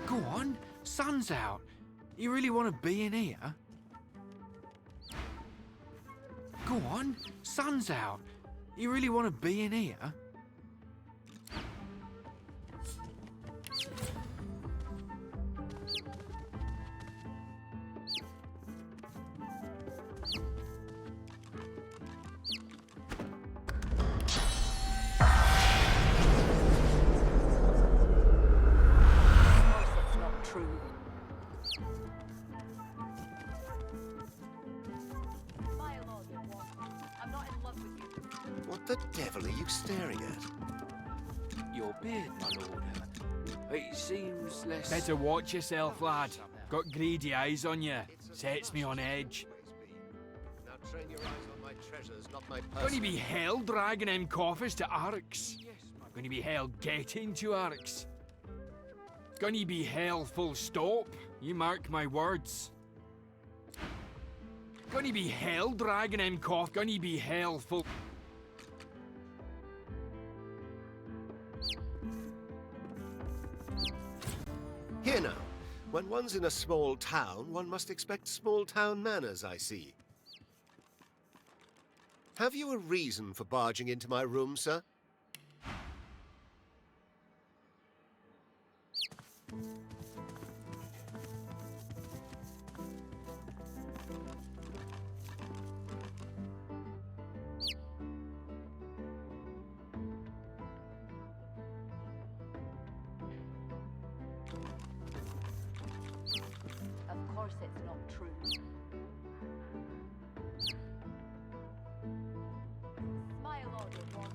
Go on, sun's out. You really want to be in here? Go on, sun's out. You really want to be in here? What the devil are you staring at? Your beard, my lord. It seems less... Better watch yourself, lad. Got greedy eyes on you. Sets me on edge. Now train your eyes on my treasures, not my person. Gonna be hell dragging them coffers to Arx. Gonna be hell getting to Arx. Gonna be hell full stop. You mark my words. Gonna be hell dragging them coffers. Gonna be hell full... Here now, when one's in a small town, one must expect small town manners, I see. Have you a reason for barging into my room, sir? Of course it's not true. Smile all you want.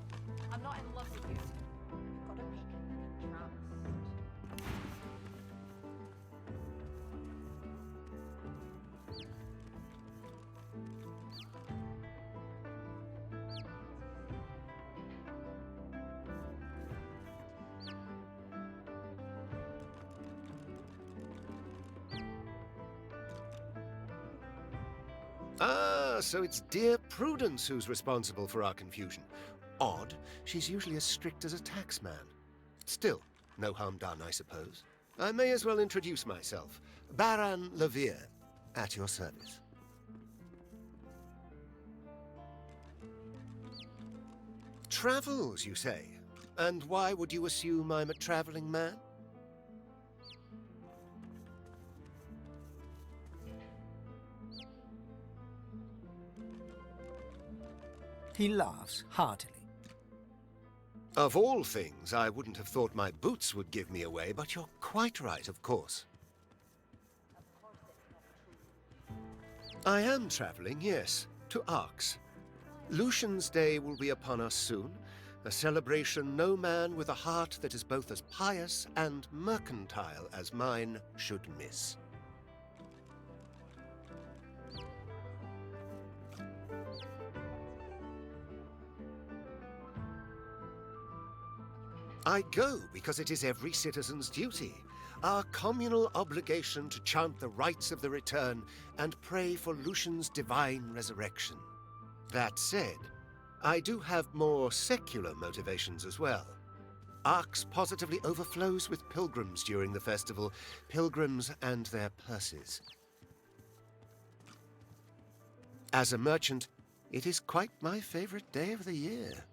I'm not in love with you. You've got to make it you can trust. Ah, so it's dear Prudence who's responsible for our confusion. Odd, she's usually as strict as a taxman. Still, no harm done, I suppose. I may as well introduce myself. Baron Levere, at your service. Travels, you say? And why would you assume I'm a traveling man? He laughs heartily. Of all things, I wouldn't have thought my boots would give me away, but you're quite right, of course. I am traveling, yes, to Arx. Lucian's Day will be upon us soon, a celebration no man with a heart that is both as pious and mercantile as mine should miss. I go because it is every citizen's duty, our communal obligation to chant the rites of the return and pray for Lucian's divine resurrection. That said, I do have more secular motivations as well. Arx positively overflows with pilgrims during the festival, pilgrims and their purses. As a merchant, it is quite my favorite day of the year.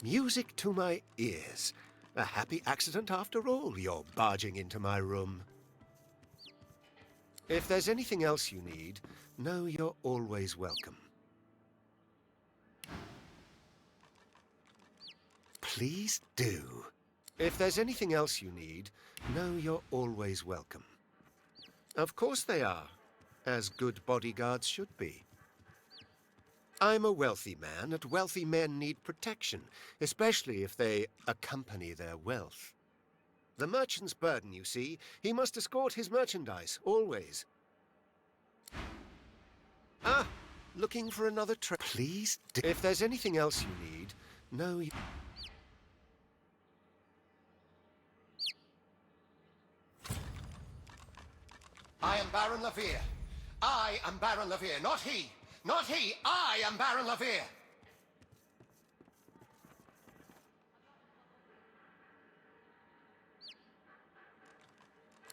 Music to my ears. A happy accident after all, you're barging into my room. If there's anything else you need, know you're always welcome. Please do. If there's anything else you need, know you're always welcome. Of course they are, as good bodyguards should be. I'm a wealthy man, and wealthy men need protection, especially if they accompany their wealth. The merchant's burden, you see, he must escort his merchandise, always. Ah, looking for another Please, if there's anything else you need, no, you... I am Baron Levere. I am Baron Levere, not he. Not he. I am Baron Levere.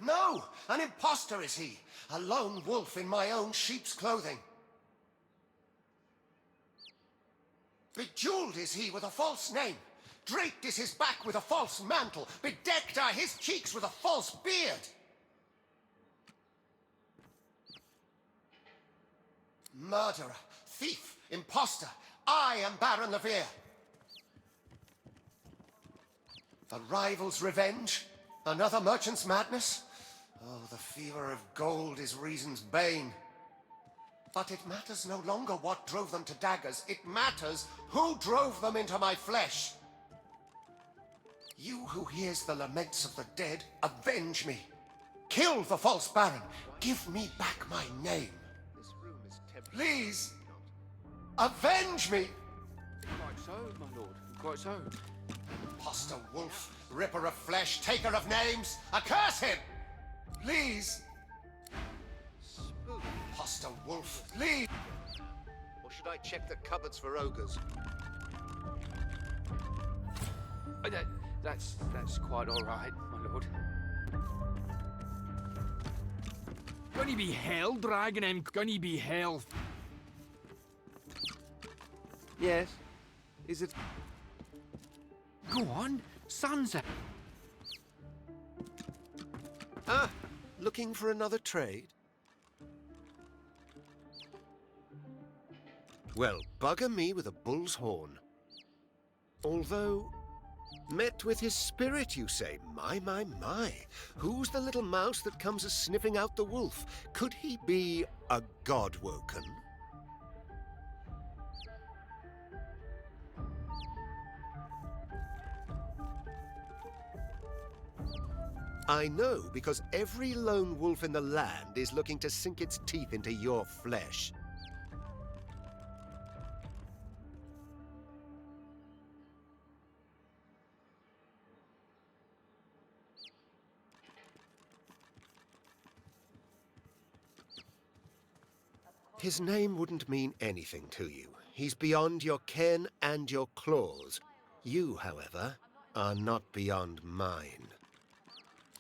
No, an imposter is he. A lone wolf in my own sheep's clothing. Bejeweled is he with a false name. Draped is his back with a false mantle. Bedecked are his cheeks with a false beard. Murderer, thief, imposter, I am Baron Levere. A rival's revenge? Another merchant's madness? Oh, the fever of gold is reason's bane. But it matters no longer what drove them to daggers. It matters who drove them into my flesh. You who hears the laments of the dead, avenge me. Kill the false baron. Give me back my name. Please, avenge me. Quite so, my lord. Quite so. Imposter wolf, ripper of flesh, taker of names. Accurse him! Please. Imposter wolf, please. Or should I check the cupboards for ogres? That's quite all right, my lord. Gonna be hell, dragon, and gonna be hell. Yes. Is it? Go on, senza. Ah, looking for another trade? Well, bugger me with a bull's horn. Although, met with his spirit, you say? My, my, my. Who's the little mouse that comes a-sniffing out the wolf? Could he be a god-woken? I know, because every lone wolf in the land is looking to sink its teeth into your flesh. His name wouldn't mean anything to you. He's beyond your ken and your claws. You, however, are not beyond mine.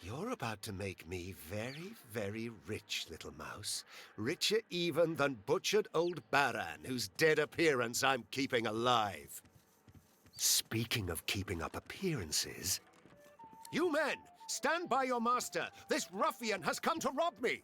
You're about to make me very, very rich, little mouse. Richer even than butchered old Baran, whose dead appearance I'm keeping alive. Speaking of keeping up appearances... You men, stand by your master! This ruffian has come to rob me!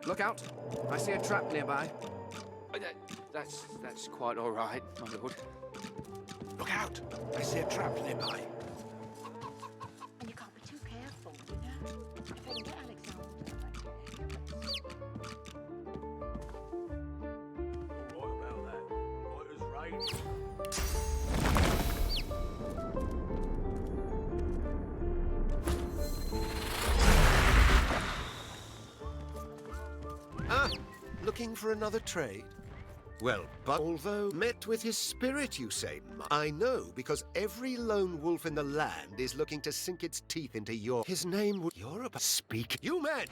Look out. I see a trap nearby. That's quite all right, my lord. Look out! I see a trap nearby. And you can't be too careful, you know? If I can get Alexander, What about that? What is right? Ah, looking for another trade? Well, but although met with his spirit, you say, I know, because every lone wolf in the land is looking to sink its teeth into your... His name would... You're about... Speak. You men!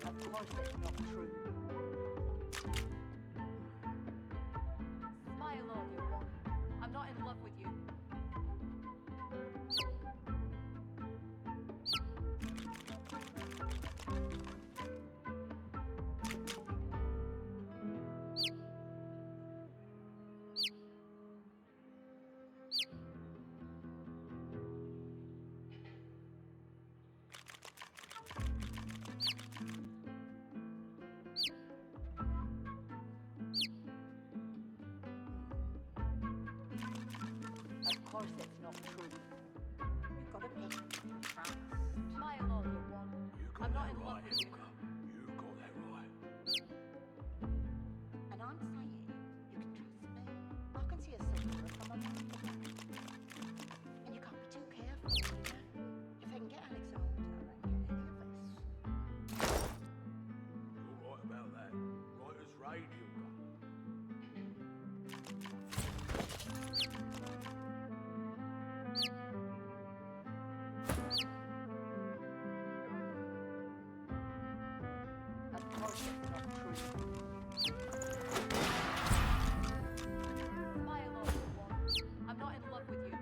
Of course it's not true. Smile all you want. I'm not in love with you. Of course it's not true. You've got to pick trust. Smile all you want. I'm not in love with you. You got that right. And I'm saying you can trust me. I can see a silver from a mile away. And you can't be too careful, you know? If I can get Alexander and get any of us. You're right about that. Right as rain, you got. Of course it's not true. Smile all you want. I'm not in love with you.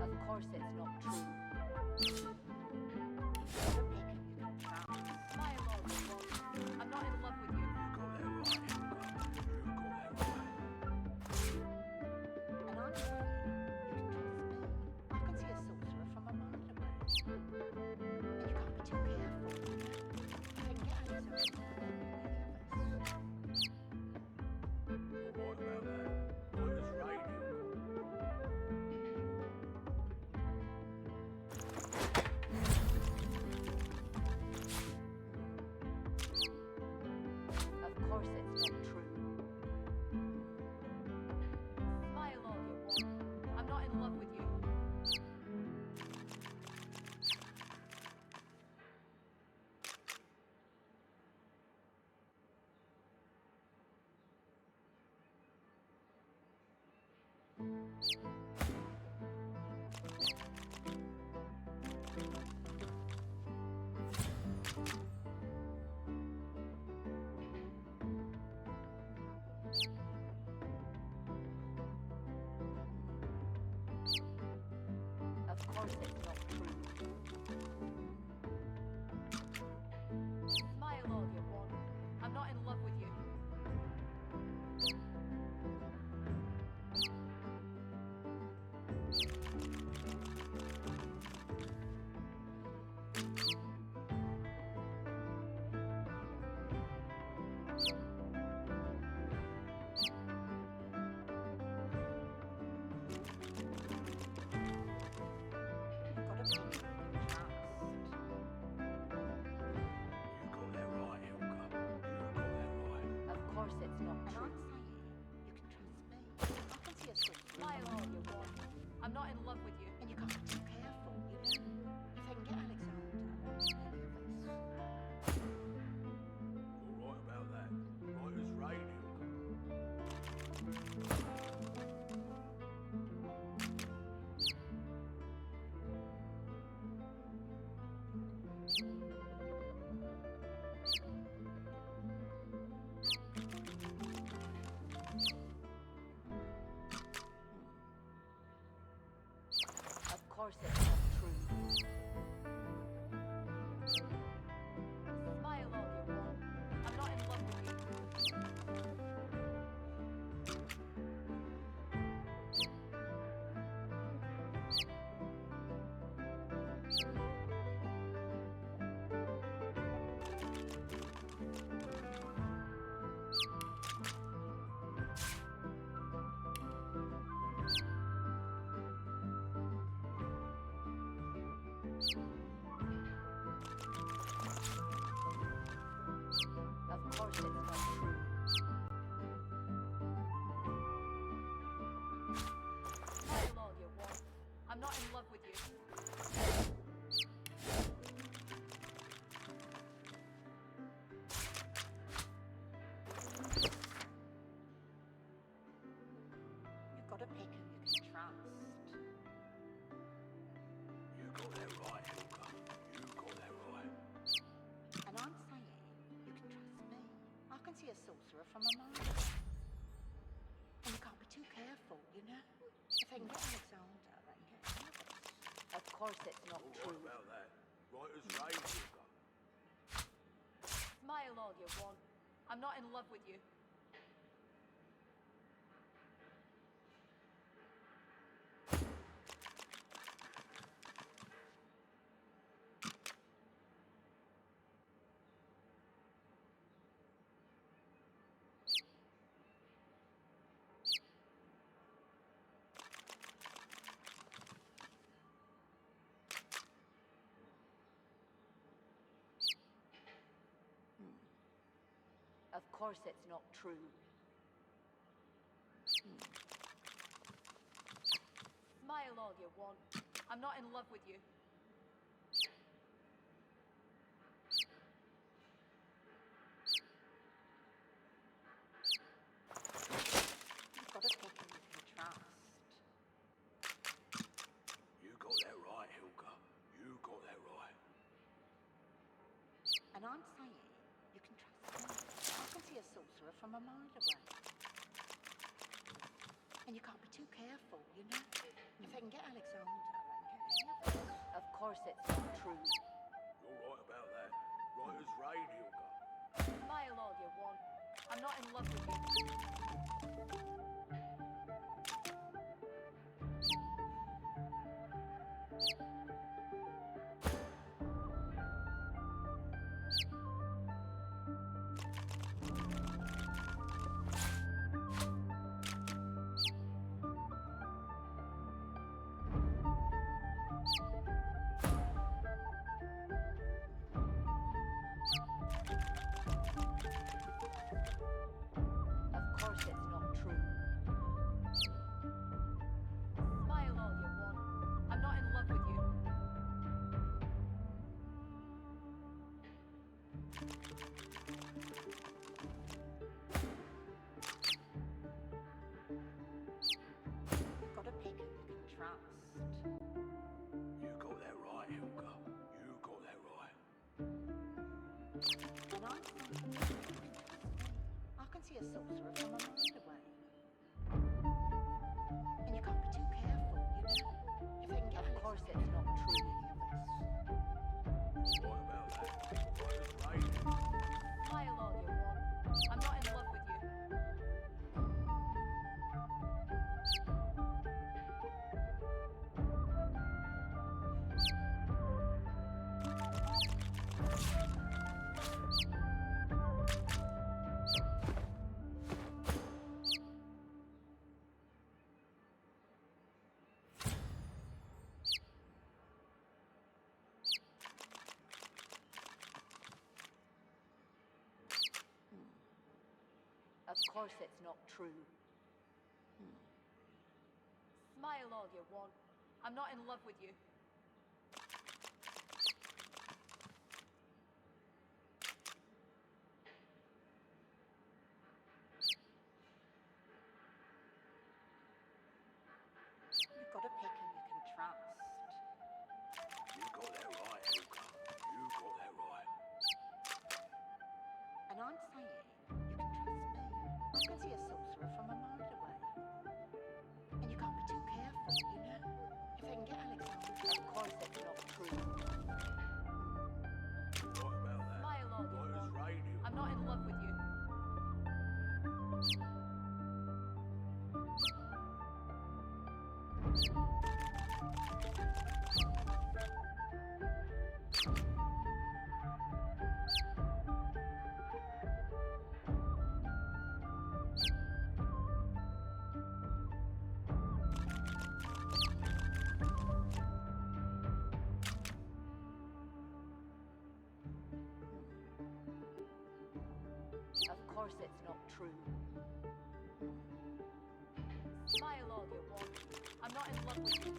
Of course it's not true. Smile all you want. I'm not in love with you. And I'm saying you can trust me. I can see a sorcerer from a mile away. And you can't be too careful, you know? If I can get Alexander and any of us. You're right about that. Right as rain, Of course it's not true. Smile all you want. I'm not in love with you. Of course it's not true. Smile all you want. I'm not in love with you. Of course it's not true. I can see a sorcerer. Smile all you want. I'm not in love with you. And you can't be too careful, you know? If I can get Alexander and any of us. You're right about that. Right as rain, Of course it's not true. Smile all you want. I'm not in love with you. got to pick who you can trust. You got that right, Hilka. You got that right. And I'm saying you can trust me. I can see a sorcerer from a mile away. And you can't be too careful, you know? If I can get Alexander, I can get the others. Of course it's not All true. right about that. Right as rain, Hilka. Smile all you want. I'm not in love with you. Of course it's not true. Smile all you want. I'm not in love with you. You've got to pick who you can trust. You got that right, Hilka. You got that right. And I'm saying you can trust me. I can see a sorcerer from a mile away. And you can't be too careful, you know? If I can get Alexander, I can get the others. Of course it's not true. You're right about that. Right as rain, Hilka. Smile all you want. I'm not in love with you. Of course it's not true. Smile all you want. I'm not in love with you. You've got to pick who you can trust. You got that right, Hilka. You got that right. And I'm saying you can trust me. I can see a sorcerer from a mile away. And you can't be too careful, you know? If I can get Of course it's not true. Right about that. Right as rain. Smile all you want. I'm not in love with you. Of course it's not true. Smile all you want. I'm not in love with you. You've got to pick who you can trust. You got that right, Hilka. You got that right. And I'm saying you can trust me. I can see a sorcerer from a mile away. And you can't be too careful, you know? If I can get Alexander. Of course it's not true. Right about that. Smile all you Right as want. rain, Hilka. I'm not in love with you. Of course it's not true. Smile all you want. I'm not in love with you.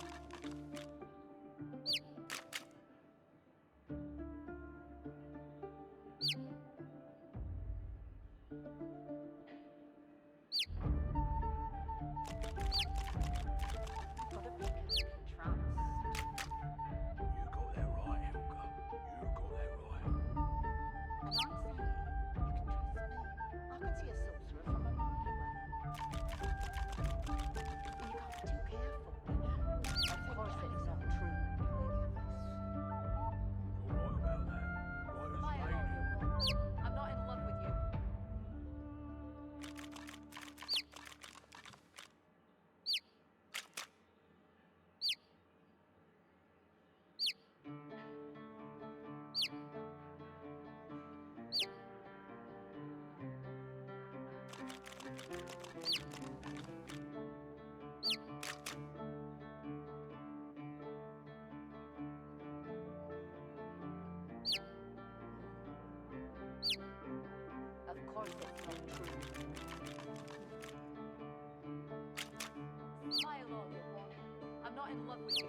not in love with you.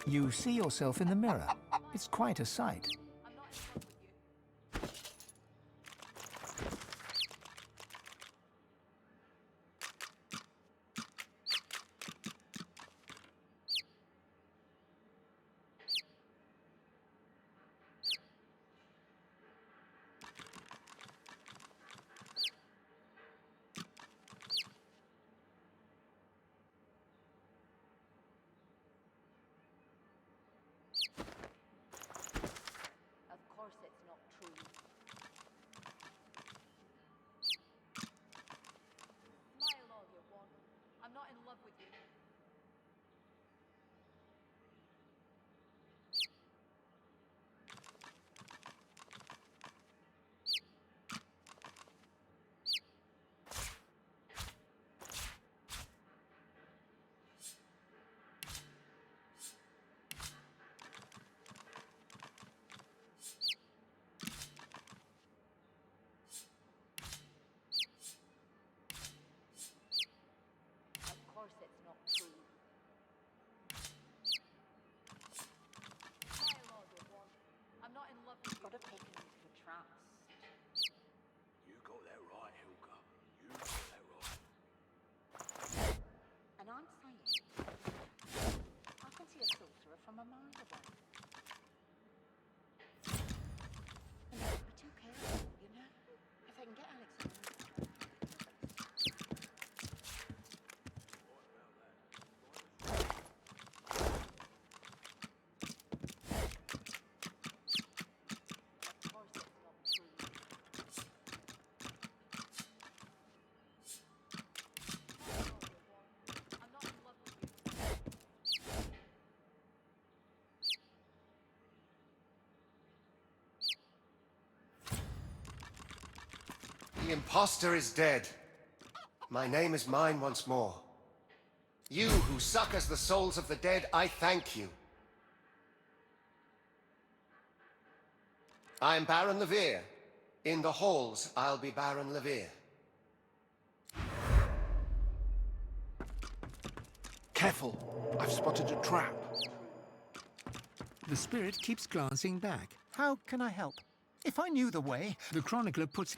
You see yourself in the mirror. It's quite a sight. Of course it's not true. Smile all you want. I'm not in love with you. Of course it's not true. Smile all you want. I'm not in love with you. Gotta pick him to trust. You got that right, Hilka. You got that right. And I'm saying, I can see a sorcerer from a mile away. And I'd be too careful, you know? If I can get Alexander. The imposter is dead. My name is mine once more. You who succors the souls of the dead, I thank you. I am Baron Levere. In the halls, I'll be Baron Levere. Careful! I've spotted a trap. The spirit keeps glancing back. How can I help? If I knew the way... The chronicler puts...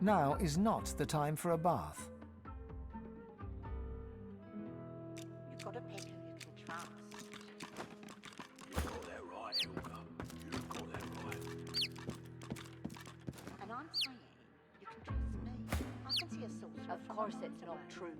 Now is not the time for a bath. You've got to pick who you can trust. You got that right, Hilda. You got that right. And I'm saying you can trust me. I can see a saucer. Of course it's not true.